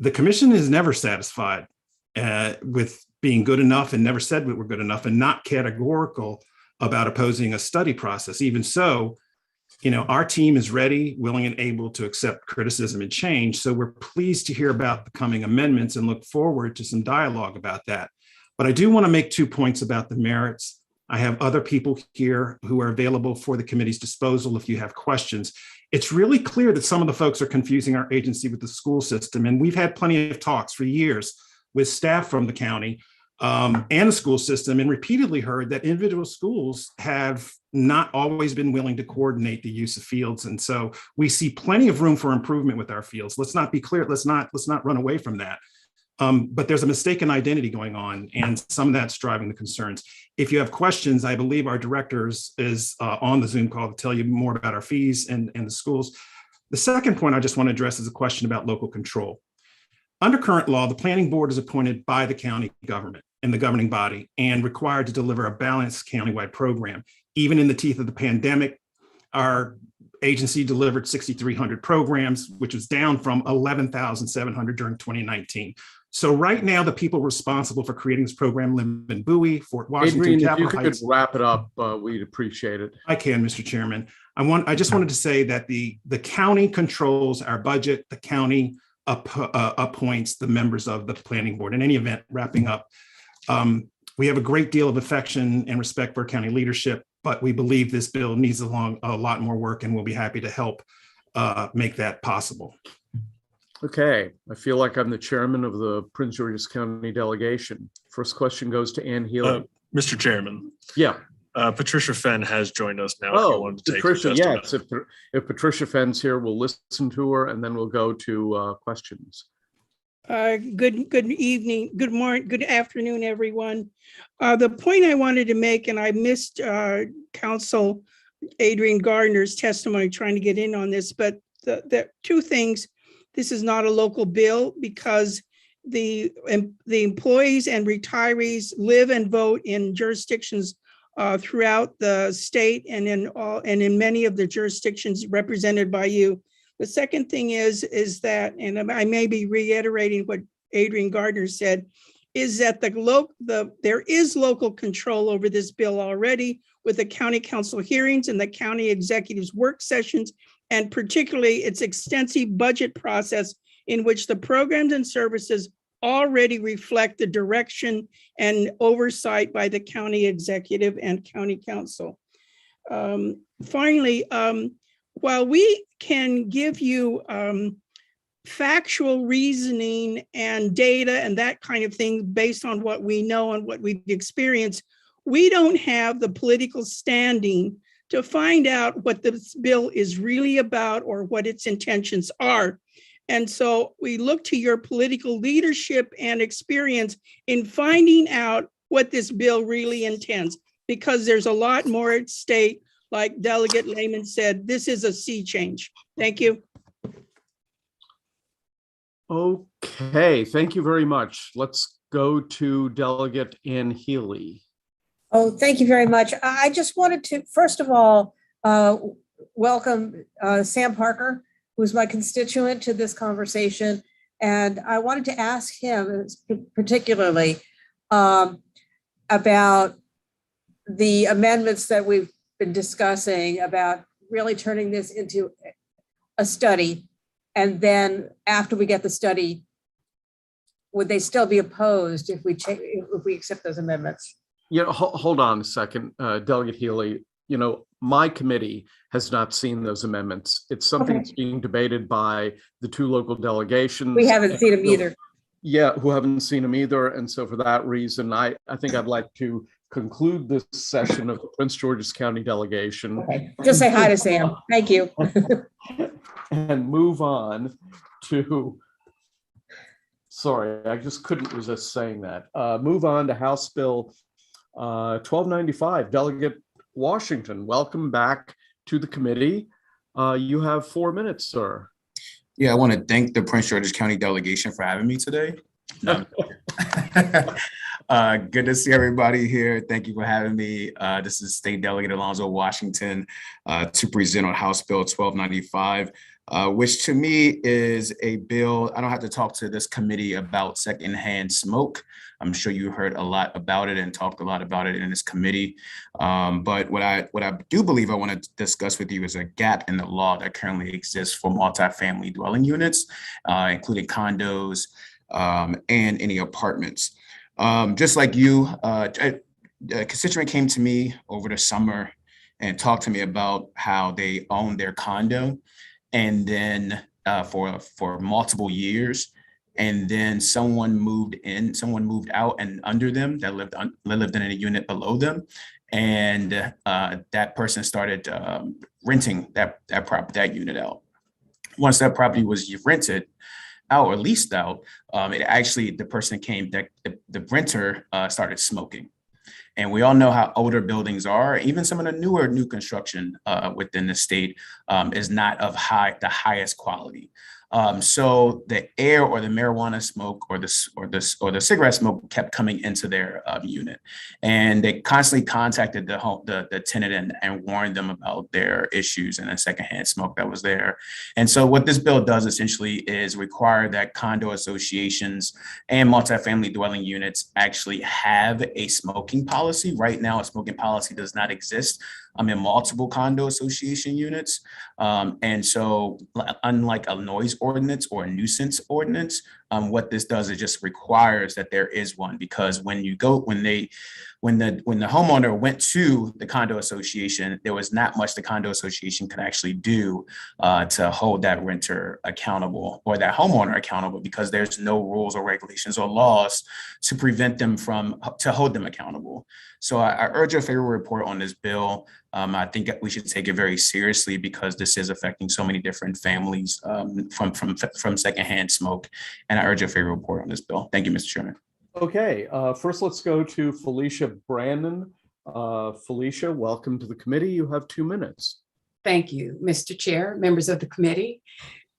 The commission is never satisfied with being good enough and never said we were good enough and not categorical about opposing a study process. Even so, our team is ready, willing, and able to accept criticism and change. So we're pleased to hear about the coming amendments and look forward to some dialogue about that. But I do want to make 2 points about the merits. I have other people here who are available for the committee's disposal if you have questions. It's really clear that some of the folks are confusing our agency with the school system. And we've had plenty of talks for years with staff from the county and the school system, and repeatedly heard that individual schools have not always been willing to coordinate the use of fields. And so we see plenty of room for improvement with our fields. Let's not be clear, let's not run away from that. But there's a mistaken identity going on, and some of that's driving the concerns. If you have questions, I believe our director is on the Zoom call to tell you more about our fees and the schools. The second point I just want to address is a question about local control. Under current law, the planning board is appointed by the county government and the governing body and required to deliver a balanced countywide program. Even in the teeth of the pandemic, our agency delivered 6,300 programs, which was down from 11,700 during 2019. So right now, the people responsible for creating this program live in Bowie, Fort Washington, Adrian, if Capitol you could Heights. wrap it up, we'd appreciate it. I can, Mr. Chairman. I just wanted to say that the county controls our budget. The county appoints the members of the planning board. In any event, wrapping up, we have a great deal of affection and respect for county leadership, but we believe this bill needs a lot more work, and we'll be happy to help make that possible. Okay, I feel like I'm the chairman of the Prince George's County delegation. First question goes to Ann Healy. Mr. Chairman. Yeah. Patricia Fenn has joined us now. Oh, if you wanted to take Patricia, her yes. testimony. If Patricia Fenn's here, we'll listen to her, and then we'll go to questions. Good evening, good morning, good afternoon, everyone. The point I wanted to make, and I missed Council Adrian Gardner's testimony trying to get in on this, but the two things. This is not a local bill because the employees and retirees live and vote in jurisdictions throughout the state and in many of the jurisdictions represented by you. The second thing is that, and I may be reiterating what Adrian Gardner said, is that there is local control over this bill already with the county council hearings and the county executive's work sessions, and particularly its extensive budget process in which the programs and services already reflect the direction and oversight by the county executive and county council. Finally, while we can give you factual reasoning and data and that kind of thing based on what we know and what we've experienced, we don't have the political standing to find out what this bill is really about or what its intentions are. And so we look to your political leadership and experience in finding out what this bill really intends, because there's a lot more at stake. Like Delegate Lehman said, this is a sea change. Thank you. Okay, thank you very much. Let's go to Delegate Ann Healy. Oh, thank you very much. I just wanted to, first of all, welcome Sam Parker, who's my constituent, to this conversation. And I wanted to ask him particularly about the amendments that we've been discussing about really turning this into a study. And then after we get the study, would they still be opposed if we accept those amendments? Yeah, hold on a second, Delegate Healy. You know, my committee has not seen those amendments. It's something that's being debated by the two local delegations. We haven't seen them either. Yeah, who haven't seen them either. And so for that reason, I think I'd like to conclude this session of the Prince George's County delegation. Okay. Just say hi to Sam. Thank you. And move on to, sorry, I just couldn't resist saying that. Move on to House Bill 1295. Delegate Washington, welcome back to the committee. You have 4 minutes, sir. Yeah, I want to thank the Prince George's County delegation for having me today. No. Good to see everybody here. Thank you for having me. This is State Delegate Alonzo Washington to present on House Bill 1295, which to me is a bill. I don't have to talk to this committee about secondhand smoke. I'm sure you heard a lot about it and talked a lot about it in this committee. But what I do believe I want to discuss with you is a gap in the law that currently exists for multifamily dwelling units, including condos and any apartments. Just like you, a constituent came to me over the summer and talked to me about how they owned their condo, and then for multiple years, and then someone moved out and under them that lived in a unit below them, and that person started renting that unit out. Once that property was rented out or leased out, the person came that the renter started smoking. And we all know how older buildings are. Even some of the new construction within the state is not of the highest quality. So the air or the marijuana smoke or the cigarette smoke kept coming into their unit, and they constantly contacted the tenant and warned them about their issues and the secondhand smoke that was there. And so what this bill does essentially is require that condo associations and multifamily dwelling units actually have a smoking policy. Right now, a smoking policy does not exist in multiple condo association units. And so unlike a noise ordinance or a nuisance ordinance, what this does is just requires that there is one, because when the homeowner went to the condo association, there was not much the condo association could actually do to hold that renter accountable or that homeowner accountable, because there's no rules or regulations or laws to prevent them to hold them accountable. So I urge a favorable report on this bill. I think we should take it very seriously, because this is affecting so many different families from secondhand smoke. And I urge a favorable report on this bill. Thank you, Mr. Chairman. Okay, first let's go to Felicia Brandon. Felicia, welcome to the committee. You have 2 minutes. Thank you, Mr. Chair, members of the committee.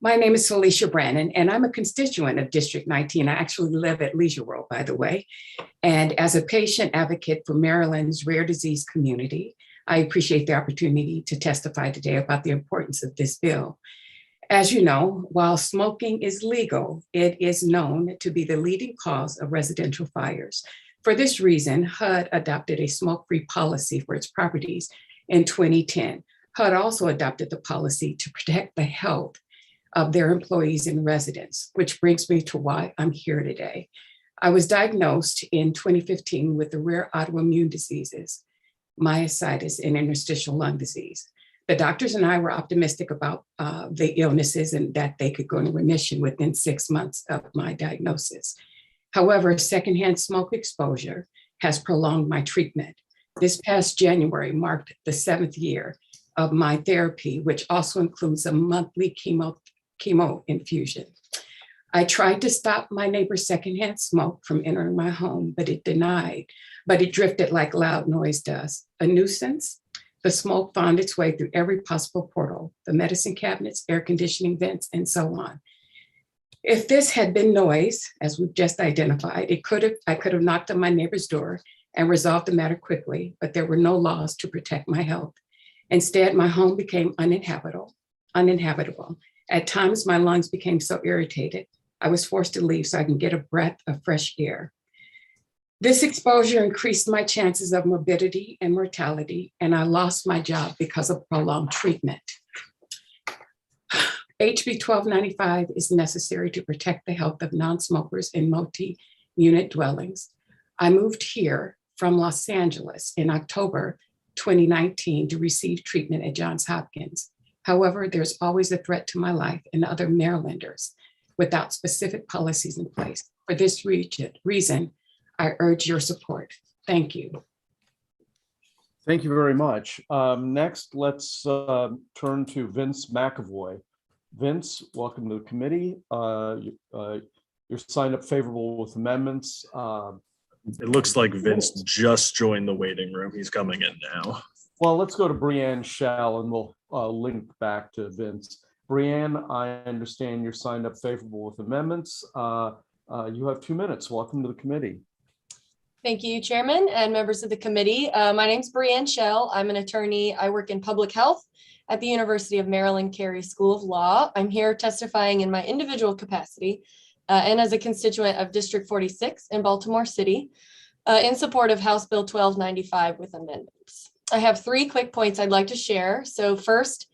My name is Felicia Brandon, and I'm a constituent of District 19. I actually live at Leisure World, by the way. And as a patient advocate for Maryland's rare disease community, I appreciate the opportunity to testify today about the importance of this bill. As you know, while smoking is legal, it is known to be the leading cause of residential fires. For this reason, HUD adopted a smoke-free policy for its properties in 2010. HUD also adopted the policy to protect the health of their employees and residents, which brings me to why I'm here today. I was diagnosed in 2015 with the rare autoimmune diseases, myositis and interstitial lung disease. The doctors and I were optimistic about the illnesses and that they could go into remission within 6 months of my diagnosis. However, secondhand smoke exposure has prolonged my treatment. This past January marked the 7th year of my therapy, which also includes a monthly chemo infusion. I tried to stop my neighbor's secondhand smoke from entering my home, but it drifted like loud noise does. A nuisance, the smoke found its way through every possible portal, the medicine cabinets, air conditioning vents, and so on. If this had been noise, as we've just identified, I could have knocked on my neighbor's door and resolved the matter quickly, but there were no laws to protect my health. Instead, my home became uninhabitable. At times, my lungs became so irritated, I was forced to leave so I can get a breath of fresh air. This exposure increased my chances of morbidity and mortality, and I lost my job because of prolonged treatment. HB 1295 is necessary to protect the health of non-smokers in multi-unit dwellings. I moved here from Los Angeles in October 2019 to receive treatment at Johns Hopkins. However, there's always a threat to my life and other Marylanders without specific policies in place. For this reason, I urge your support. Thank you. Thank you very much. Next, let's turn to Vince McAvoy. Vince, welcome to the committee. You're signed up favorable with amendments. It looks like Vince just joined the waiting room. He's coming in now. Well, let's go to Brianne Shell and we'll link back to Vince. Brianne, I understand you're signed up favorable with amendments. You have 2 minutes. Welcome to the committee. Thank you, Chairman and members of the committee. My name is Brianne Shell. I'm an attorney. I work in public health at the University of Maryland Carey School of Law. I'm here testifying in my individual capacity and as a constituent of District 46 in Baltimore City in support of House Bill 1295 with amendments. I have 3 quick points I'd like to share. So first,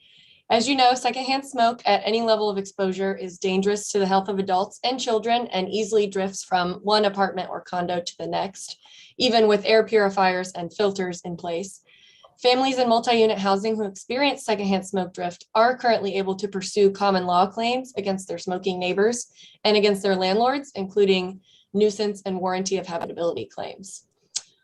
As you know, secondhand smoke at any level of exposure is dangerous to the health of adults and children and easily drifts from one apartment or condo to the next, even with air purifiers and filters in place. Families in multi-unit housing who experience secondhand smoke drift are currently able to pursue common law claims against their smoking neighbors and against their landlords, including nuisance and warranty of habitability claims.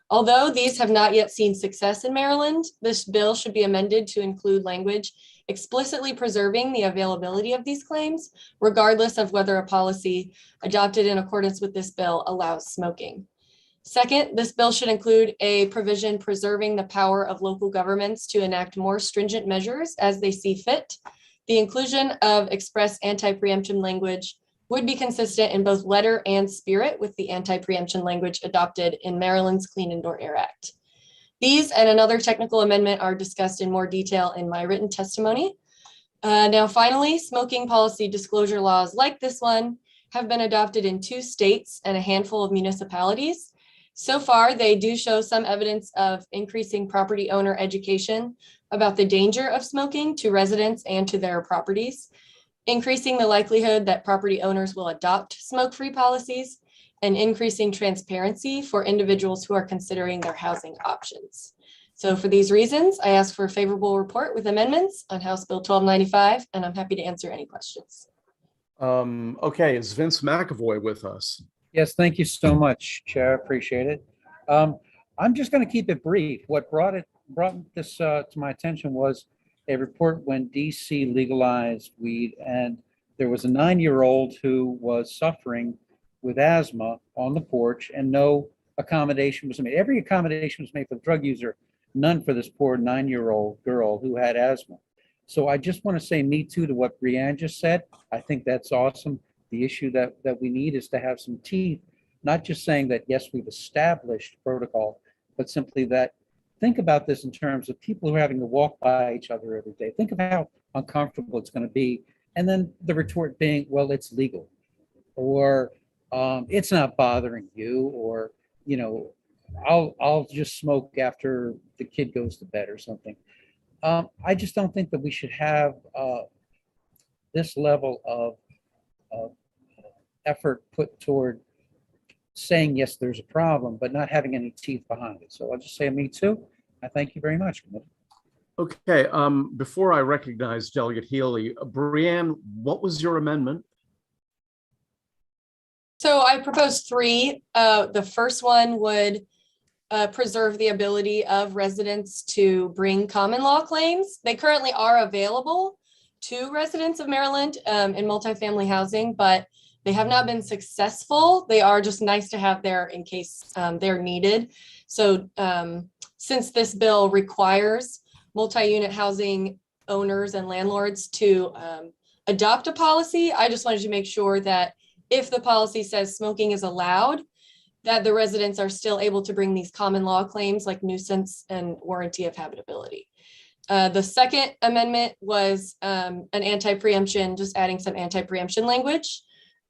Although these have not yet seen success in Maryland, this bill should be amended to include language explicitly preserving the availability of these claims, regardless of whether a policy adopted in accordance with this bill allows smoking. Second, this bill should include a provision preserving the power of local governments to enact more stringent measures as they see fit. The inclusion of express anti-preemption language would be consistent in both letter and spirit with the anti-preemption language adopted in Maryland's Clean Indoor Air Act. These and another technical amendment are discussed in more detail in my written testimony. Now, finally, smoking policy disclosure laws like this one have been adopted in 2 states and a handful of municipalities. So far, they do show some evidence of increasing property owner education about the danger of smoking to residents and to their properties, increasing the likelihood that property owners will adopt smoke-free policies, and increasing transparency for individuals who are considering their housing options. So for these reasons, I ask for a favorable report with amendments on House Bill 1295, and I'm happy to answer any questions. Okay, is Vince McAvoy with us? Yes, thank you so much, Chair. Appreciate it. I'm just going to keep it brief. What brought this to my attention was a report when DC legalized weed, and there was a 9-year-old who was suffering with asthma on the porch, and no accommodation was made. Every accommodation was made for the drug user, none for this poor 9-year-old girl who had asthma. So I just want to say me too to what Brianne just said. I think that's awesome. The issue that we need is to have some teeth, not just saying that, yes, we've established protocol, but simply that think about this in terms of people who are having to walk by each other every day. Think of how uncomfortable it's going to be. And then the retort being, well, it's legal, or it's not bothering you, or, you know, I'll just smoke after the kid goes to bed or something. I just don't think that we should have this level of effort put toward saying, yes, there's a problem, but not having any teeth behind it. So I'll just say me too. I thank you very much. Okay, before I recognize Delegate Healy, Brianne, what was your amendment? So I proposed 3. The first one would preserve the ability of residents to bring common law claims. They currently are available to residents of Maryland in multifamily housing, but they have not been successful. They are just nice to have there in case they're needed. So since this bill requires multi-unit housing owners and landlords to adopt a policy, I just wanted to make sure that if the policy says smoking is allowed, that the residents are still able to bring these common law claims like nuisance and warranty of habitability. The second amendment was an anti-preemption, just adding some anti-preemption language,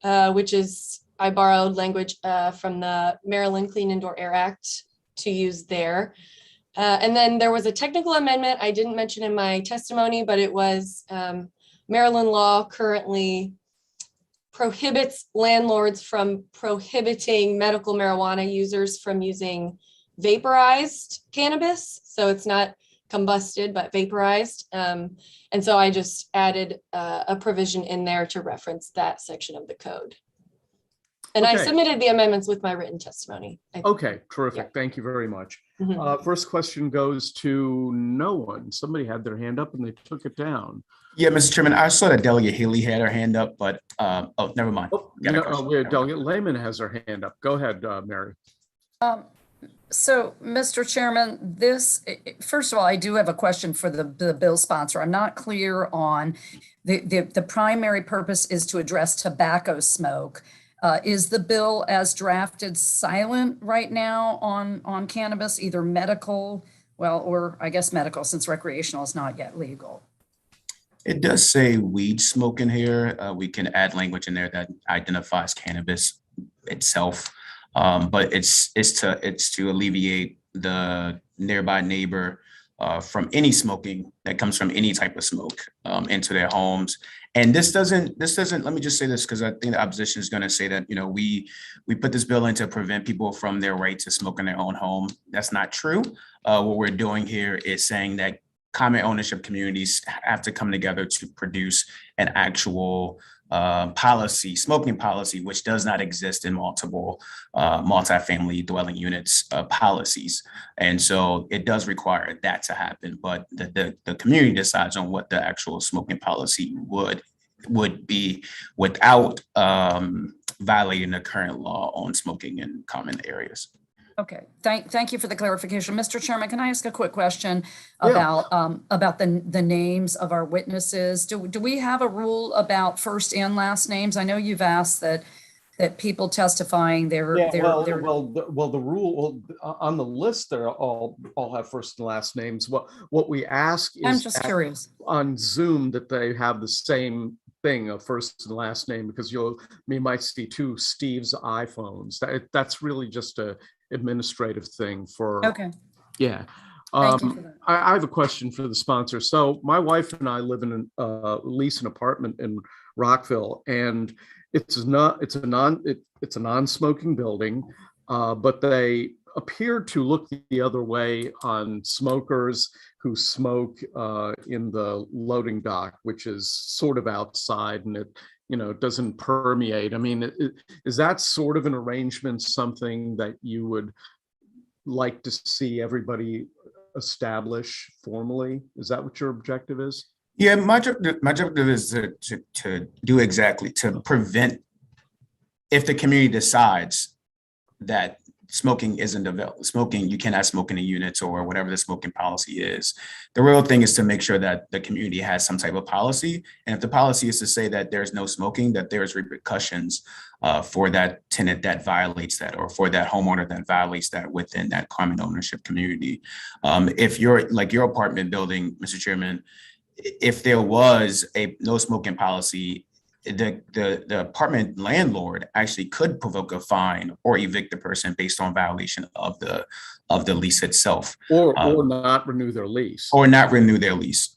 which is, I borrowed language from the Maryland Clean Indoor Air Act to use there. And then there was a technical amendment I didn't mention in my testimony, but it was Maryland law currently prohibits landlords from prohibiting medical marijuana users from using vaporized cannabis. So it's not combusted, but vaporized. And so I just added a provision in there to reference that section of the code. And I submitted the amendments with my written testimony. Okay, terrific. Thank you very much. First question goes to no one. Somebody had their hand up and they took it down. Yeah, Mr. Chairman, I saw that Delegate Haley had her hand up, but oh, never mind. Delegate Lehman has her hand up. Go ahead, Mary. So, Mr. Chairman, this, first of all, I do have a question for the bill sponsor. I'm not clear on the primary purpose is to address tobacco smoke. Is the bill as drafted silent right now on cannabis, either medical, well, or I guess medical, since recreational is not yet legal? It does say weed smoke in here. We can add language in there that identifies cannabis itself, but it's to alleviate the nearby neighbor from any smoking that comes from any type of smoke into their homes. And this doesn't, let me just say this, because I think the opposition is going to say that, we put this bill in to prevent people from their right to smoke in their own home. That's not true. What we're doing here is saying that common ownership communities have to come together to produce an actual policy, smoking policy, which does not exist in multiple multifamily dwelling units policies. And so it does require that to happen, but the community decides on what the actual smoking policy would be without violating the current law on smoking in common areas. Okay, thank you for the clarification. Mr. Chairman, can I ask a quick question about the names of our witnesses? Do we have a rule about first and last names? I know you've asked that people testifying the rule on the list, they're all have first and last names. What we ask is, I'm just curious, on Zoom that they have the same thing, a first and last name, because you might see two Steve's iPhones. That's really just a administrative thing for. Okay. Yeah. Thank you for that. I have a question for the sponsor. So my wife and I live in lease an apartment in Rockville, and it's a non-smoking building, but they appear to look the other way on smokers who smoke in the loading dock, which is sort of outside, and it doesn't permeate. I mean, is that sort of an arrangement something that you would like to see everybody establish formally? Is that what your objective is? Yeah, my objective is to do exactly, to prevent, if the community decides that smoking isn't available, you cannot smoke in the units or whatever the smoking policy is. The real thing is to make sure that the community has some type of policy. And if the policy is to say that there's no smoking, that there's repercussions for that tenant that violates that, or for that homeowner that violates that within that common ownership community. If you're like your apartment building, Mr. Chairman, if there was a no smoking policy, the apartment landlord actually could provoke a fine or evict the person based on violation of the lease itself, or not renew their lease,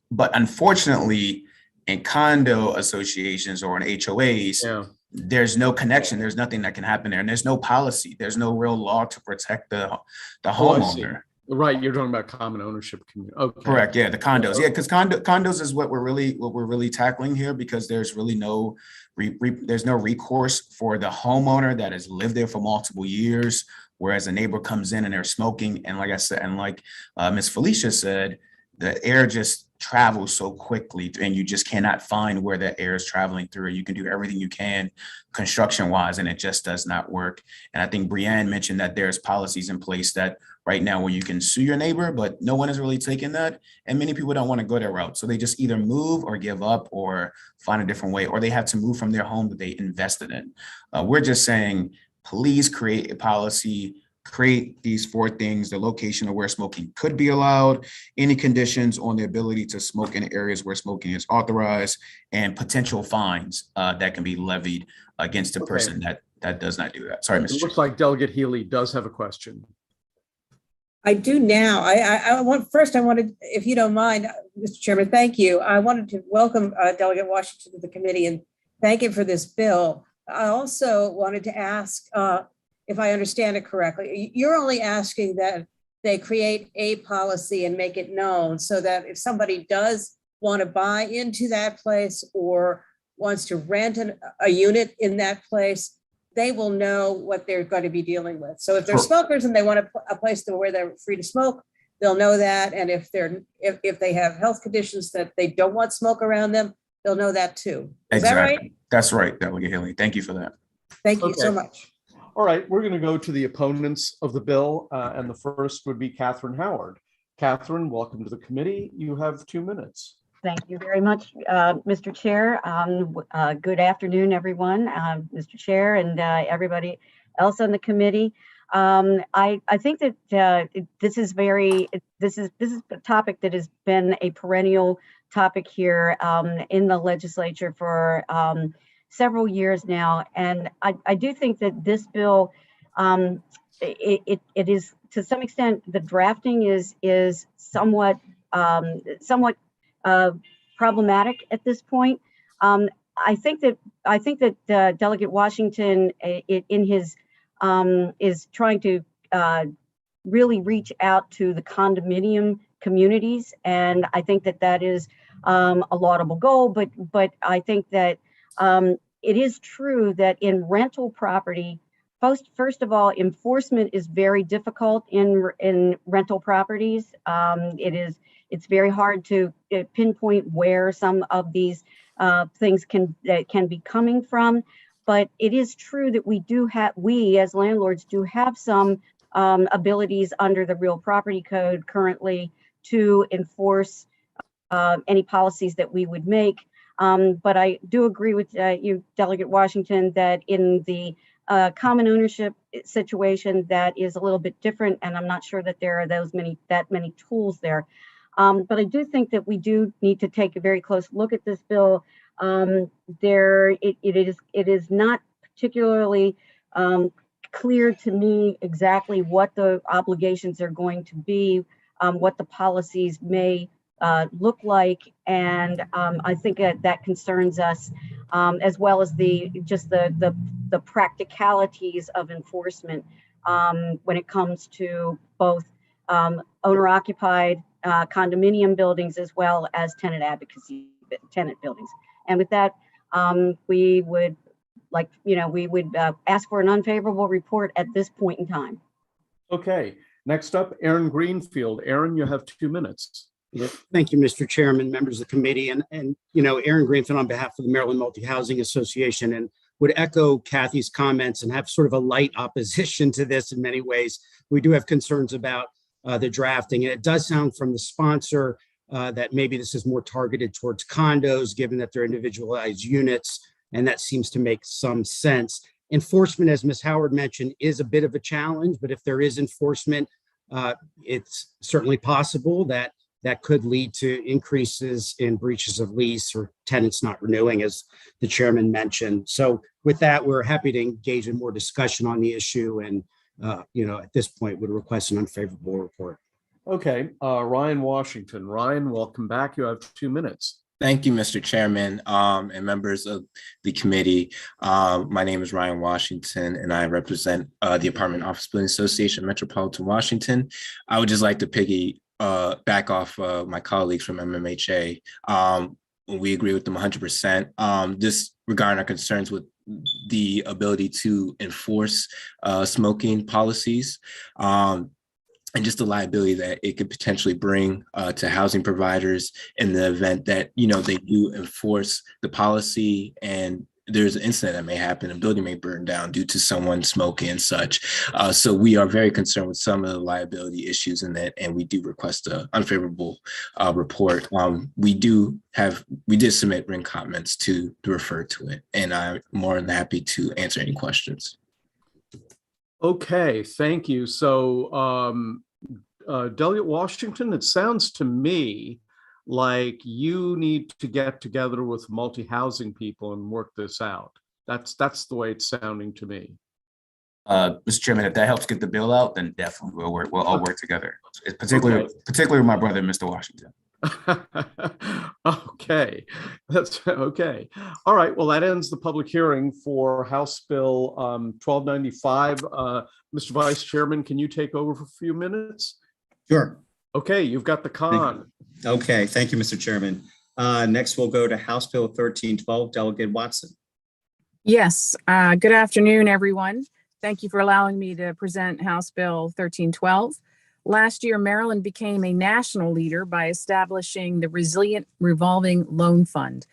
But unfortunately, in condo associations or in HOAs, there's no connection. There's nothing that can happen there, and there's no policy. There's no real law to protect the homeowner. Right, you're talking about common ownership community. Okay. Correct. Yeah, the condos. Yeah, because condos is what we're really tackling here, because there's really no there's no recourse for the homeowner that has lived there for multiple years, whereas a neighbor comes in and they're smoking, and like I said, and like Ms. Felicia said, the air just travels so quickly, and you just cannot find where that air is traveling through. You can do everything you can construction wise, and it just does not work. And I think Brianne mentioned that there's policies in place that right now where you can sue your neighbor, but no one is really taking that. And many people don't want to go that route. So they just either move or give up or find a different way, or they have to move from their home that they invested in. We're just saying, please create a policy, create these 4 things: the location of where smoking could be allowed, any conditions on the ability to smoke in areas where smoking is authorized, and potential fines that can be levied against a person that does not do that. Sorry, Mr. It looks like Delegate Healy does have a question. I do now. I wanted, if you don't mind, Mr. Chairman, thank you. I wanted to welcome Delegate Washington to the committee and thank him for this bill. I also wanted to ask, if I understand it correctly, you're only asking that they create a policy and make it known so that if somebody does want to buy into that place or wants to rent a unit in that place, they will know what they're going to be dealing with. So if they're smokers and they want a place where they're free to smoke, they'll know that. And if they have health conditions that they don't want smoke around them, they'll know that too. Is that right? That's right, Delegate Healy. Thank you for that. Thank you so much. All right, we're going to go to the opponents of the bill, and the first would be Catherine Howard. Catherine, welcome to the committee. You have 2 minutes. Thank you very much, Mr. Chair. Good afternoon, everyone, Mr. Chair, and everybody else on the committee. I think that this is a topic that has been a perennial topic here in the legislature for several years now, and I do think that this bill it is to some extent, the drafting is somewhat problematic at this point. I think that Delegate Washington in his is trying to really reach out to the condominium communities, and I think that is a laudable goal. But I think that it is true that in rental property, first of all, enforcement is very difficult in rental properties. It's very hard to pinpoint where some of these things can be coming from. But it is true that we as landlords do have some abilities under the Real Property Code currently to enforce any policies that we would make. But I do agree with you, Delegate Washington, that in the common ownership situation, that is a little bit different, and I'm not sure that there are that many tools there. But I do think that we do need to take a very close look at this bill. It is not particularly clear to me exactly what the obligations are going to be, what the policies may look like, and I think that concerns us, as well as the practicalities of enforcement when it comes to both owner-occupied condominium buildings as well as tenant advocacy tenant buildings. And with that, we would ask for an unfavorable report at this point in time. Okay, next up, Aaron Greenfield. Aaron, you have 2 minutes. Yeah, thank you, Mr. Chairman, members of the committee, and Aaron Greenfield on behalf of the Maryland Multi-Housing Association, and would echo Kathy's comments and have sort of a light opposition to this in many ways. We do have concerns about the drafting, and it does sound from the sponsor that maybe this is more targeted towards condos, given that they're individualized units, and that seems to make some sense. Enforcement, as Ms. Howard mentioned, is a bit of a challenge, but if there is enforcement, it's certainly possible that could lead to increases in breaches of lease or tenants not renewing, as the chairman mentioned. So with that, we're happy to engage in more discussion on the issue, and at this point would request an unfavorable report. Okay, Ryan Washington. Ryan, welcome back. You have 2 minutes. Thank you, Mr. Chairman, and members of the committee. My name is Ryan Washington, and I represent the Apartment Office Building Association, Metropolitan Washington. I would just like to back off my colleagues from MMHA. We agree with them 100%. Just regarding our concerns with the ability to enforce smoking policies, and just the liability that it could potentially bring to housing providers in the event that, they do enforce the policy and there's an incident that may happen, a building may burn down due to someone smoking and such. So we are very concerned with some of the liability issues in that, and we do request an unfavorable report. We did submit written comments to refer to it, and I'm more than happy to answer any questions. Okay, thank you. So Delegate Washington, it sounds to me like you need to get together with multi-housing people and work this out. That's the way it's sounding to me. Mr. Chairman, if that helps get the bill out, then definitely we'll all work together. Particularly my brother, Mr. Washington. Okay, that's okay. All right, well, that ends the public hearing for House Bill 1295. Mr. Vice Chairman, can you take over for a few minutes? Sure. Okay, you've got the con. Okay, thank you, Mr. Chairman. Next, we'll go to House Bill 1312, Delegate Watson. Yes, good afternoon, everyone. Thank you for allowing me to present House Bill 1312. Last year, Maryland became a national leader by establishing the Resilient Revolving Loan Fund.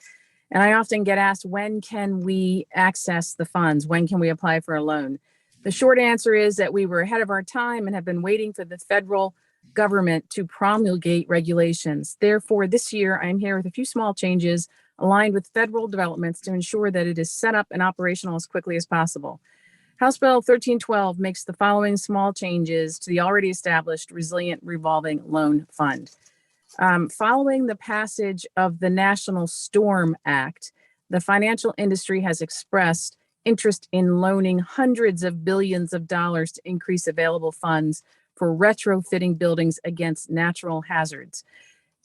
And I often get asked, when can we access the funds? When can we apply for a loan? The short answer is that we were ahead of our time and have been waiting for the federal government to promulgate regulations. Therefore, this year, I'm here with a few small changes aligned with federal developments to ensure that it is set up and operational as quickly as possible. House Bill 1312 makes the following small changes to the already established Resilient Revolving Loan Fund. Following the passage of the National Storm Act, the financial industry has expressed interest in loaning hundreds of billions of dollars to increase available funds for retrofitting buildings against natural hazards.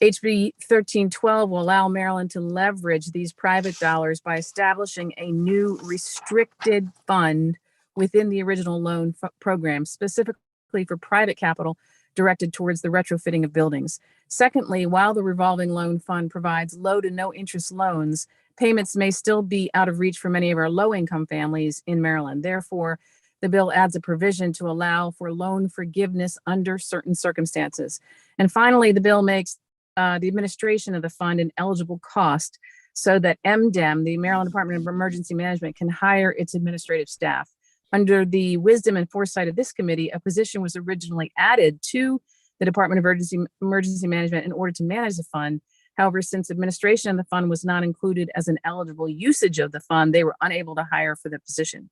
HB 1312 will allow Maryland to leverage these private dollars by establishing a new restricted fund within the original loan program, specifically for private capital directed towards the retrofitting of buildings. Secondly, while the revolving loan fund provides low to no interest loans, payments may still be out of reach for many of our low-income families in Maryland. Therefore, the bill adds a provision to allow for loan forgiveness under certain circumstances. And finally, the bill makes the administration of the fund an eligible cost so that MDEM, the Maryland Department of Emergency Management, can hire its administrative staff. Under the wisdom and foresight of this committee, a position was originally added to the Department of Emergency Management in order to manage the fund. However, since administration of the fund was not included as an eligible usage of the fund, they were unable to hire for the position.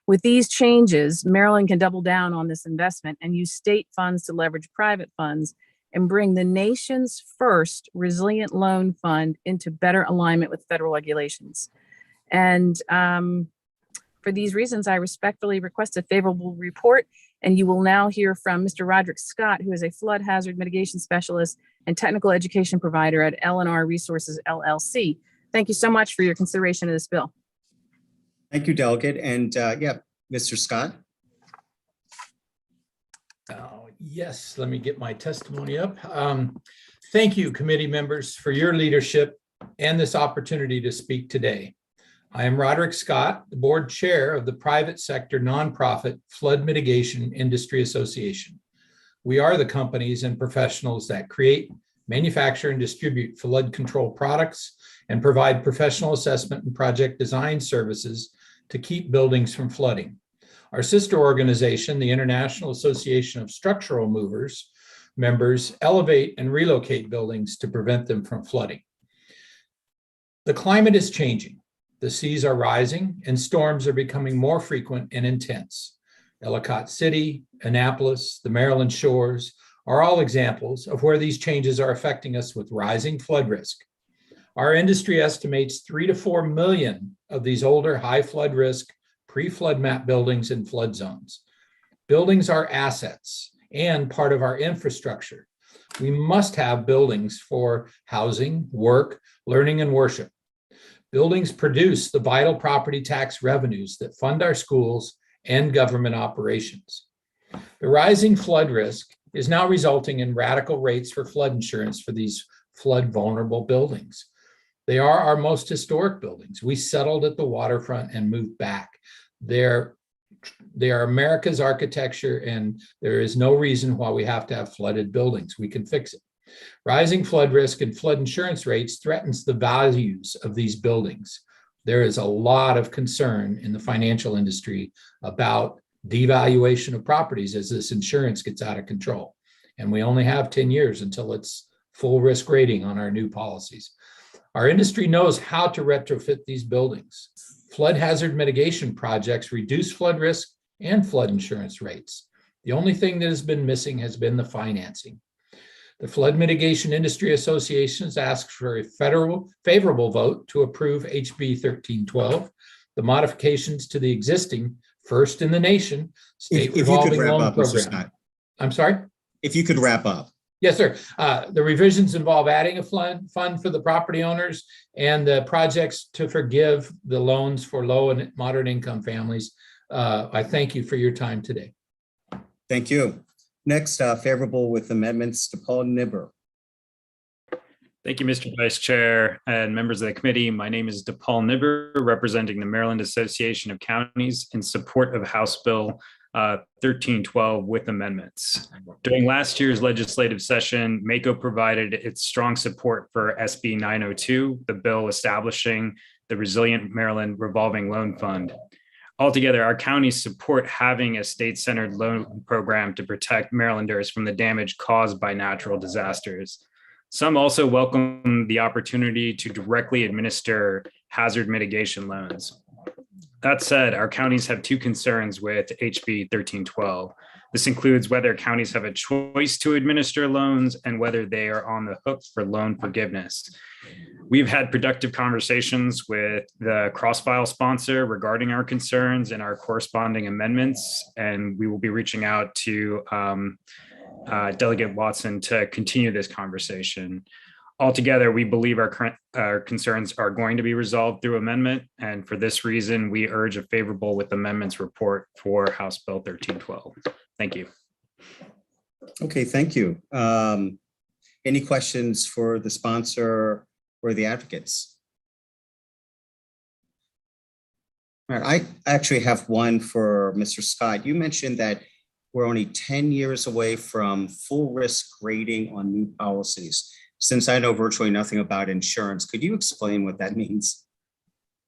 With these changes, Maryland can double down on this investment and use state funds to leverage private funds and bring the nation's first resilient loan fund into better alignment with federal regulations. And for these reasons, I respectfully request a favorable report. And you will now hear from Mr. Roderick Scott, who is a flood hazard mitigation specialist and technical education provider at L&R Resources, LLC. Thank you so much for your consideration of this bill. Thank you, Delegate. And yeah, Mr. Scott. Yes, let me get my testimony up. Thank you, committee members, for your leadership and this opportunity to speak today. I am Roderick Scott, the board chair of the private sector nonprofit Flood Mitigation Industry Association. We are the companies and professionals that create, manufacture, and distribute flood control products and provide professional assessment and project design services to keep buildings from flooding. Our sister organization, the International Association of Structural Movers, members elevate and relocate buildings to prevent them from flooding. The climate is changing. The seas are rising and storms are becoming more frequent and intense. Ellicott City, Annapolis, the Maryland shores are all examples of where these changes are affecting us with rising flood risk. Our industry estimates 3 to 4 million of these older high flood risk pre-flood map buildings in flood zones. Buildings are assets and part of our infrastructure. We must have buildings for housing, work, learning, and worship. Buildings produce the vital property tax revenues that fund our schools and government operations. The rising flood risk is now resulting in radical rates for flood insurance for these flood vulnerable buildings. They are our most historic buildings. We settled at the waterfront and moved back. They are America's architecture, and there is no reason why we have to have flooded buildings. We can fix it. Rising flood risk and flood insurance rates threatens the values of these buildings. There is a lot of concern in the financial industry about devaluation of properties as this insurance gets out of control. And we only have 10 years until it's full risk rating on our new policies. Our industry knows how to retrofit these buildings. Flood hazard mitigation projects reduce flood risk and flood insurance rates. The only thing that has been missing has been the financing. The Flood Mitigation Industry Association has asked for a federal favorable vote to approve HB 1312, the modifications to the existing first in the nation state revolving loan program. I'm sorry? If you could wrap up. Yes, sir. The revisions involve adding a fund for the property owners and the projects to forgive the loans for low and moderate income families. I thank you for your time today. Thank you. Next, favorable with amendments to Paul Nibber. Thank you, Mr. Vice Chair and members of the committee. My name is DePaul Nibber, representing the Maryland Association of Counties in support of House Bill 1312 with amendments. During last year's legislative session, MACO provided its strong support for SB 902, the bill establishing the Resilient Maryland Revolving Loan Fund. Altogether, our counties support having a state-centered loan program to protect Marylanders from the damage caused by natural disasters. Some also welcome the opportunity to directly administer hazard mitigation loans. That said, our counties have two concerns with HB 1312. This includes whether counties have a choice to administer loans and whether they are on the hook for loan forgiveness. We've had productive conversations with the cross-file sponsor regarding our concerns and our corresponding amendments, and we will be reaching out to Delegate Watson to continue this conversation. Altogether, we believe our concerns are going to be resolved through amendment, and for this reason, we urge a favorable with amendments report for House Bill 1312. Thank you. Okay, thank you. Any questions for the sponsor or the advocates? All right, I actually have one for Mr. Scott. You mentioned that we're only 10 years away from full risk grading on new policies. Since I know virtually nothing about insurance, could you explain what that means?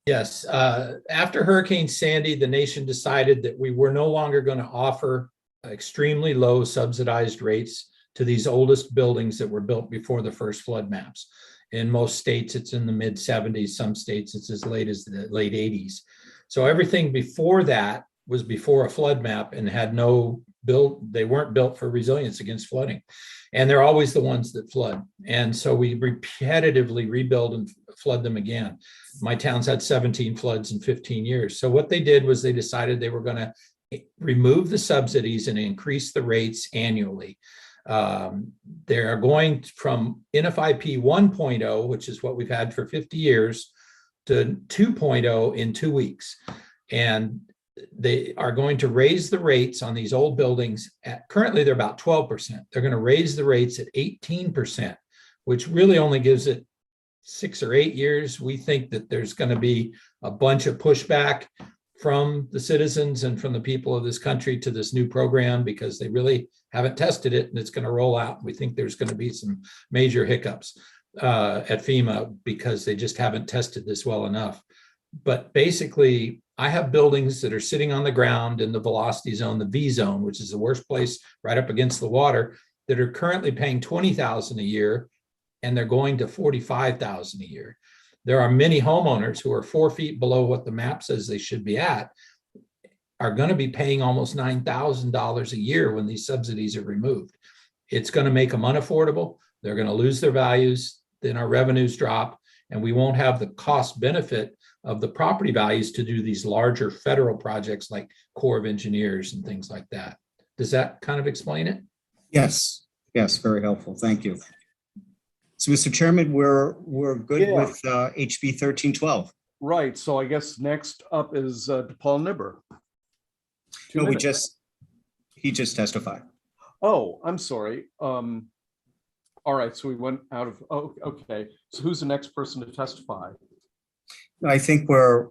Yes, after Hurricane Sandy, the nation decided that we were no longer going to offer extremely low subsidized rates to these oldest buildings that were built before the first flood maps. In most states, it's in the mid 70s. Some states, it's as late as the late 80s. So everything before that was before a flood map and had no they weren't built for resilience against flooding. And they're always the ones that flood. And so we repetitively rebuild and flood them again. My town's had 17 floods in 15 years. So what they did was they decided they were going to remove the subsidies and increase the rates annually. They are going from NFIP 1.0, which is what we've had for 50 years, to 2.0 in 2 weeks. And they are going to raise the rates on these old buildings. Currently, they're about 12%. They're going to raise the rates at 18%, which really only gives it 6 or 8 years. We think that there's going to be a bunch of pushback from the citizens and from the people of this country to this new program because they really haven't tested it and it's going to roll out. We think there's going to be some major hiccups at FEMA because they just haven't tested this well enough. But basically, I have buildings that are sitting on the ground in the velocity zone, the V zone, which is the worst place right up against the water, that are currently paying $20,000 a year, and they're going to $45,000 a year. There are many homeowners who are 4 feet below what the map says they should be at, are going to be paying almost $9,000 a year when these subsidies are removed. It's going to make them unaffordable. They're going to lose their values. Then our revenues drop, and we won't have the cost benefit of the property values to do these larger federal projects like Corps of Engineers and things like that. Does that kind of explain it? Yes, yes, very helpful. Thank you. So, Mr. Chairman, we're good with HB 1312. Right. So I guess next up is DePaul Nibber. No, he just testified. Oh, I'm sorry. All right. So we went out of. Oh, okay. So who's the next person to testify? I think we're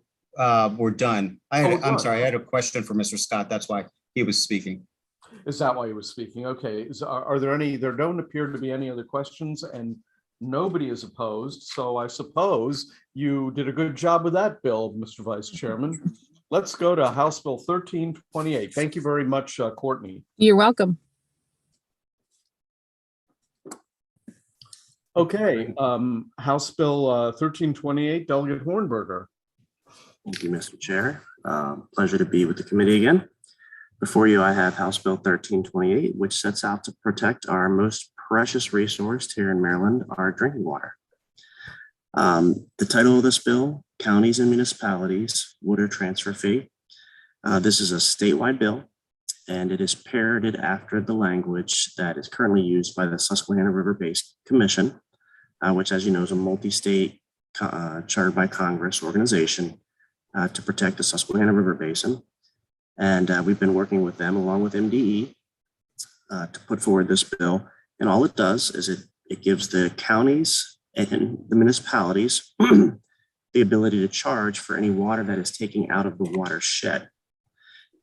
done. I'm sorry. I had a Okay. question for Mr. Scott. That's why he was speaking. Is that why he was speaking? Okay. Are there any? There don't appear to be any other questions, and nobody is opposed. So I suppose you did a good job with that bill, Mr. Vice Chairman. Let's go to House Bill 1328. Thank you very much, Courtney. You're welcome. Okay, House Bill 1328, Delegate Hornberger. Thank you, Mr. Chair. Pleasure to be with the committee again. Before you, I have House Bill 1328, which sets out to protect our most precious resource here in Maryland, our drinking water. The title of this bill, Counties and Municipalities Water Transfer Fee. This is a statewide bill, and it is parroted after the language that is currently used by the Susquehanna River Basin Commission, which, as you know, is a multi-state chartered by Congress organization to protect the Susquehanna River Basin. And we've been working with them along with MDE to put forward this bill. And all it does is it gives the counties and the municipalities the ability to charge for any water that is taken out of the watershed.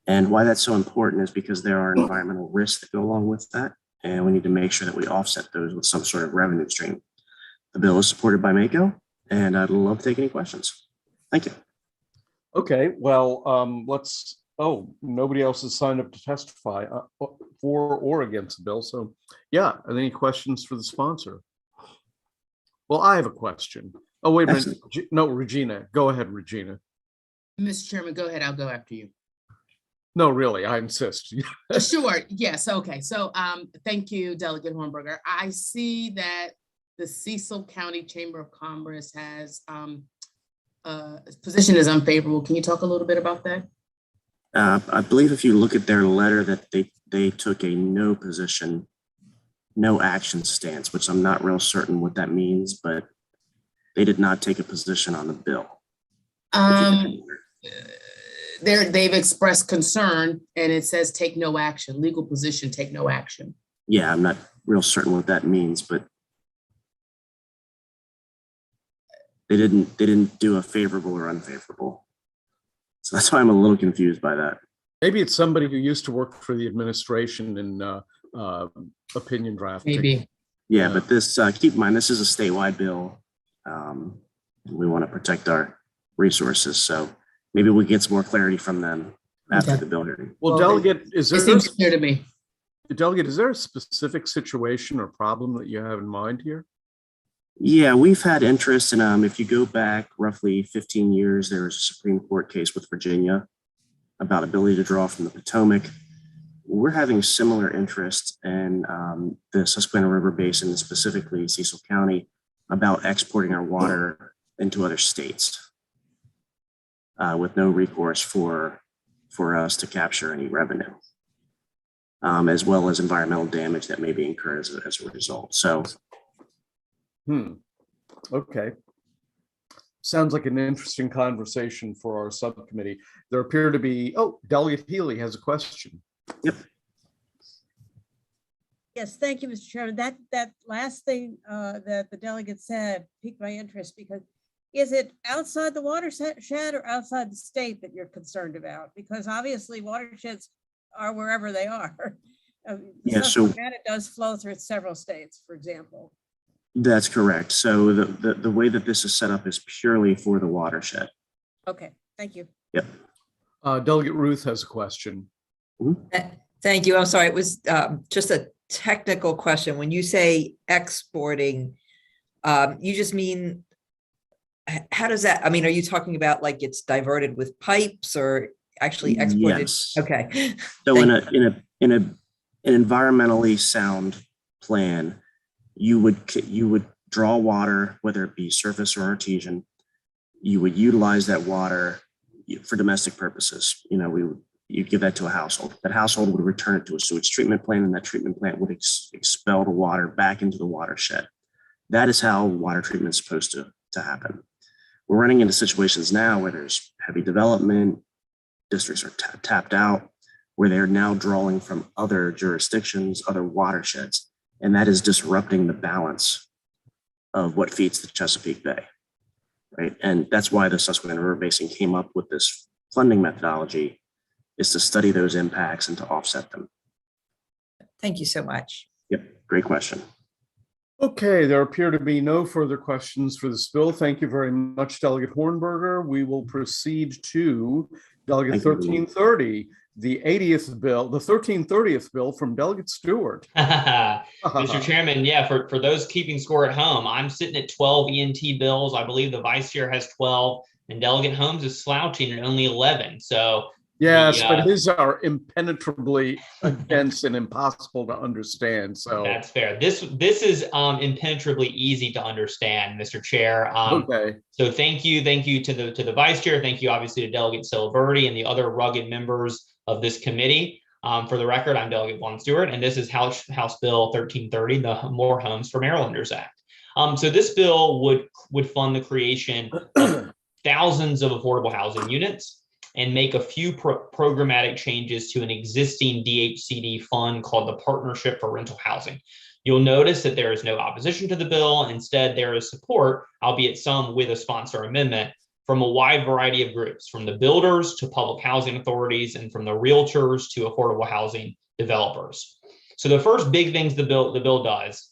And why that's so important is because there are environmental risks that go along with that. And we need to make sure that we offset those with some sort of revenue stream. The bill is supported by MACO, and I'd love to take any questions. Thank you. Okay, well, nobody else has signed up to testify for or against the bill. So yeah, are there any questions for the sponsor? Well, I have a question. Oh, wait a minute. No, Regina. Go ahead, Regina. Mr. Chairman, go ahead. I'll go after you. No, really, I insist. Sure, yes, okay. So thank you, Delegate Hornberger. I see that the Cecil County Chamber of Commerce has position is unfavorable. Can you talk a little bit about that? I believe if you look at their letter that they took a no position, no action stance, which I'm not real certain what that means, but they did not take a position on the bill. They've expressed concern and it says take no action, legal position, take no action. Yeah, I'm not real certain what that means, but they didn't do a favorable or unfavorable. So that's why I'm a little confused by that. Maybe it's somebody who used to work for the administration in opinion drafting. Maybe. Yeah, but this, keep in mind, this is a statewide bill. We want to protect our resources. So maybe we get some more clarity from them after the bill hearing. Well, Delegate, is there? It seems clear to me. Delegate, is there a specific situation or problem that you have in mind here? Yeah, we've had interest in, if you go back roughly 15 years, there was a Supreme Court case with Virginia about ability to draw from the Potomac. We're having similar interest in the Susquehanna River Basin, specifically Cecil County, about exporting our water into other states with no recourse for us to capture any revenue, as well as environmental damage that may be incurred as a result. So. Okay. Sounds like an interesting conversation for our subcommittee. There appear to be, Delegate Healy has a question. Yep. Yes, thank you, Mr. Chairman. That last thing that the delegate said piqued my interest because is it outside the watershed or outside the state that you're concerned about? Because obviously watersheds are wherever they are. Yeah, so it does flow through several states, for example. That's correct. So the way that this is set up is purely for the watershed. Okay, thank you. Yep. Delegate Ruth has a question. Thank you. I'm sorry. It was just a technical question. When you say exporting, you just mean, how does that, I mean, are you talking about like it's diverted with pipes or actually exported? Yes. Okay. So in an environmentally sound plan, you would draw water, whether it be surface or artesian. You would utilize that water for domestic purposes. You'd give that to a household. That household would return it to a sewage treatment plant, and that treatment plant would expel the water back into the watershed. That is how water treatment is supposed to happen. We're running into situations now where there's heavy development, districts are tapped out, where they're now drawing from other jurisdictions, other watersheds, and that is disrupting the balance of what feeds the Chesapeake Bay, right? And that's why the Susquehanna River Basin came up with this funding methodology, is to study those impacts and to offset them. Thank you so much. Yep, great question. Okay, there appear to be no further questions for this bill. Thank you very much, Delegate Hornberger. We will proceed to Delegate 1330, the 80th bill, the 1330th bill from Delegate Stewart. Mr. Chairman, yeah, for those keeping score at home, I'm sitting at 12 ENT bills. I believe the Vice Chair has 12, and Delegate Holmes is slouching at only 11. So yes, but his are impenetrably dense and impossible to understand. So that's fair. This is impenetrably easy to understand, Mr. Chair. Okay. So thank you to the Vice Chair. Thank you, obviously, to Delegate Silverti and the other rugged members of this committee. For the record, I'm Delegate Vaughn Stewart, and this is House Bill 1330, the More Homes for Marylanders Act. So this bill would fund the creation of thousands of affordable housing units and make a few programmatic changes to an existing DHCD fund called the Partnership for Rental Housing. You'll notice that there is no opposition to the bill. Instead, there is support, albeit some with a sponsor amendment, from a wide variety of groups, from the builders to public housing authorities and from the realtors to affordable housing developers. So the first big things the bill does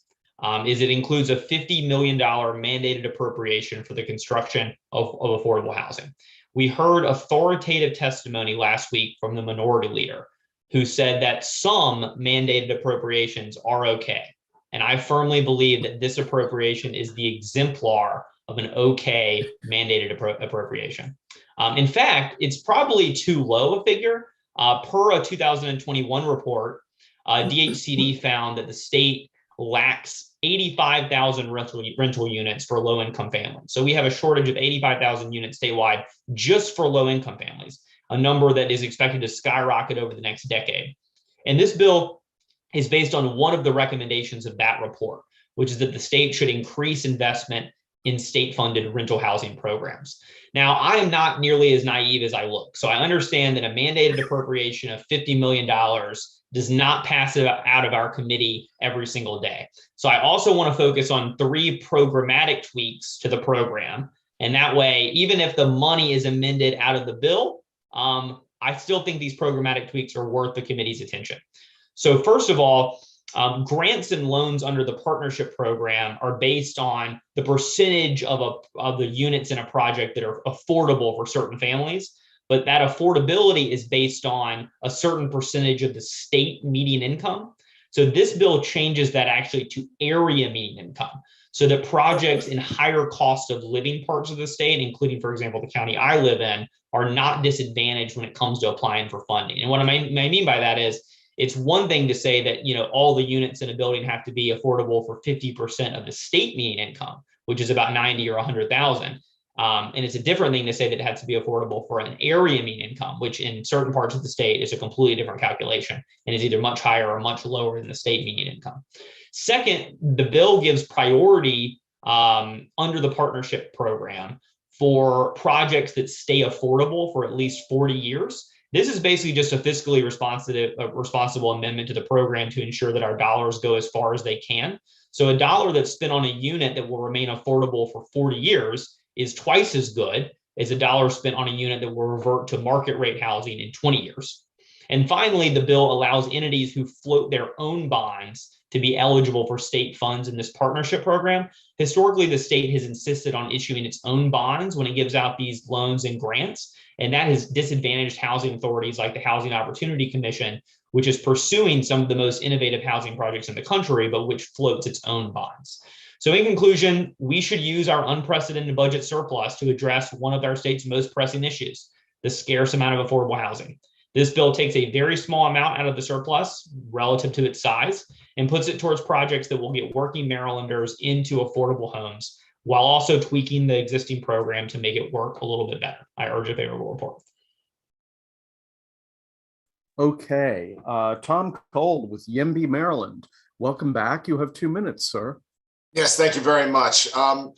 is it includes a $50 million mandated appropriation for the construction of affordable housing. We heard authoritative testimony last week from the minority leader who said that some mandated appropriations are okay. And I firmly believe that this appropriation is the exemplar of an okay mandated appropriation. In fact, it's probably too low a figure. Per a 2021 report, DHCD found that the state lacks 85,000 rental units for low-income families. So we have a shortage of 85,000 units statewide just for low-income families, a number that is expected to skyrocket over the next decade. And this bill is based on one of the recommendations of that report, which is that the state should increase investment in state-funded rental housing programs. Now, I am not nearly as naive as I look. So I understand that a mandated appropriation of $50 million does not pass it out of our committee every single day. So I also want to focus on 3 programmatic tweaks to the program. And that way, even if the money is amended out of the bill, I still think these programmatic tweaks are worth the committee's attention. So first of all, grants and loans under the partnership program are based on the percentage of the units in a project that are affordable for certain families. But that affordability is based on a certain percentage of the state median income. So this bill changes that actually to area median income, so that projects in higher cost of living parts of the state, including, for example, the county I live in, are not disadvantaged when it comes to applying for funding. And what I mean by that is, it's one thing to say that, you know, all the units in a building have to be affordable for 50% of the state median income, which is about 90 or 100,000. And it's a different thing to say that it has to be affordable for an area median income, which in certain parts of the state is a completely different calculation and is either much higher or much lower than the state median income. Second, the bill gives priority under the partnership program for projects that stay affordable for at least 40 years. This is basically just a fiscally responsible amendment to the program to ensure that our dollars go as far as they can. So a dollar that's spent on a unit that will remain affordable for 40 years is twice as good as a dollar spent on a unit that will revert to market rate housing in 20 years. And finally, the bill allows entities who float their own bonds to be eligible for state funds in this partnership program. Historically, the state has insisted on issuing its own bonds when it gives out these loans and grants, and that has disadvantaged housing authorities like the Housing Opportunity Commission, which is pursuing some of the most innovative housing projects in the country, but which floats its own bonds. So in conclusion, we should use our unprecedented budget surplus to address one of our state's most pressing issues, the scarce amount of affordable housing. This bill takes a very small amount out of the surplus relative to its size and puts it towards projects that will get working Marylanders into affordable homes, while also tweaking the existing program to make it work a little bit better. I urge a favorable report. Okay, Tom Cole with YIMBY, Maryland. Welcome back. You have 2 minutes, sir. Yes, thank you very much. In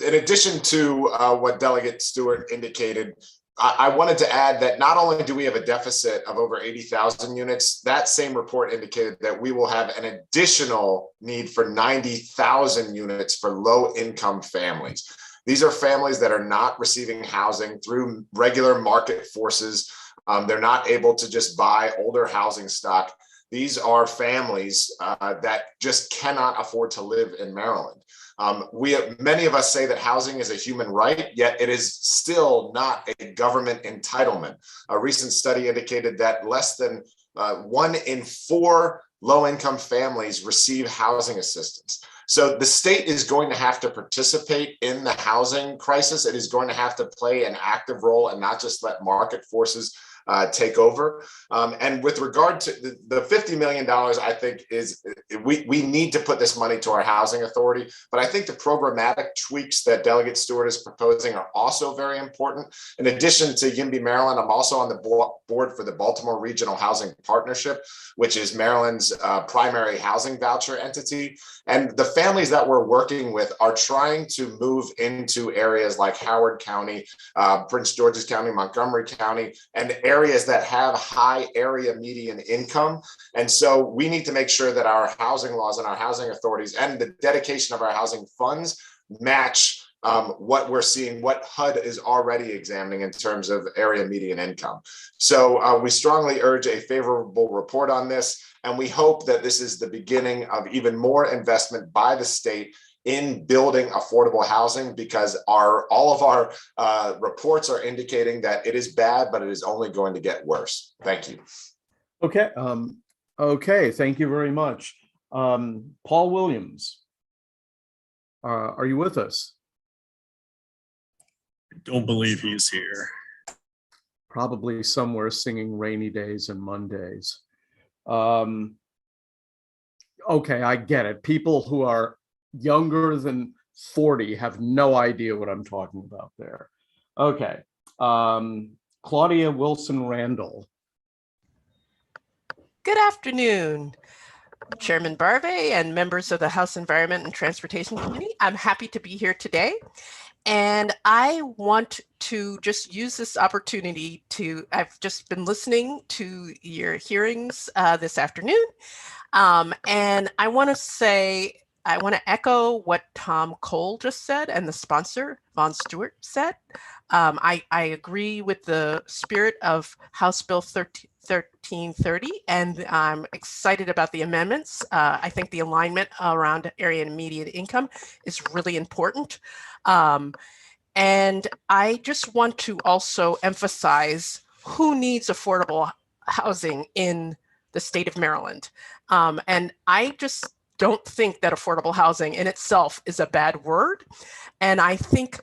addition to what Delegate Stewart indicated, I wanted to add that not only do we have a deficit of over 80,000 units, that same report indicated that we will have an additional need for 90,000 units for low-income families. These are families that are not receiving housing through regular market forces. They're not able to just buy older housing stock. These are families that just cannot afford to live in Maryland. Many of us say that housing is a human right, yet it is still not a government entitlement. A recent study indicated that less than 1 in 4 low-income families receive housing assistance. So the state is going to have to participate in the housing crisis. It is going to have to play an active role and not just let market forces take over. And with regard to the $50 million, I think we need to put this money to our housing authority. But I think the programmatic tweaks that Delegate Stewart is proposing are also very important. In addition to YIMBY, Maryland, I'm also on the board for the Baltimore Regional Housing Partnership, which is Maryland's primary housing voucher entity. And the families that we're working with are trying to move into areas like Howard County, Prince George's County, Montgomery County, and areas that have high area median income. And so we need to make sure that our housing laws and our housing authorities and the dedication of our housing funds match what we're seeing, what HUD is already examining in terms of area median income. So we strongly urge a favorable report on this, and we hope that this is the beginning of even more investment by the state in building affordable housing, because all of our reports are indicating that it is bad, but it is only going to get worse. Thank you. Okay. Okay. Thank you very much. Paul Williams, are you with us? I don't believe he's here. probably somewhere singing Rainy Days and Mondays. Okay, I get it. People who are younger than 40 have no idea what I'm talking about there. Okay. Claudia Wilson Randall. Good afternoon, Chairman Barbe and members of the House Environment and Transportation Committee. I'm happy to be here today. And I want to just use this opportunity I've just been listening to your hearings this afternoon. And I want to echo what Tom Cole just said and the sponsor, Von Stewart, said. I agree with the spirit of House Bill 1330, and I'm excited about the amendments. I think the alignment around area and immediate income is really important. And I just want to also emphasize who needs affordable housing in the state of Maryland. And I just don't think that affordable housing in itself is a bad word. And I think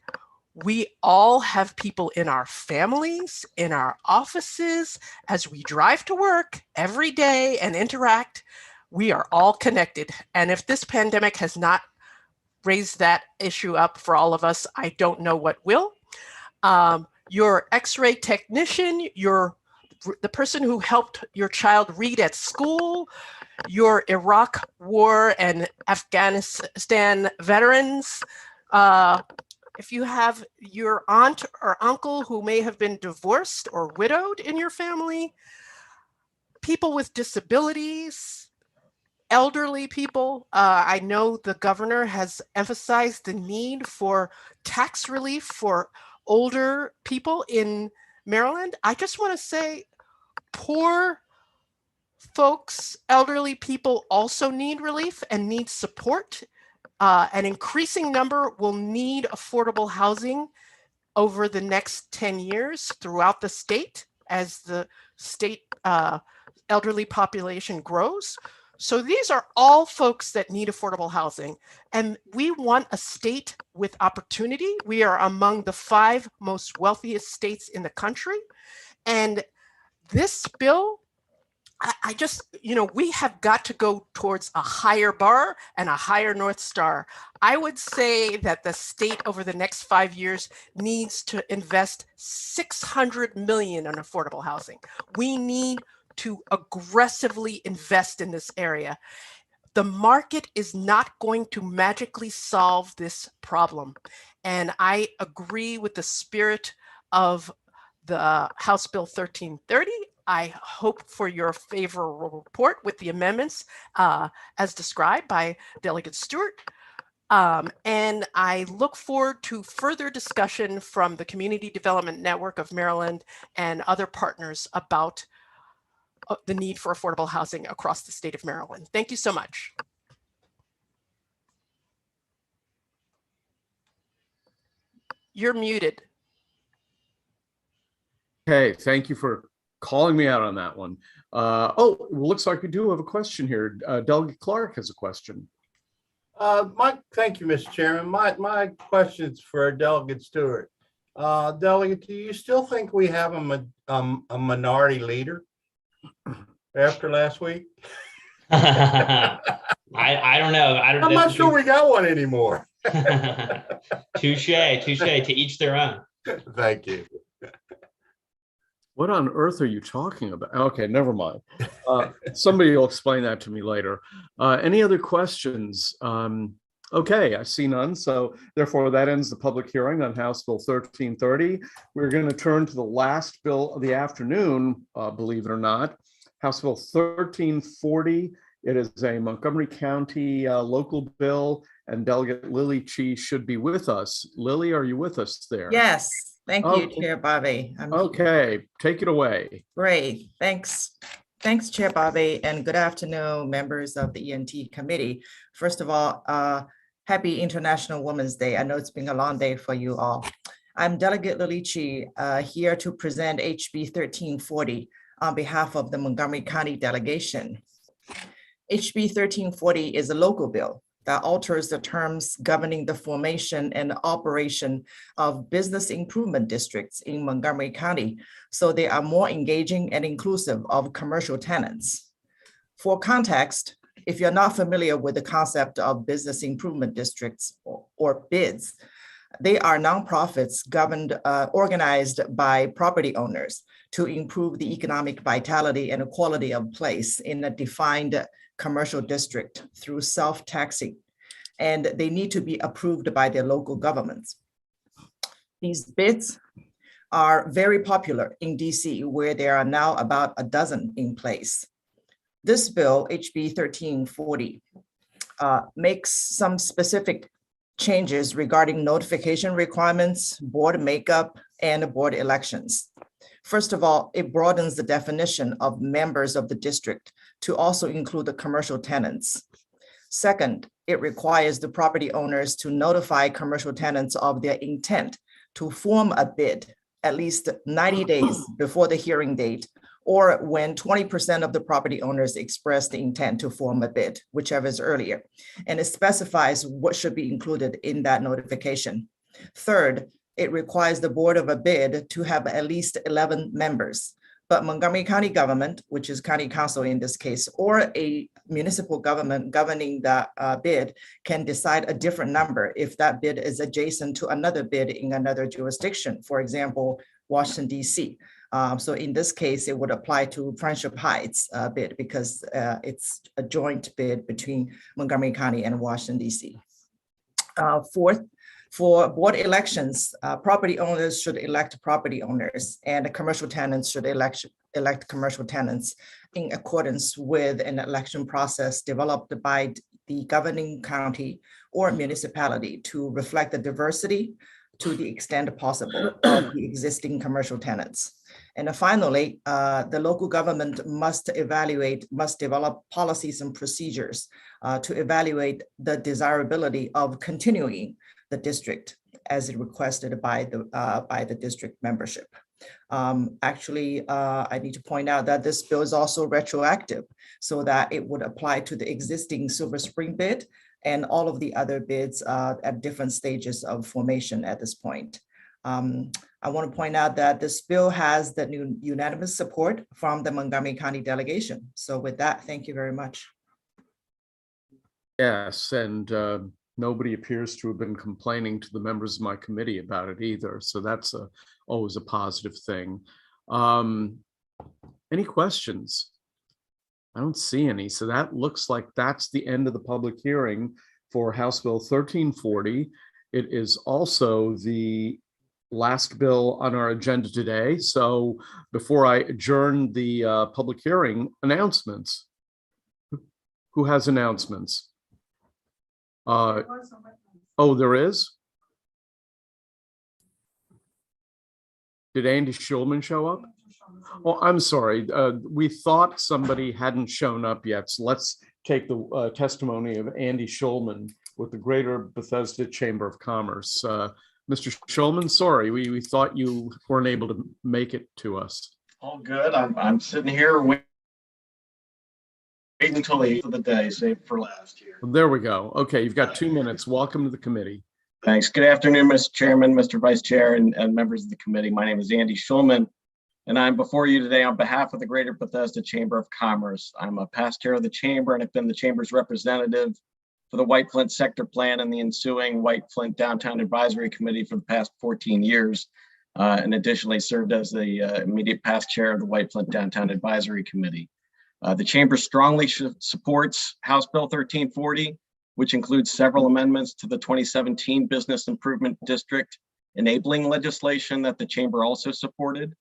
we all have people in our families, in our offices, as we drive to work every day and interact, we are all connected. And if this pandemic has not raised that issue up for all of us, I don't know what will. Your X-ray technician, the person who helped your child read at school, your Iraq War and Afghanistan veterans, if you have your aunt or uncle who may have been divorced or widowed in your family, people with disabilities, elderly people. I know the governor has emphasized the need for tax relief for older people in Maryland. I just want to say poor folks, elderly people also need relief and need support. An increasing number will need affordable housing over the next 10 years throughout the state as the state elderly population grows. So these are all folks that need affordable housing. And we want a state with opportunity. We are among the 5 most wealthiest states in the country. And this bill, I just, we have got to go towards a higher bar and a higher North Star. I would say that the state over the next 5 years needs to invest $600 million in affordable housing. We need to aggressively invest in this area. The market is not going to magically solve this problem. And I agree with the spirit of the House Bill 1330. I hope for your favorable report with the amendments as described by Delegate Stewart. And I look forward to further discussion from the Community Development Network of Maryland and other partners about the need for affordable housing across the state of Maryland. Thank you so much. You're muted. Okay, thank you for calling me out on that one. Oh, it looks like we do have a question here. Delegate Clark has a question. Thank you, Mr. Chairman. My question's for Delegate Stewart. Delegate, do you still think we have a minority leader after last week? I don't know. I'm not sure we got one anymore. Touche, to each their own. Thank you. What on earth are you talking about? Okay, never mind. Somebody will explain that to me later. Any other questions? Okay, I see none. So therefore that ends the public hearing on House Bill 1330. We're going to turn to the last bill of the afternoon, believe it or not, House Bill 1340. It is a Montgomery County local bill, and Delegate Lily Chi should be with us. Lily, are you with us there? Yes, thank you, Chair Bobby. Okay, take it away. Great, thanks. Thanks, Chair Bobby, and good afternoon, members of the ENT Committee. First of all, happy International Women's Day. I know it's been a long day for you all. I'm Delegate Lily Chi, here to present HB 1340 on behalf of the Montgomery County delegation. HB 1340 is a local bill that alters the terms governing the formation and operation of business improvement districts in Montgomery County, so they are more engaging and inclusive of commercial tenants. For context, if you're not familiar with the concept of business improvement districts or BIDs, they are nonprofits governed, organized by property owners to improve the economic vitality and quality of place in a defined commercial district through self-taxing, and they need to be approved by their local governments. These BIDs are very popular in DC, where there are now about a dozen in place. This bill, HB 1340, makes some specific changes regarding notification requirements, board makeup, and board elections. First of all, it broadens the definition of members of the district to also include the commercial tenants. Second, it requires the property owners to notify commercial tenants of their intent to form a bid at least 90 days before the hearing date, or when 20% of the property owners express the intent to form a bid, whichever is earlier. And it specifies what should be included in that notification. Third, it requires the board of a bid to have at least 11 members. But Montgomery County government, which is county council in this case, or a municipal government governing the bid can decide a different number if that bid is adjacent to another bid in another jurisdiction, for example, Washington, DC. So in this case, it would apply to Friendship Heights bid because it's a joint bid between Montgomery County and Washington, DC. Fourth, for board elections, property owners should elect property owners, and the commercial tenants should elect commercial tenants in accordance with an election process developed by the governing county or municipality to reflect the diversity to the extent possible of the existing commercial tenants. And finally, the local government must develop policies and procedures to evaluate the desirability of continuing the district as requested by the district membership. Actually, I need to point out that this bill is also retroactive so that it would apply to the existing Silver Spring bid and all of the other bids at different stages of formation at this point. I want to point out that this bill has the unanimous support from the Montgomery County delegation. So with that, thank you very much. Yes, and nobody appears to have been complaining to the members of my committee about it either. So that's always a positive thing. Any questions? I don't see any. So that looks like that's the end of the public hearing for House Bill 1340. It is also the last bill on our agenda today. So before I adjourn the public hearing, announcements. Who has announcements? Oh, there is? Did Andy Schulman show up? Oh, I'm sorry. We thought somebody hadn't shown up yet. So let's take the testimony of Andy Schulman with the Greater Bethesda Chamber of Commerce. Mr. Schulman, sorry, we thought you weren't able to make it to us. All good. I'm sitting here waiting until the 8th of the day, saved for last year. There we go. Okay, you've got 2 minutes. Welcome to the committee. Thanks. Good afternoon, Mr. Chairman, Mr. Vice Chair, and members of the committee. My name is Andy Schulman, and I'm before you today on behalf of the Greater Bethesda Chamber of Commerce. I'm a past chair of the chamber and have been the chamber's representative for the White Flint Sector Plan and the ensuing White Flint Downtown Advisory Committee for the past 14 years, and additionally served as the immediate past chair of the White Flint Downtown Advisory Committee. The chamber strongly supports House Bill 1340, which includes several amendments to the 2017 Business Improvement District enabling legislation that the chamber also supported.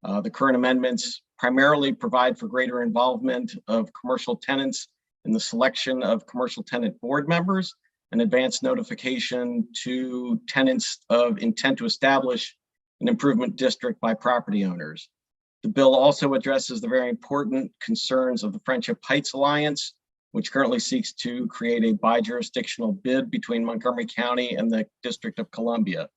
The current amendments primarily provide for greater involvement of commercial tenants in the selection of commercial tenant board members and advance notification to tenants of intent to establish an improvement district by property owners. The bill also addresses the very important concerns of the Friendship Heights Alliance, which currently seeks to create a bi-jurisdictional bid between Montgomery County and the District of Columbia.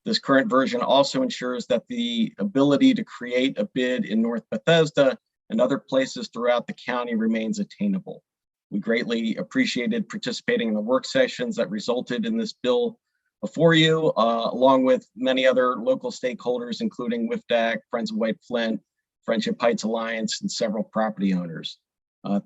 This current version also ensures that the ability to create a bid in North Bethesda and other places throughout the county remains attainable. We greatly appreciated participating in the work sessions that resulted in this bill before you, along with many other local stakeholders, including WIFDAC, Friends of White Flint, Friendship Heights Alliance, and several property owners.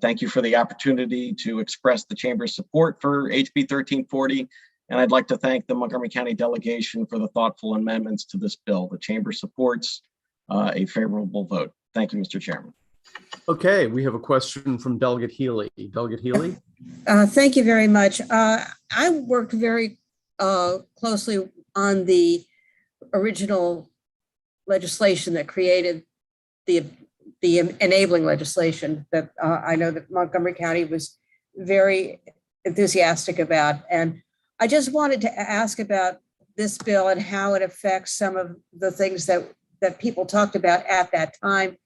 Thank you for the opportunity to express the Chamber's support for HB 1340. And I'd like to thank the Montgomery County delegation for the thoughtful amendments to this bill. The Chamber supports a favorable vote. Thank you, Mr. Chairman. Okay, we have a question from Delegate Healy. Delegate Healy? Thank you very much. I worked very closely on the original legislation that created the enabling legislation that I know that Montgomery County was very enthusiastic about. And I just wanted to ask about this bill and how it affects some of the things that people talked about at that time.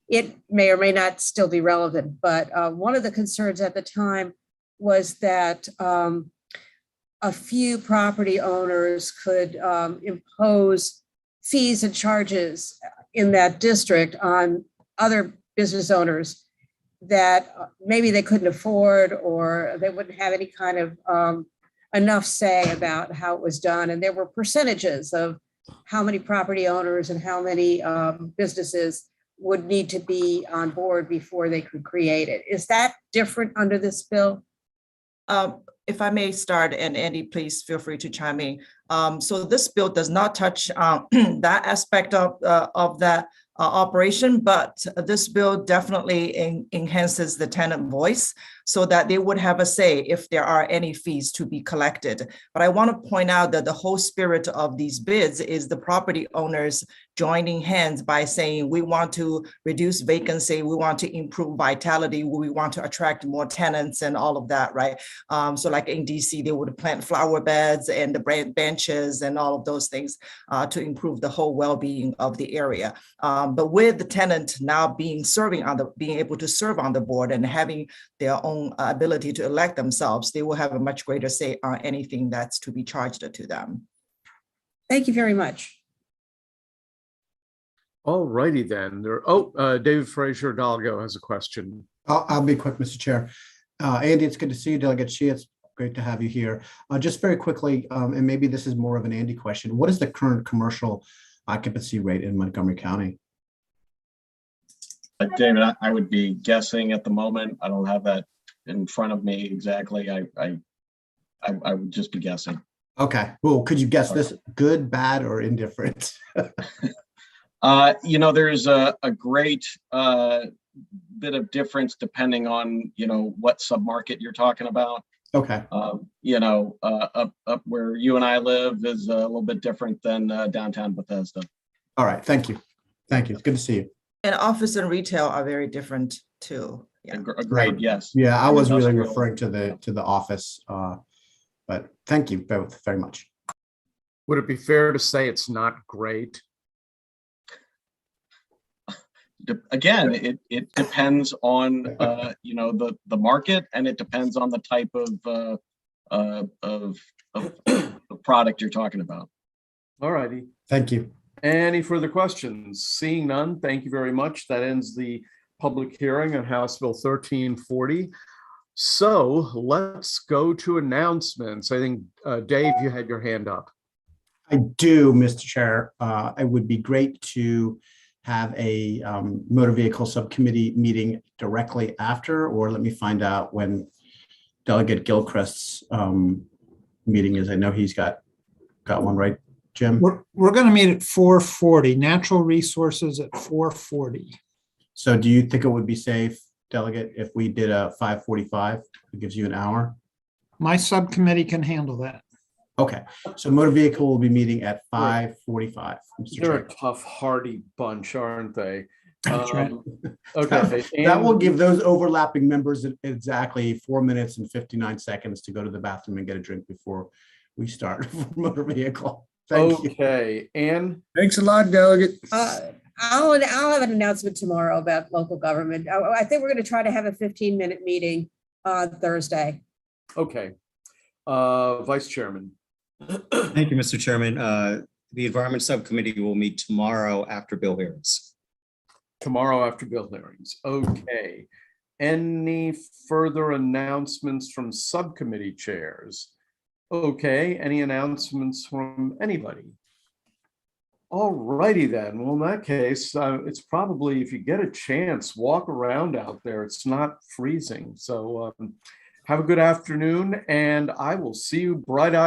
It may or may not still be relevant, but one of the concerns at the time was that a few property owners could impose fees and charges in that district on other business owners that maybe they couldn't afford, or they wouldn't have any kind of enough say about how it was done. And there were percentages of how many property owners and how many businesses would need to be on board before they could create it. Is that different under this bill? If I may start, and Andy, please feel free to chime in. So this bill does not touch that aspect of that operation, but this bill definitely enhances the tenant voice so that they would have a say if there are any fees to be collected. But I want to point out that the whole spirit of these bids is the property owners joining hands by saying, we want to reduce vacancy, we want to improve vitality, we want to attract more tenants and all of that, right? So like in DC, they would plant flower beds and the benches and all of those things to improve the whole well-being of the area. But with the tenant now being able to serve on the board and having their own ability to elect themselves, they will have a much greater say on anything that's to be charged to them. Thank you very much. All righty then. David Frazier Hidalgo has a question. I'll be quick, Mr. Chair. Andy, it's good to see you. Delegate Shea, it's great to have you here. Just very quickly, and maybe this is more of an Andy question, what is the current commercial occupancy rate in Montgomery County? David, I would be guessing at the moment. I don't have that in front of me exactly. I would just be guessing. Okay, well, could you guess this? Good, bad, or indifferent? There's a great bit of difference depending on, what submarket you're talking about. Okay. Up where you and I live is a little bit different than downtown Bethesda. All right, thank you. Thank you. It's good to see you. And office and retail are very different too. Yeah. Agreed, yes. Yeah, I was really referring to the office, but thank you both very much. Would it be fair to say it's not great? Again, it depends on the market, and it depends on the type of product you're talking about. All righty. Thank you. Any further questions? Seeing none, thank you very much. That ends the public hearing on House Bill 1340. So let's go to announcements. I think, Dave, you had your hand up. I do, Mr. Chair. It would be great to have a motor vehicle subcommittee meeting directly after, or let me find out when Delegate Gilchrist's meeting is. I know he's got one, right, Jim? We're going to meet at 4:40, natural resources at 4:40. So do you think it would be safe, Delegate, if we did a 5:45? It gives you an hour. My subcommittee can handle that. Okay, so motor vehicle will be meeting at 5:45. They're a tough, hardy bunch, aren't they? That's right. Okay. That will give those overlapping members exactly 4 minutes and 59 seconds to go to the bathroom and get a drink before we start for motor vehicle. Thank you. Okay, Ann? Thanks a lot, Delegate. I'll have an announcement tomorrow about local government. I think we're going to try to have a 15-minute meeting on Thursday. Okay. Vice Chairman. Thank you, Mr. Chairman. The Environment Subcommittee will meet tomorrow after bill hearings. Tomorrow after bill hearings. Okay. Any further announcements from subcommittee chairs? Okay, any announcements from anybody? All righty then. Well, in that case, it's probably, if you get a chance, walk around out there. It's not freezing. So have a good afternoon, and I will see you bright-eyed